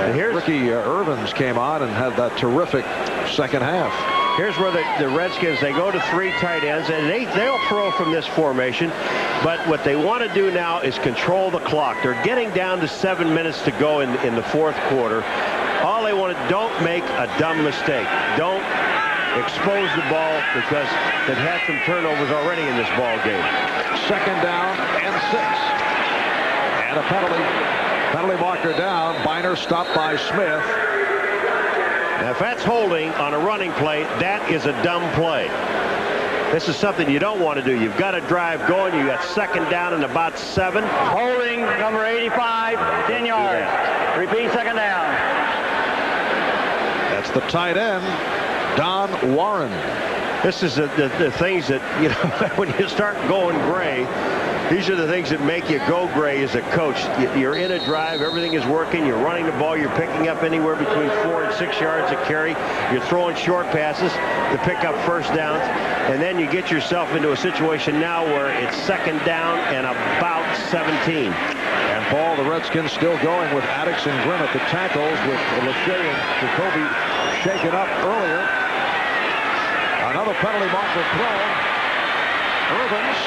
And here's Ricky Irvins came on and had that terrific 2nd half. Here's where the Redskins, they go to 3 tight ends, and they'll throw from this formation. But what they want to do now is control the clock. They're getting down to 7 minutes to go in the 4th quarter. All they want to, don't make a dumb mistake. Don't expose the ball, because they've had some turnovers already in this ball game. 2nd down and 6. And a penalty marker down. Biner stopped by Smith. Now, if that's holding on a running play, that is a dumb play. This is something you don't want to do. You've got a drive going. You got 2nd down and about 7. Holding, number 85, 10 yards. Repeat, 2nd down. That's the tight end, Don Warren. This is the things that, you know, when you start going gray, these are the things that make you go gray as a coach. You're in a drive, everything is working, you're running the ball, you're picking up anywhere between 4 and 6 yards a carry, you're throwing short passes to pick up 1st downs, and then you get yourself into a situation now where it's 2nd down and about 17. And ball, the Redskins still going with Addix and Grimm at the tackles, with Lachey and Jacoby shaken up earlier. Another penalty marker thrown. Irvins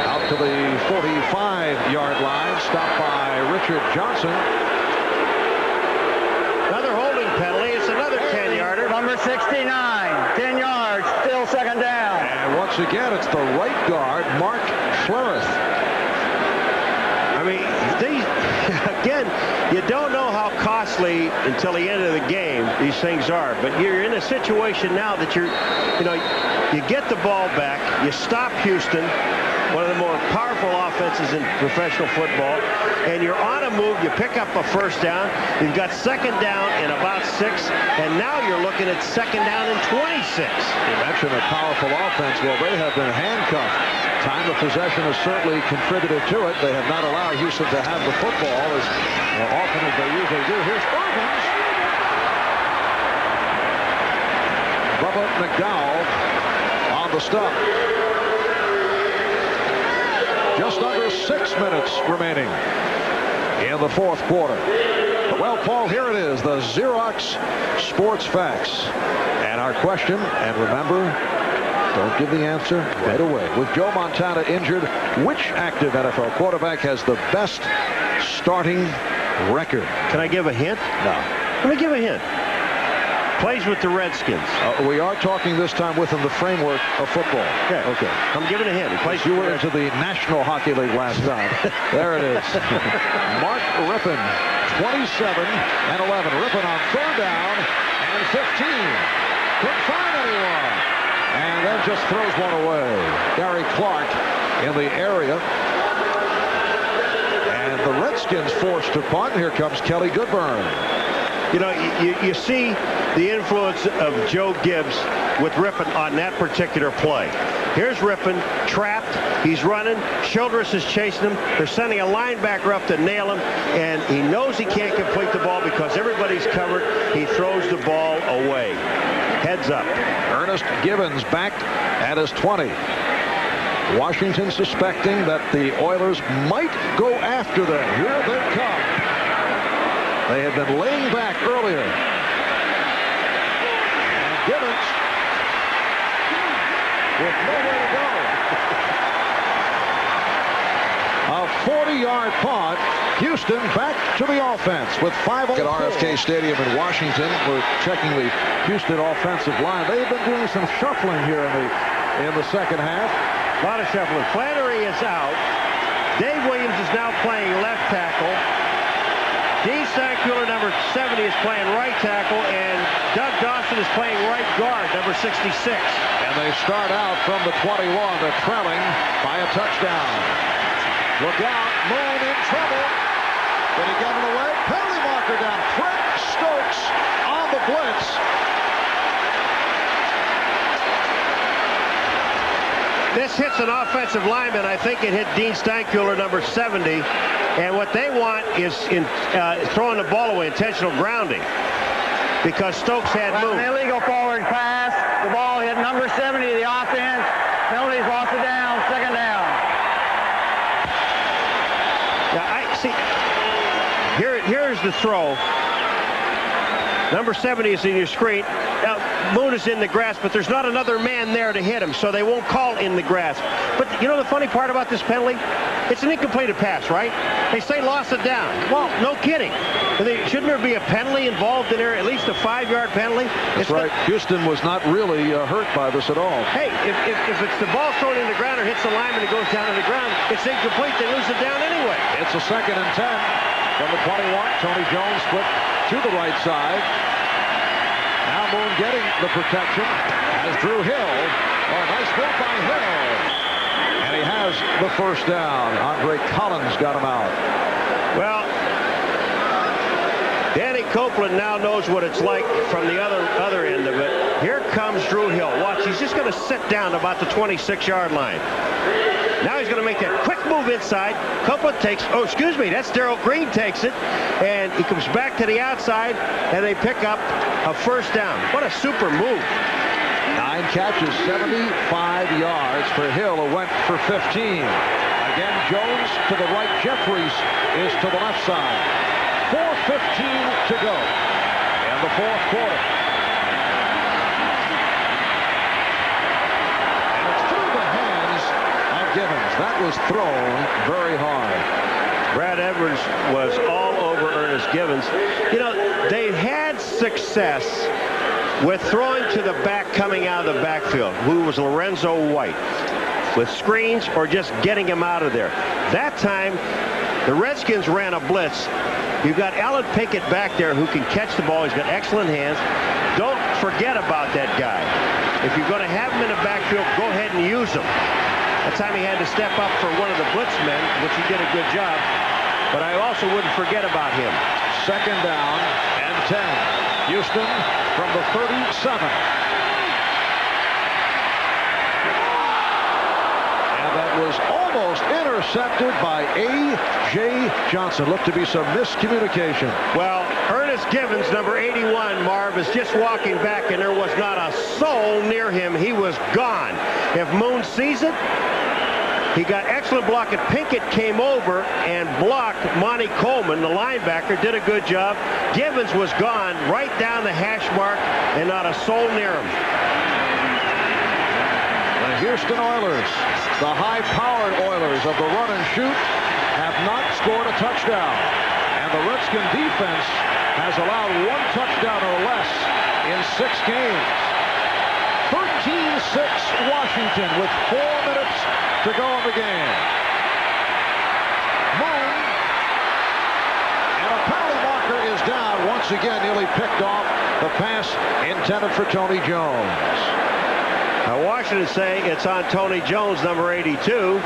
out to the 45-yard line, stopped by Richard Johnson. Another holding penalty. It's another 10-yarder. Number 69, 10 yards, still 2nd down. And once again, it's the right guard, Mark Schlereth. I mean, again, you don't know how costly until the end of the game these things are. But you're in a situation now that you get the ball back, you stop Houston, one of the more powerful offenses in professional football, and you're on a move. You pick up a 1st down. You've got 2nd down and about 6, and now you're looking at 2nd down and 26. You mentioned a powerful offense. Well, they have been handcuffed. Time of possession has certainly contributed to it. They have not allowed Houston to have the football as often as they usually do. Here's Irvins. Bubba McDowell on the stop. Just under 6 minutes remaining in the 4th quarter. Well, Paul, here it is, the Xerox Sports Facts. And our question, and remember, don't give the answer right away. With Joe Montana injured, which active NFL quarterback has the best starting record? Can I give a hint? No. Let me give a hint. Plays with the Redskins. We are talking this time within the framework of football. Okay. Okay. I'm giving a hint. He plays. You were into the National Hockey League last time. There it is. Mark Rippon, 27 and 11. Rippon on 3rd down and 15. Couldn't find anyone. And then just throws one away. Gary Clark in the area. And the Redskins forced to punt. Here comes Kelly Goodburn. You know, you see the influence of Joe Gibbs with Rippon on that particular play. Here's Rippon, trapped. He's running. Childress is chasing him. They're sending a linebacker up to nail him, and he knows he can't complete the ball because everybody's covered. He throws the ball away. Heads up. Ernest Givens back at his 20. Washington suspecting that the Oilers might go after them. Here they come. They had been laying back earlier. And Givens with nowhere to go. A 40-yard punt. Houston back to the offense with 5-0. At R.F.K. Stadium in Washington. We're checking the Houston offensive line. They've been doing some shuffling here in the second half. A lot of shuffling. Flannery is out. Dave Williams is now playing left tackle. Dean Stankuler, number 70, is playing right tackle, and Doug Dawson is playing right guard, number 66. And they start out from the 21. They're trailing by a touchdown. Look out. Moon in trouble. Did he get it away? Penalty marker down. Fred Stokes on the blitz. This hits an offensive lineman. I think it hit Dean Stankuler, number 70. And what they want is throwing the ball away, intentional grounding, because Stokes had moved. An illegal forward pass. The ball hit number 70 of the offense. Penalties, lost it down. Second down. Now, I see. Here's the throw. Number 70 is in your screen. Now, Moon is in the grass, but there's not another man there to hit him, so they won't call in the grass. But you know the funny part about this penalty? It's an incompleted pass, right? They say lost it down. Well, no kidding. Shouldn't there be a penalty involved in there, at least a 5-yard penalty? That's right. Houston was not really hurt by this at all. Hey, if it's the ball thrown in the ground or hits the lineman and goes down to the ground, it's incomplete. They lose it down anyway. It's a 2nd and 10 from the 21. Tony Jones split to the right side. Now Moon getting the protection as Drew Hill. Oh, nice move by Hill. And he has the first down. Andre Collins got him out. Well, Danny Copeland now knows what it's like from the other end of it. Here comes Drew Hill. Watch, he's just going to sit down about the 26-yard line. Now he's going to make that quick move inside. Copeland takes, that's Darrell Green takes it. And he comes back to the outside, and they pick up a first down. What a super move. 9 catches, 75 yards for Hill, who went for 15. Again, Jones to the right. Jeffries is to the left side. 4:15 to go in the fourth quarter. And it's through the hands of Givens. That was thrown very hard. Brad Edwards was all over Ernest Givens. You know, they had success with throwing to the back coming out of the backfield, who was Lorenzo White, with screens or just getting him out of there. That time, the Redskins ran a blitz. You've got Alan Pinkett back there who can catch the ball. He's got excellent hands. Don't forget about that guy. If you're going to have him in the backfield, go ahead and use him. That time he had to step up for one of the blitz men, which he did a good job. But I also wouldn't forget about him. 2nd down and 10. Houston from the 37. And that was almost intercepted by A.J. Johnson. Looked to be some miscommunication. Well, Ernest Givens, number 81, Marv, is just walking back, and there was not a soul near him. He was gone. If Moon sees it, he got excellent block, and Pinkett came over and blocked Monty Coleman, the linebacker, did a good job. Givens was gone right down the hash mark, and not a soul near him. The Houston Oilers, the high-powered Oilers of the run and shoot, have not scored a touchdown. And the Redskin defense has allowed 1 touchdown or less in 6 games. 13-6 Washington with 4 minutes to go in the game. Moon, and a penalty marker is down once again, nearly picked off the pass intended for Tony Jones. Now Washington saying it's on Tony Jones, number 82,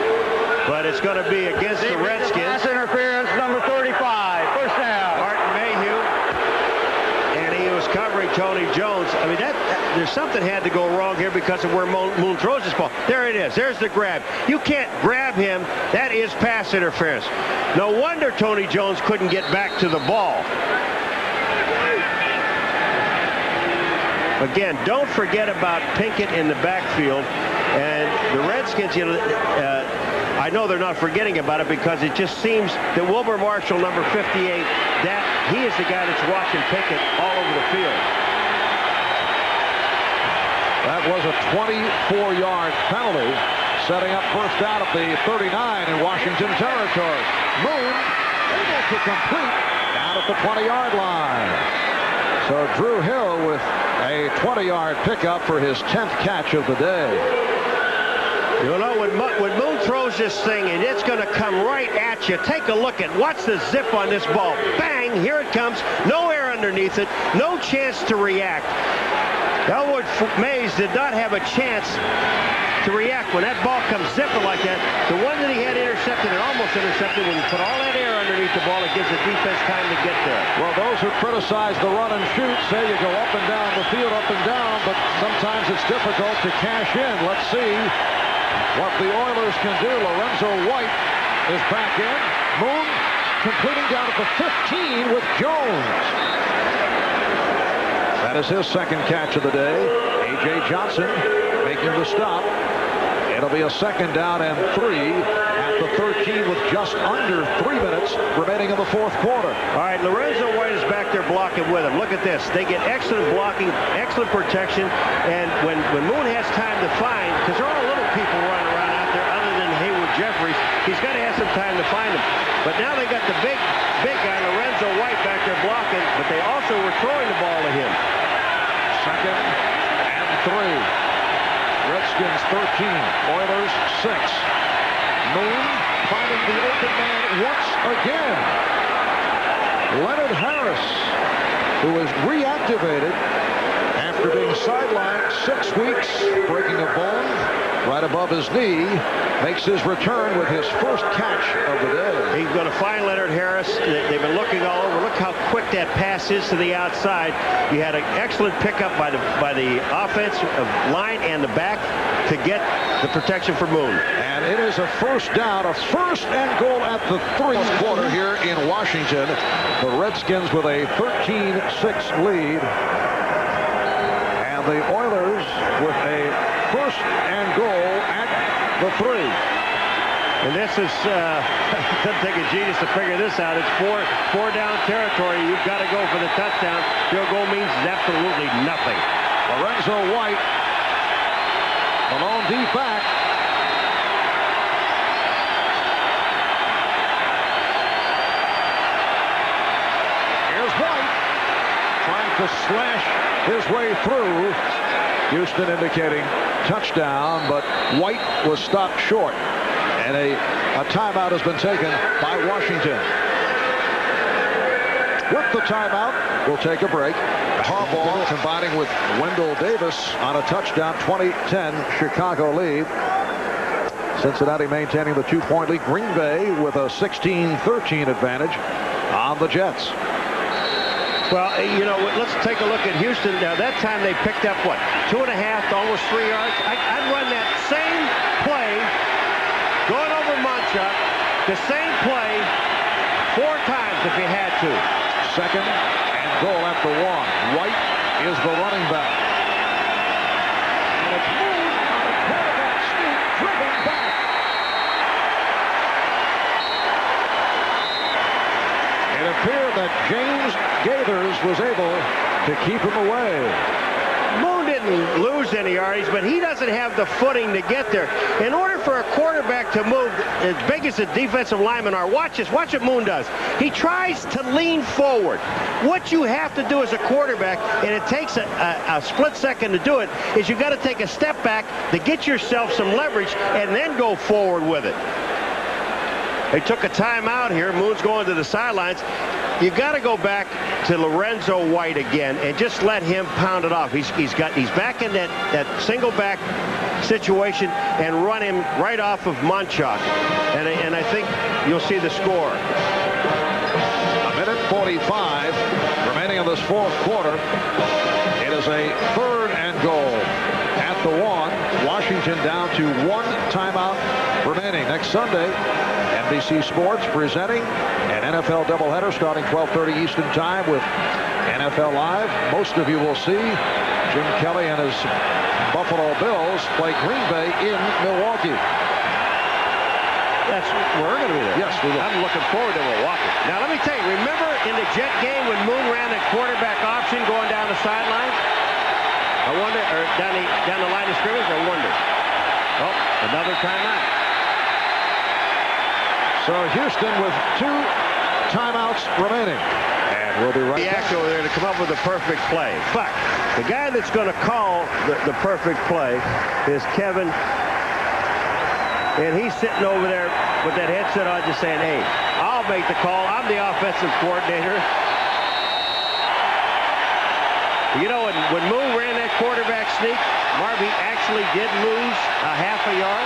but it's going to be against the Redskins. Pass interference, number 35, first down. Martin Mayhew, and he was covering Tony Jones. I mean, there's there's something had to go wrong here because of where Moon throws this ball. There it is. There's the grab. You can't grab him. That is pass interference. No wonder Tony Jones couldn't get back to the ball. Again, don't forget about Pinkett in the backfield. And the Redskins, you know, I know they're not forgetting about it because it just seems that Wilbur Marshall, number 58, that he is the guy that's watching Pinkett all over the field. That was a 24-yard penalty, setting up first down at the 39 in Washington territory. Moon able to complete down at the 20-yard line. So Drew Hill with a 20-yard pickup for his 10th catch of the day. You know, when Moon throws this thing and it's going to come right at you, take a look at what's the zip on this ball. Bang, here it comes. No air underneath it. No chance to react. Elwood Mays did not have a chance to react when that ball comes zipping like that. The one that he had intercepted and almost intercepted, when you put all that air underneath the ball, it gives the defense time to get there. Well, those who criticize the run and shoot say you go up and down the field, up and down, but sometimes it's difficult to cash in. Let's see what the Oilers can do. Lorenzo White is back in. Moon completing down at the 15 with Jones. That is his second catch of the day. A.J. Johnson making the stop. It'll be a second down and 3 at the 13 with just under 3 minutes remaining in the fourth quarter. All right, Lorenzo White is back there blocking with him. Look at this. They get excellent blocking, excellent protection, and when Moon has time to find, because there are little people running around out there other than Hayward Jeffries, he's got to have some time to find them. But now they got the big guy, Lorenzo White, back there blocking, but they also were throwing the ball to him. Second and 3. Redskins 13, Oilers 6. Moon finding the open man once again. Leonard Harris, who was reactivated after being sidelined 6 weeks, breaking a bone right above his knee, makes his return with his first catch of the day. He's going to find Leonard Harris. They've been looking all over. Look how quick that pass is to the outside. You had an excellent pickup by the offensive line and the back to get the protection for Moon. And it is a first down, a first and goal at the 3rd quarter here in Washington. The Redskins with a 13-6 lead. And the Oilers with a first and goal at the 3. And this is, doesn't take a genius to figure this out. It's four down territory. You've got to go for the touchdown. Field goal means absolutely nothing. Lorenzo White, the lone deep back. Here's White trying to slash his way through. Houston indicating touchdown, but White was stopped short. And a timeout has been taken by Washington. With the timeout, we'll take a break. Harbaugh combining with Wendell Davis on a touchdown, 20-10 Chicago lead. Cincinnati maintaining the 2-point lead. Green Bay with a 16-13 advantage on the Jets. Well, you know, let's take a look at Houston. Now, that time they picked up, what, 2.5 to almost 3 yards? I'd run that same play, going over Munchak, the same play 4 times if you had to. Second and goal at the 1. White is the running back. And it's moved on the quarterback sneak, driven back. It appeared that James Gaithers was able to keep him away. Moon didn't lose any yardage, but he doesn't have the footing to get there. In order for a quarterback to move as big as the defensive linemen are, watch this. Watch what Moon does. He tries to lean forward. What you have to do as a quarterback, and it takes a split second to do it, is you got to take a step back to get yourself some leverage and then go forward with it. They took a timeout here. Moon's going to the sidelines. You got to go back to Lorenzo White again and just let him pound it off. He's back in that single back situation and run him right off of Munchak. And I think you'll see the score. A minute 45 remaining in this fourth quarter. It is a 3rd and goal at the 1. Washington down to 1 timeout remaining. Next Sunday, NBC Sports presenting an NFL doubleheader starting 12:30 Eastern Time with NFL Live. Most of you will see Jim Kelly and his Buffalo Bills play Green Bay in Milwaukee. We're going to be there. Yes, we will. I'm looking forward to Milwaukee. Now, let me tell you, remember in the Jet game when Moon ran that quarterback option going down the sideline? I wonder, or down the line of scrimmage, I wonder. Oh, another timeout. So Houston with 2 timeouts remaining. And we'll be right back over there to come up with the perfect play. But the guy that's going to call the perfect play is Kevin. And he's sitting over there with that headset on just saying, hey, I'll make the call. I'm the offensive coordinator. You know, when Moon ran that quarterback sneak, Marvy actually did lose a half a yard.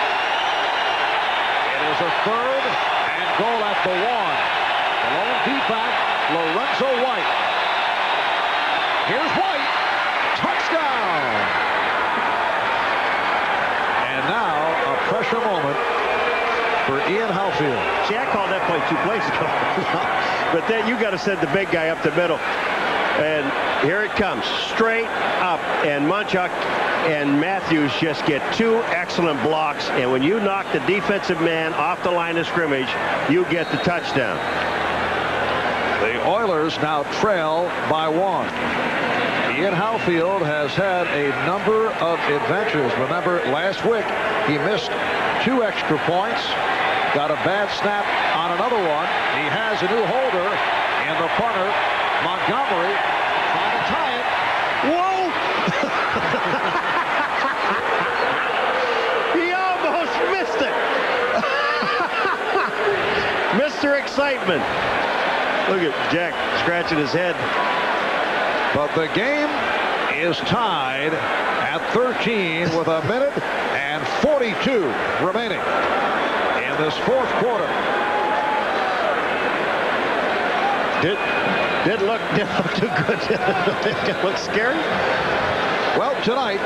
It is a 3rd and goal at the 1. The lone D-back, Lorenzo White. Here's White. Touchdown. And now a pressure moment for Ian Halfield. See, I called that play 2 plays ago. But then you got to send the big guy up the middle. And here it comes, straight up. And Munchak and Matthews just get 2 excellent blocks. And when you knock the defensive man off the line of scrimmage, you get the touchdown. The Oilers now trail by 1. Ian Halfield has had a number of adventures. Remember, last week he missed 2 extra points, got a bad snap on another one. He has a new holder in the punter, Montgomery, trying to tie it. Whoa! He almost missed it. Mr. Excitement. Look at Jack scratching his head. But the game is tied at 13 with 1 minute and 42 remaining in this 4th quarter. Didn't look too good. It looked scary. Well, tonight,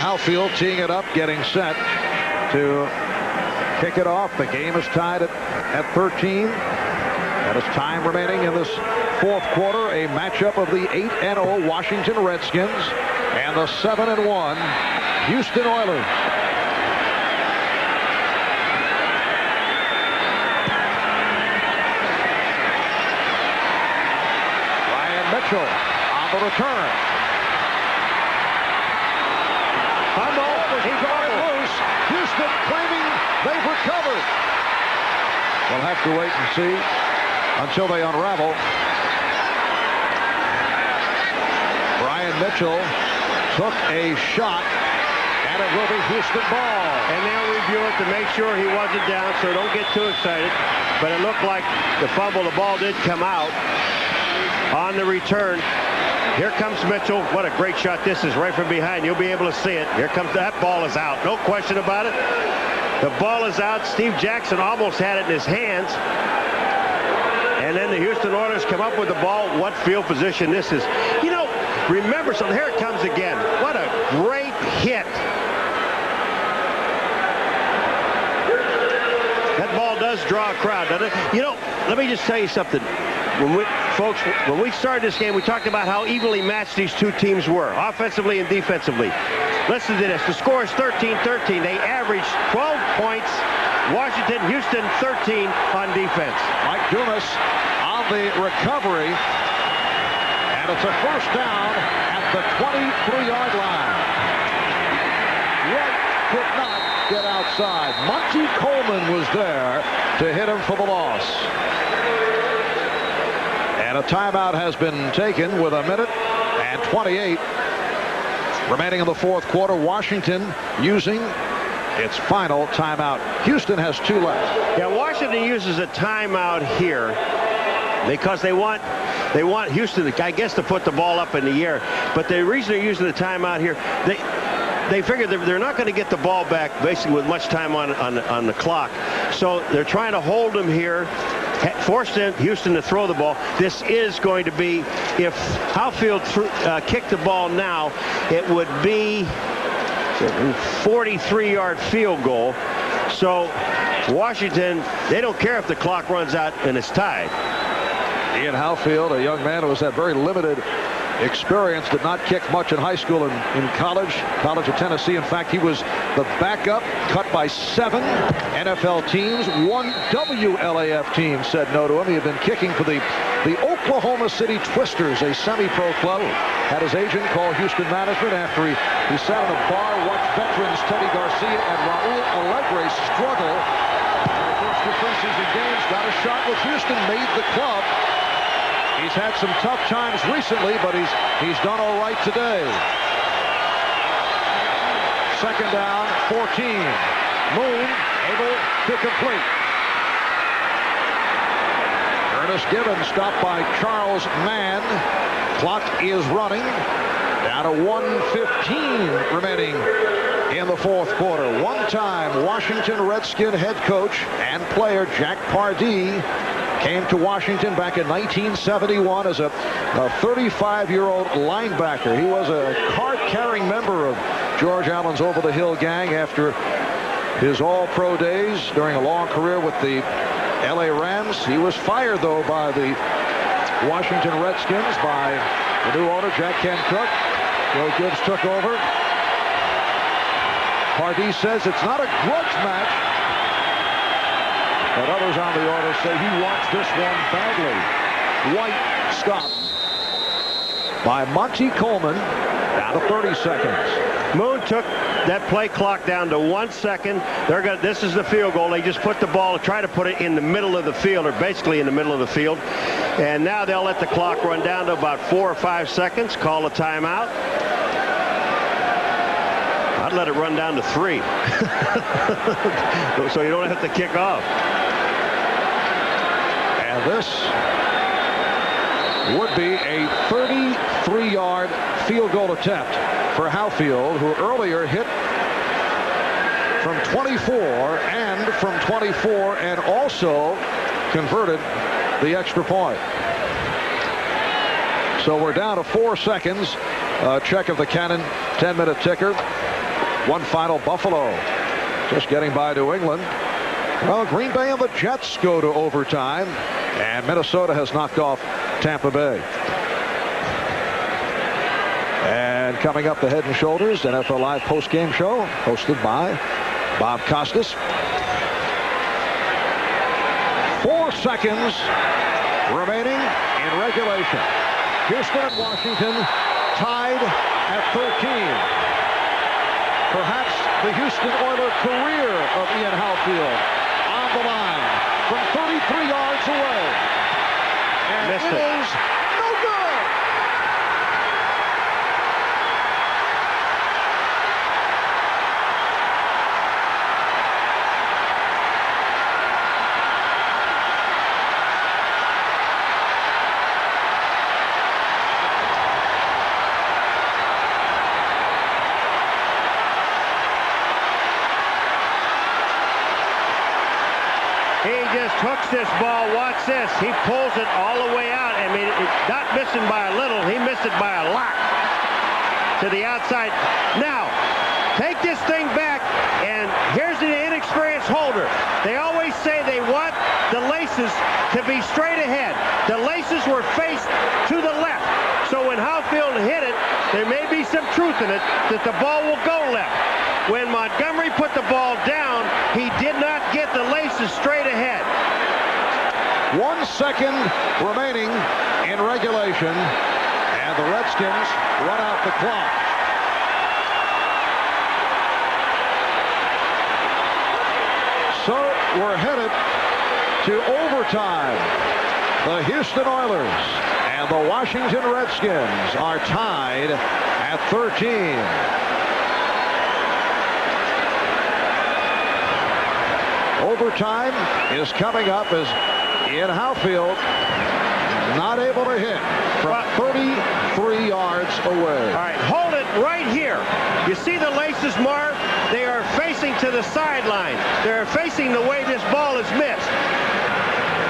Halfield teeing it up, getting set to kick it off. The game is tied at 13. That is time remaining in this 4th quarter. A matchup of the 8-0 Washington Redskins and the 7-1 Houston Oilers. Ryan Mitchell on the return. Fumble. He got it loose. Houston claiming they've recovered. We'll have to wait and see until they unravel. Ryan Mitchell took a shot, and it will be Houston ball. And they'll review it to make sure he wasn't down, so don't get too excited. But it looked like the fumble, the ball did come out on the return. Here comes Mitchell. What a great shot this is right from behind. You'll be able to see it. Here comes, that ball is out. No question about it. The ball is out. Steve Jackson almost had it in his hands. And then the Houston Oilers come up with the ball. What field position this is. You know, remember, so here it comes again. What a great hit. That ball does draw a crowd, doesn't it? You know, let me just tell you something. When we started this game, we talked about how evenly matched these 2 teams were, offensively and defensively. Listen to this. The score is 13-13. They averaged 12 points. Washington, Houston, 13 on defense. Mike Dumas on the recovery. And it's a first down at the 23-yard line. White could not get outside. Monty Coleman was there to hit him for the loss. And a timeout has been taken with 1 minute and 28 remaining in the 4th quarter. Washington using its final timeout. Houston has 2 left. Yeah, Washington uses a timeout here because they want Houston, I guess, to put the ball up in the air. But the reason they're using the timeout here, they figure they're not going to get the ball back basically with much time on the clock. So they're trying to hold them here forced Houston to throw the ball. This is going to be, if Howfield kicked the ball now, it would be a 43-yard field goal. So Washington, they don't care if the clock runs out and it's tied. Ian Howfield, a young man who has had very limited experience, did not kick much in high school and in college of Tennessee. In fact, he was the backup, cut by 7 NFL teams. 1 WLAF team said no to him. He had been kicking for the Oklahoma City Twisters, a semi-pro club. Had his agent call Houston management after he sat in a bar, watched veterans Teddy Garcia and Raul Alegre struggle in the first 2 preseason games. Got a shot with Houston, made the club. He's had some tough times recently, but he's done all right today. Second down, 14. Moon able to complete. Ernest Gibbons stopped by Charles Mann. Clock is running. Down to 1:15 remaining in the 4th quarter. One-time Washington Redskin head coach and player Jack Pardee came to Washington back in 1971 as a 35-year-old linebacker. He was a card-carrying member of George Allen's over-the-hill gang after his all-pro days during a long career with the L.A. Rams. He was fired, though, by the Washington Redskins by the new owner, Jack Ken Cook. Joe Gibbs took over. Pardee says it's not a grudge match, but others on the order say he wants this one badly. White stopped by Monty Coleman. Down to 30 seconds. Moon took that play clock down to 1 second. This is the field goal. They just put the ball, try to put it in the middle of the field, or basically in the middle of the field. And now they'll let the clock run down to about 4 or 5 seconds. Call a timeout. I'd let it run down to 3. So you don't have to kick off. And this would be a 33-yard field goal attempt for Howfield, who earlier hit from 24 and from 24 and also converted the extra point. So we're down to 4 seconds. Check of the cannon 10-minute ticker. One final Buffalo just getting by New England. Well, Green Bay and the Jets go to overtime, and Minnesota has knocked off Tampa Bay. And coming up, the Head and Shoulders NFL Live post-game show hosted by Bob Costas. 4 seconds remaining in regulation. Houston and Washington tied at 13. Perhaps the Houston Oilers career of Ian Howfield on the line from 33 yards away. And it is no good. Hooks this ball. Watch this. He pulls it all the way out. I mean, not missing by a little. He missed it by a lot to the outside. Now, take this thing back, and here's the inexperienced holder. They always say they want the laces to be straight ahead. The laces were faced to the left. So when Howfield hit it, there may be some truth in it that the ball will go left. When Montgomery put the ball down, he did not get the laces straight ahead. 1 second remaining in regulation, and the Redskins run out the clock. So we're headed to overtime. The Houston Oilers and the Washington Redskins are tied at 13. Overtime is coming up as Ian Howfield not able to hit from 33 yards away. All right, hold it right here. You see the laces, Marv? They are facing to the sideline. They're facing the way this ball is missed.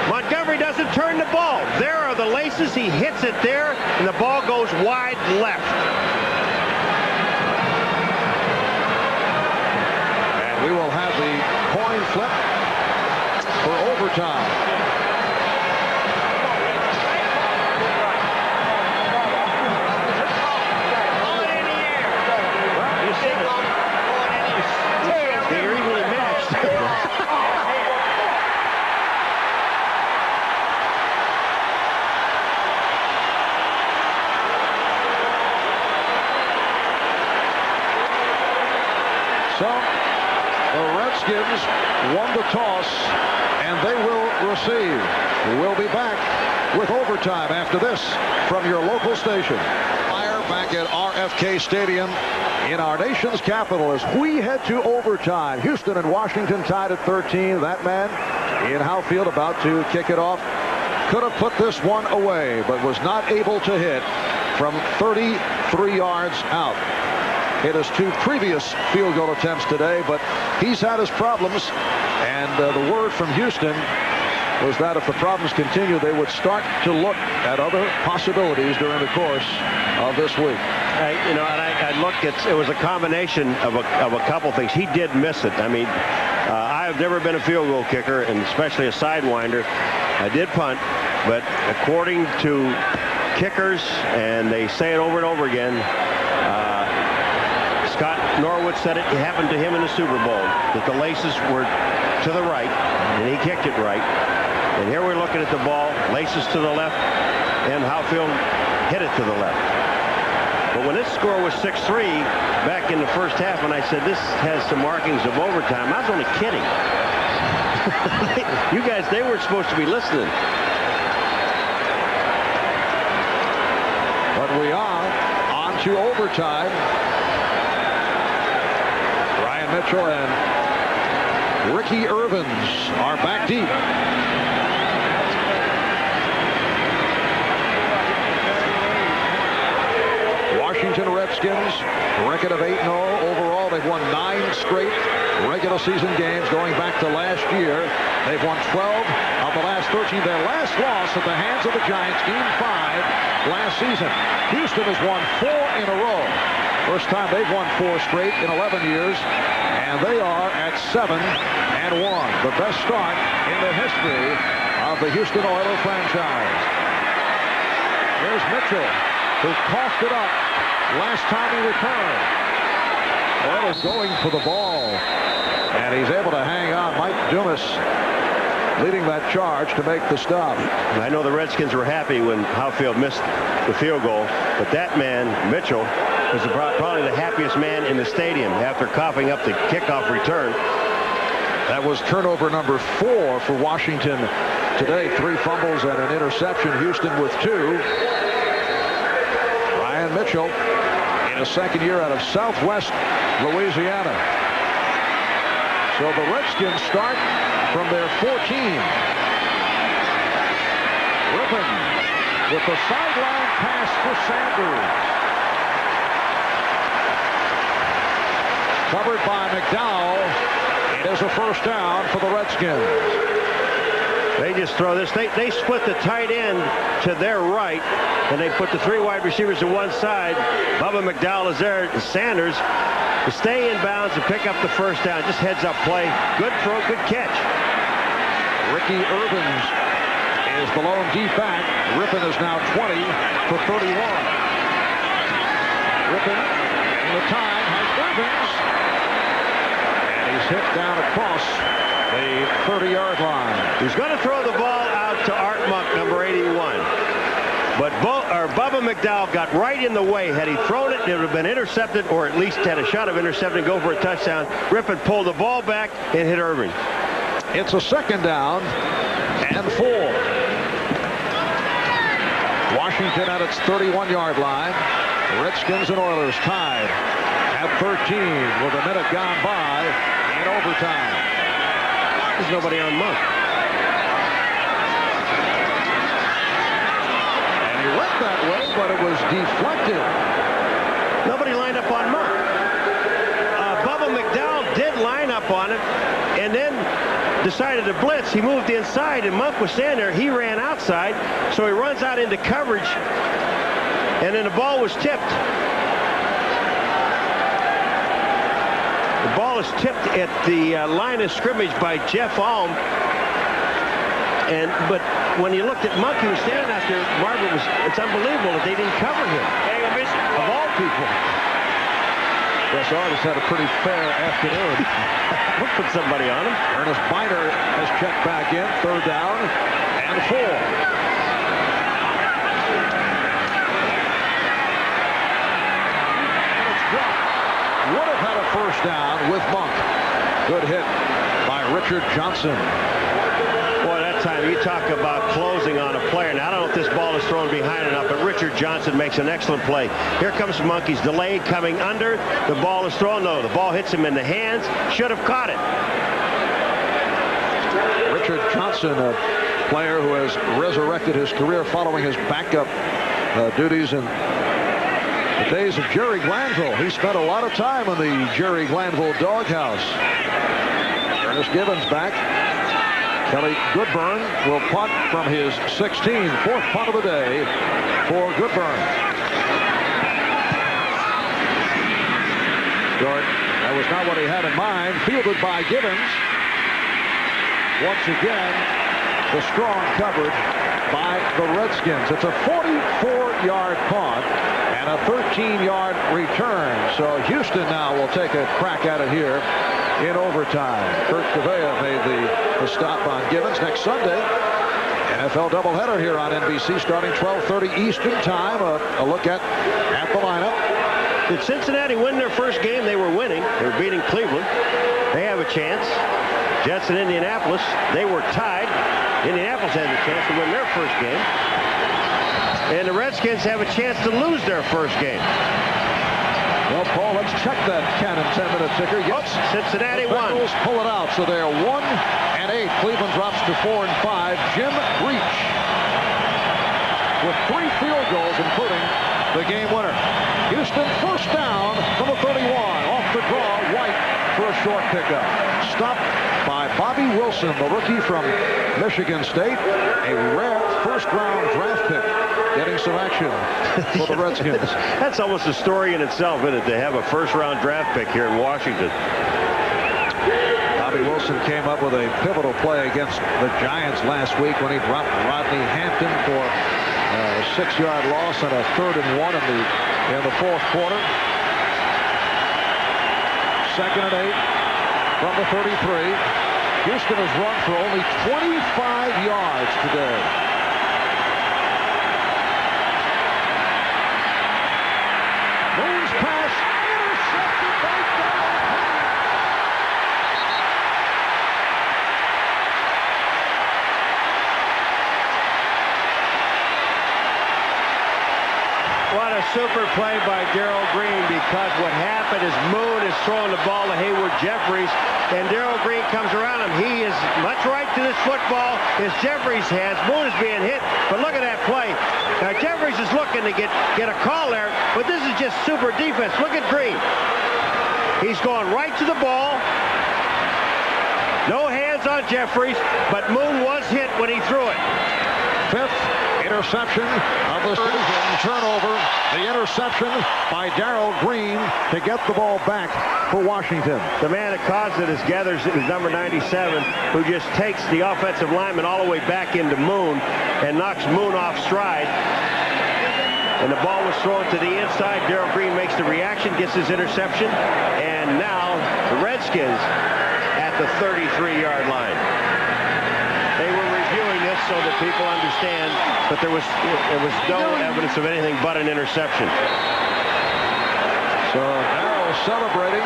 Montgomery referee doesn't turn the ball. There are the laces. He hits it there, and the ball goes wide left. And we will have the coin flip for overtime. They're evenly matched. So the Redskins won the toss, and they will receive. We'll be back with overtime after this from your local station. Fire back at R.F.K. Stadium in our nation's capital as we head to overtime. Houston and Washington tied at 13. That man in Howfield about to kick it off. Could have put this one away, but was not able to hit from 33 yards out. Hit his 2 previous field goal attempts today, but he's had his problems. And the word from Houston was that if the problems continue, they would start to look at other possibilities during the course of this week. You know, and I looked, it was a combination of a couple things. He did miss it. I mean, I've never been a field goal kicker, and especially a sidewinder. I did punt, but according to kickers, and they say it over and over again, Scott Norwood said it happened to him in the Super Bowl, that the laces were to the right, and he kicked it right. And here we're looking at the ball, laces to the left, and Howfield hit it to the left. But when this score was 6-3 back in the first half, and I said this has some markings of overtime, I was only kidding. You guys, they weren't supposed to be listening. But we are on to overtime. Ryan Mitchell and Ricky Irvins are back deep. Washington Redskins, record of 8-0 overall. They've won 9 straight regular season games going back to last year. They've won 12 of the last 13. Their last loss at the hands of the Giants, Game 5 last season. Houston has won 4 in a row. First time they've won 4 straight in 11 years. And they are at 7-1. The best start in the history of the Houston Oilers franchise. Here's Mitchell, who coughed it up last time he returned. Oilers going for the ball, and he's able to hang on. Mike Dumas leading that charge to make the stop. I know the Redskins were happy when Howfield missed the field goal, but that man, Mitchell, was probably the happiest man in the stadium after coughing up the kickoff return. That was turnover number 4 for Washington today. 3 fumbles and an interception. Houston with 2. Ryan Mitchell in his second year out of Southwest Louisiana. So the Redskins start from their 14. Rippon with the sideline pass for Sanders. Covered by McDowell. It is a first down for the Redskins. They just throw this. They split the tight end to their right, and they put the 3 wide receivers to one side. Bubba McDowell is there. Sanders to stay in bounds and pick up the first down. Just heads up play. Good throw, good catch. Ricky Irvins is the lone deep back. Rippon is now 20 for 31. Rippon in the time has Irvins. He's hit down across the 30-yard line. He's going to throw the ball out to Art Monk, number 81. But Bubba McDowell got right in the way. Had he thrown it, it would have been intercepted, or at least had a shot of intercepting and go for a touchdown. Rippon pulled the ball back and hit Irving. It's a second down and 4. Washington at its 31-yard line. Redskins and Oilers tied at 13 with a minute gone by in overtime. There's nobody on Monk. And he went that way, but it was deflected. Nobody lined up on Monk. Bubba McDowell did line up on him, and then decided to blitz. He moved inside, and Monk was standing there. He ran outside, so he runs out into coverage, and then the ball was tipped. The ball is tipped at the line of scrimmage by Jeff Alm. But when you looked at Monk, he was standing out there. Marvin, it's unbelievable that they didn't cover him. Of all people. Yes, Artis had a pretty fair afternoon. We'll put somebody on him. Ernest Biner has checked back in. 3rd down and 4. And it's dropped. Would have had a 1st down with Monk. Good hit by Richard Johnson. Boy, that time you talk about closing on a player. Now, I don't know if this ball is thrown behind enough, but Richard Johnson makes an excellent play. Here comes Monk. He's delayed, coming under. The ball is thrown. No, the ball hits him in the hands. Should have caught it. Richard Johnson, a player who has resurrected his career following his backup duties in the days of Jerry Glanville. He spent a lot of time in the Jerry Glanville doghouse. Ernest Gibbons back. Kelly Goodburn will punt from his 16th, 4th punt of the day for Goodburn. Short. That was not what he had in mind. Fielded by Gibbons. Once again, the strong coverage by the Redskins. It's a 44-yard punt and a 13-yard return. So Houston now will take a crack at it here in overtime. Kurt Cavea made the stop on Gibbons. Next Sunday, NFL doubleheader here on NBC starting 12:30 Eastern time. A look at the lineup. Did Cincinnati win their first game? They were winning. They were beating Cleveland. They have a chance. Jets in Indianapolis, they were tied. Indianapolis has a chance to win their first game. And the Redskins have a chance to lose their first game. Well, Paul, let's check that Cannon 10-minute ticker. Yes, Cincinnati won. The Bengals pull it out, so they are 1-8. Cleveland drops to 4-5. Jim Breach with 3 field goals, including the game winner. Houston 1st down from the 31. Off the draw, White for a short pickup. Stopped by Bobby Wilson, the rookie from Michigan State, a rare 1st-round draft pick, getting some action for the Redskins. That's almost a story in itself, isn't it, to have a 1st-round draft pick here in Washington. Bobby Wilson came up with a pivotal play against the Giants last week when he dropped Rodney Hampton for a 6-yard loss and a 3rd and 1 in the 4th quarter. 2nd and 8 from the 33. Houston has run for only 25 yards today. Moon's pass intercepted by What a super play by Darrell Green, because what happened is Moon is throwing the ball to Hayward Jeffries, and Darrell Green comes around him. He is much right to this football as Jeffries has. Moon is being hit, but look at that play. Now Jeffries is looking to get a call there, but this is just super defense. Look at Green. He's going right to the ball. No hands on Jeffries, but Moon was hit when he threw it. 5th interception of the season. Turnover. The interception by Darrell Green to get the ball back for Washington. The man that caused it is Gathers, is number 97, who just takes the offensive lineman all the way back into Moon and knocks Moon off stride. And the ball was thrown to the inside. Darrell Green makes the reaction, gets his interception, and now the Redskins at the 33-yard line. They were reviewing this so that people understand, but there was no evidence of anything but an interception. So Darrell celebrating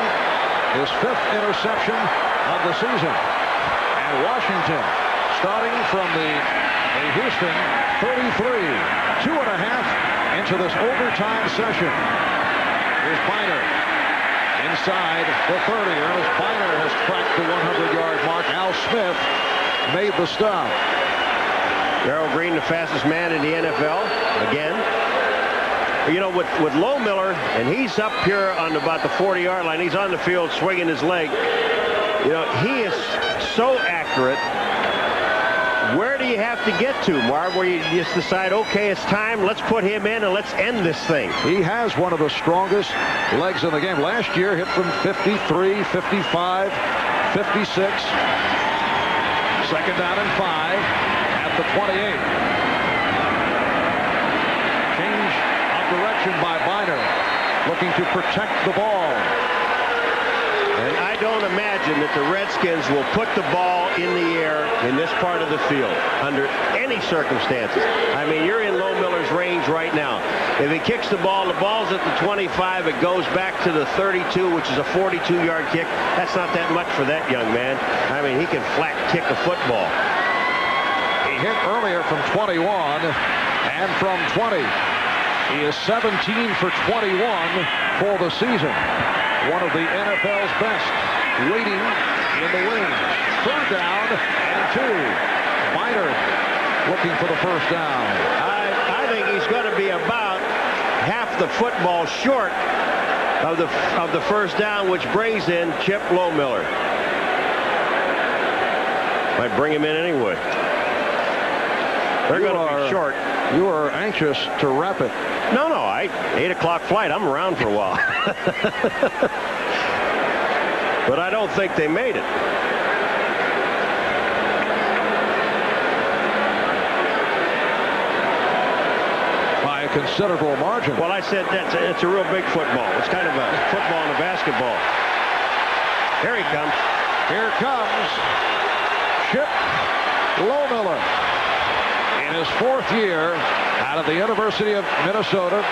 his 5th interception of the season. And Washington starting from the Houston 33. 2.5 into this overtime session. Here's Biner inside the 30. Ernest Biner has cracked the 100-yard mark. Al Smith made the stop. Darrell Green, the fastest man in the NFL, again. You know, with Low Miller, and he's up here on about the 40-yard line. He's on the field swinging his leg. You know, he is so active. after it. Where do you have to get to, Marv, where you just decide, okay, it's time, let's put him in and let's end this thing? He has one of the strongest legs in the game. Last year, hit from 53, 55, 56. Second down and 5 at the 28. Change of direction by Biner, looking to protect the ball. And I don't imagine that the Redskins will put the ball in the air in this part of the field under any circumstances. I mean, you're in Low Miller's range right now. If he kicks the ball's at the 25, it goes back to the 32, which is a 42-yard kick. That's not that much for that young man. I mean, he can flat kick a football. He hit earlier from 21 and from 20. He is 17 for 21 for the season. One of the NFL's best, waiting in the wings. Third down and 2. Biner looking for the first down. I think he's going to be about half the football short of the first down, which brings in Chip Lowmiller. Might bring him in anyway. They're going to be short. You are anxious to wrap it. No, 8 o'clock flight. I'm around for a while. But I don't think they made it. By a considerable margin. Well, I said it's a real big football. It's kind of a football and a basketball. Here he comes. Here comes Chip Lowmiller. In his 4th year out of the University of Minnesota,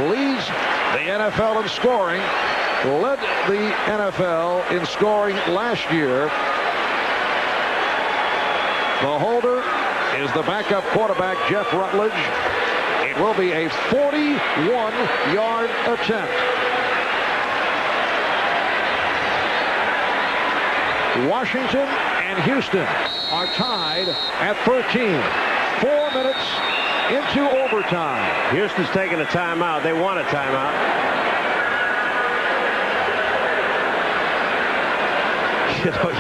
leads the NFL in scoring, led the NFL in scoring last year. The holder is the backup quarterback, Jeff Rutledge. It will be a 41-yard attempt. Washington and Houston are tied at 13. 4 minutes into overtime. Houston's taking a timeout. They want a timeout.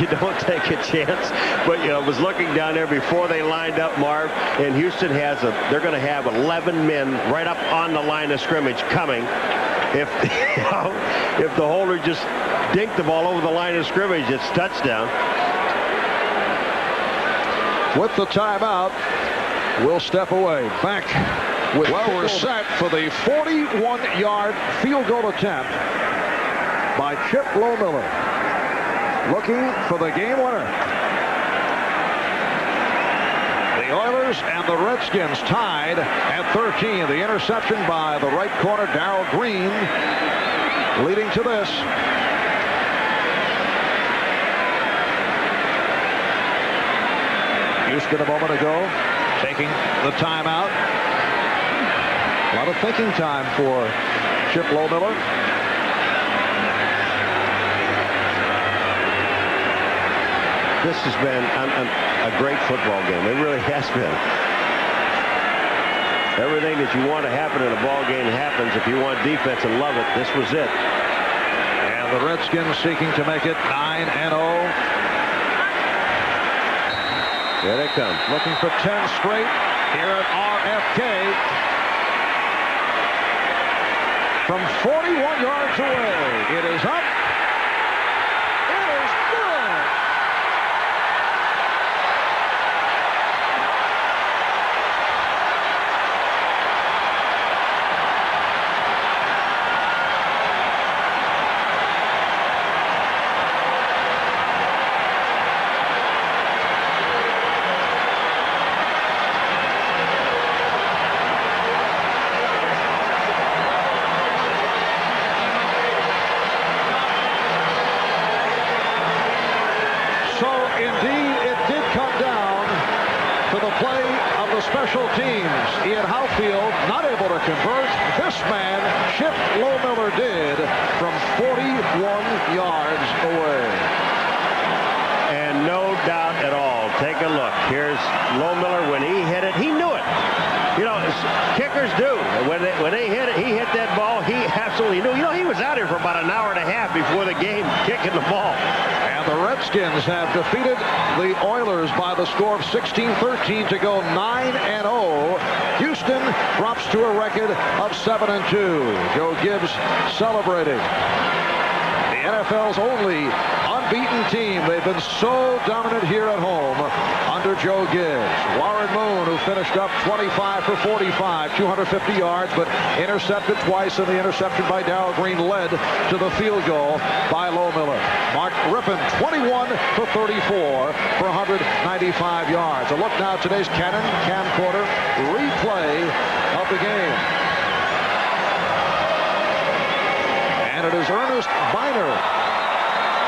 You don't take a chance. But I was looking down there before they lined up, Marv, and Houston they're going to have 11 men right up on the line of scrimmage coming. If if the holder just dinked the ball over the line of scrimmage, it's touchdown. With the timeout, we'll step away. Back with we're set for the 41-yard field goal attempt by Chip Lowmiller, looking for the game winner. The Oilers and the Redskins tied at 13. The interception by the right corner, Darrell Green, leading to this. Houston a moment ago taking the timeout. A lot of thinking time for Chip Lowmiller. This has been a great football game. It really has been. Everything that you want to happen in a ball game happens. If you want defense and love it, this was it. And the Redskins seeking to make it 9-0. There they come. Looking for 10 straight here at R.F.K. From 41 yards away. It is up. It is good. Special teams. Ian Houtfield not able to convert. This man, Chip Lowmiller, did from 41 yards away. And no doubt at all. Take a look. Here's Lowmiller. When he hit it, he knew it. You know, kickers do. When they hit it, he hit that ball. He absolutely knew. You know, he was out here for about an hour and a half before the game kicking the ball. And the Redskins have defeated the Oilers Steelers by the score of 16-13 to go 9-0. Houston drops to a record of 7-2. Joe Gibbs celebrating. The NFL's only unbeaten team. They've been so dominant here at home under Joe Gibbs. Warren Moon, who finished up 25 for 45, 250 yards, but intercepted twice, and the interception by Darrell Green led to the field goal by Lohmiller. Mark Rippon, 21 for 34 for 195 yards. A look now at today's Canon camcorder replay of the game. And it is Ernest Biner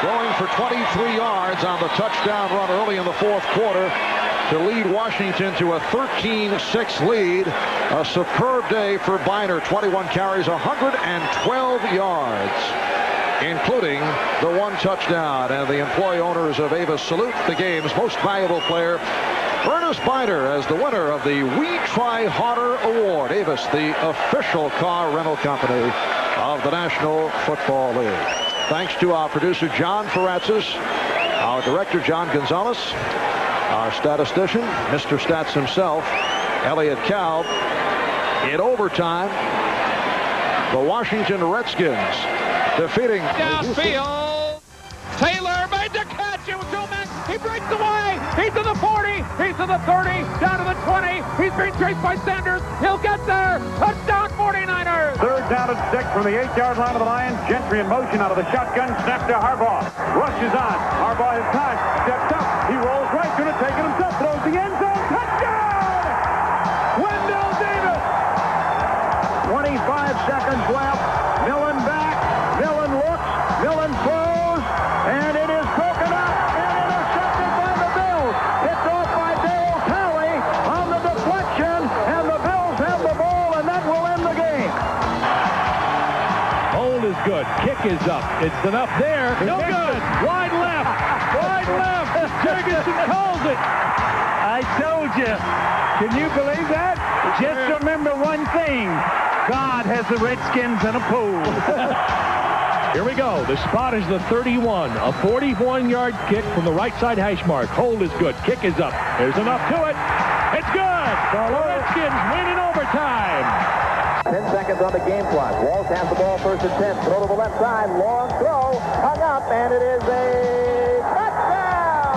going for 23 yards on the touchdown run early in the fourth quarter to lead Washington to a 13-6 lead. A superb day for Biner. 21 carries, 112 yards, including the one touchdown. And the employee owners of Avis salute the game's most valuable player, Ernest Biner, as the winner of the We Try Harder Award. Avis, the official car rental company of the National Football League. Thanks to our producer, John Faratzis, our director, John Gonzalez, our statistician, Mr. Stats himself, Elliot Kalb. In overtime, the Washington Redskins defeating downfield. Taylor made the catch. It was Joe Mack. He breaks away. He's to the 40. He's to the 30. Down to the 20. He's being chased by Sanders. He'll get there. Touchdown 49ers. Third down and 6 from the 8-yard line of the Lions. Gentry in motion out of the shotgun. Snap to Harbaugh. Rushes on. Harbaugh has time. Steps up. He rolls right. Going to take it himself. Throws the end zone. Touchdown! Wendell Davis. 25 seconds left. Millen back. Millen looks. Millen throws. And it is broken up and intercepted by the Bills. Picked off by Dale Talley on the deflection. And the Bills have the ball, and that will end the game. Hold is good. Kick is up. It's enough there. No good. Wide left. Wide left. Jurgensen calls it. I told you. Can you believe that? Just remember one thing. God has the Redskins in a pool. Here we go. The spot is the 31. A 41-yard kick from the right side hash mark. Hold is good. Kick is up. There's enough to it. It's good. The Redskins win in overtime. 10 seconds on the game clock. Walsh has the ball first and 10. Throw to the left side. Long throw. Hung up, and it is a touchdown.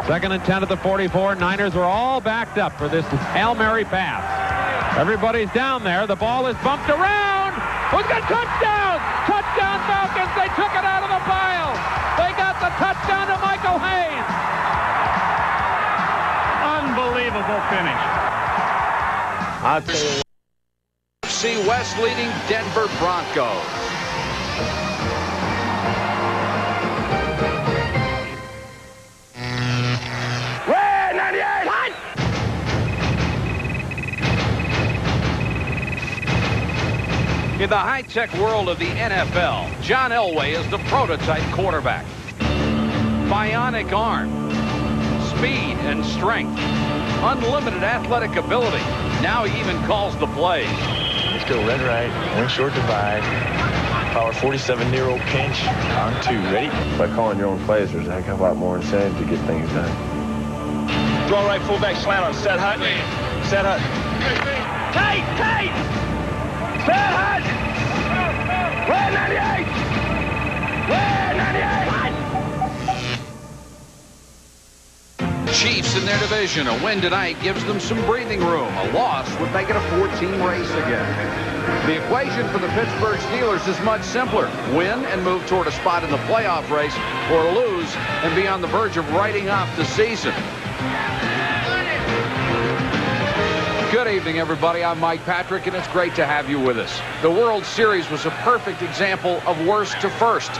Second and 10 at the 44. Niners are all backed up for this Hail Mary pass. Everybody's down there. The ball is bumped around. Who's got touchdown? Touchdown Falcons. They took it out of the pile. They got the touchdown to Michael Hayes. Unbelievable finish. I'll tell you. NFC West leading Denver Broncos. Red 98. What? In the high-tech world of the NFL, John Elway is the prototype quarterback. Bionic arm, speed and strength, unlimited athletic ability. Now he even calls the plays. Let's go red right, one short divide, power 47-year-old pinch on 2. Ready? By calling your own plays, there's a heck of a lot more incentive to get things done. Draw right fullback slant on set hut. Set hut. Tight, tight. Set hut. Red 98. Red 98. Chiefs in their division. A win tonight gives them some breathing room. A loss would make it a 4-team race again. The equation for the Pittsburgh Steelers is much simpler. Win and move toward a spot in the playoff race, or lose and be on the verge of writing off the season. Good evening, everybody. I'm Mike Patrick, and it's great to have you with us. The World Series was a perfect example of worst to first.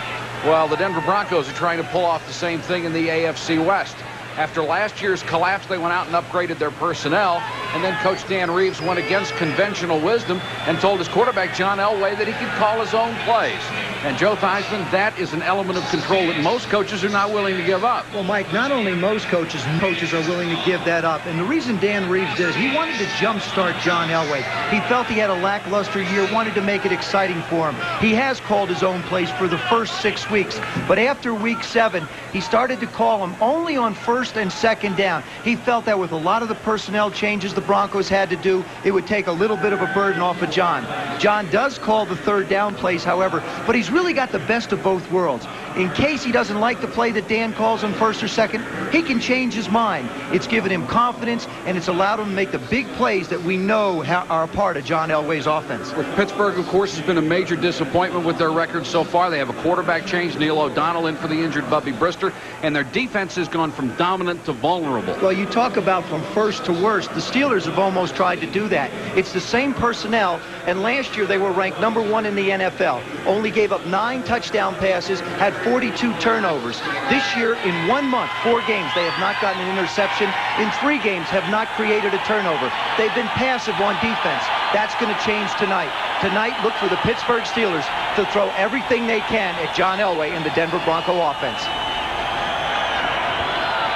Well, the Denver Broncos are trying to pull off the same thing in the AFC West. After last year's collapse, they went out and upgraded their personnel, and then Coach Dan Reeves went against conventional wisdom and told his quarterback, John Elway, that he could call his own plays. And Joe Theismann, that is an element of control that most coaches are not willing to give up. Well, Mike, not only most coaches are willing to give that up. And the reason Dan Reeves did it, he wanted to jumpstart John Elway. He felt he had a lackluster year, wanted to make it exciting for him. He has called his own plays for the first 6 weeks. But after week 7, he started to call them only on first and second down. He felt that with a lot of the personnel changes the Broncos had to do, it would take a little bit of a burden off of John. John does call the third down plays, however, but he's really got the best of both worlds. In case he doesn't like the play that Dan calls on first or second, he can change his mind. It's given him confidence, and it's allowed him to make the big plays that we know are a part of John Elway's offense. With Pittsburgh, of course, has been a major disappointment with their record so far. They have a quarterback change, Neil O'Donnell in for the injured Bubby Brister, and their defense has gone from dominant to vulnerable. Well, you talk about from first to worst. The Steelers have almost tried to do that. It's the same personnel, and last year they were ranked #1 in the NFL. Only gave up 9 touchdown passes, had 42 turnovers. This year, in 1 month, 4 games, they have not gotten an interception. In 3 games, have not created a turnover. They've been passive on defense. That's going to change tonight. Tonight, look for the Pittsburgh Steelers to throw everything they can at John Elway and the Denver Bronco offense.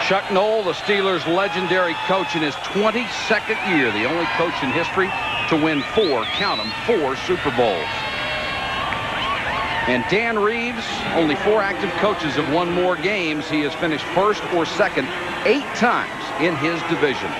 Chuck Noll, the Steelers' legendary coach in his 22nd year, the only coach in history to win 4, count them, 4 Super Bowls. And Dan Reeves, only 4 active coaches have won more games. He has finished first or second 8 times in his division.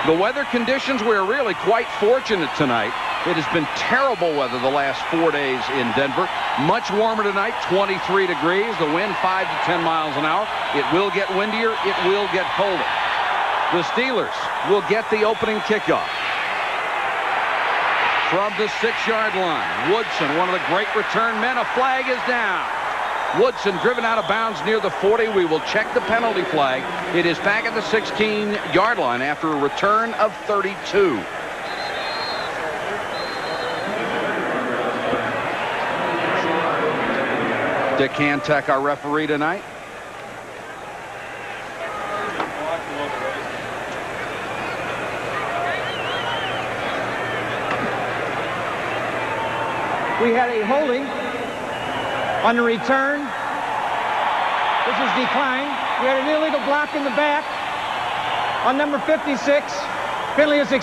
The weather conditions, we're really quite fortunate tonight. It has been terrible weather the last 4 days in Denver. Much warmer tonight, 23 degrees. The wind 5 to 10 miles an hour. It will get windier. It will get colder. The Steelers will get the opening kickoff. From the 6-yard line, Woodson, one of the great return men. A flag is down. Woodson driven out of bounds near the 40. We will check the penalty flag. It is back at the 16-yard line after a return of 32. Dick Hantek, our referee tonight. We had a holding on the return. This is declined. We had an illegal block in the back on number 56. Penalty is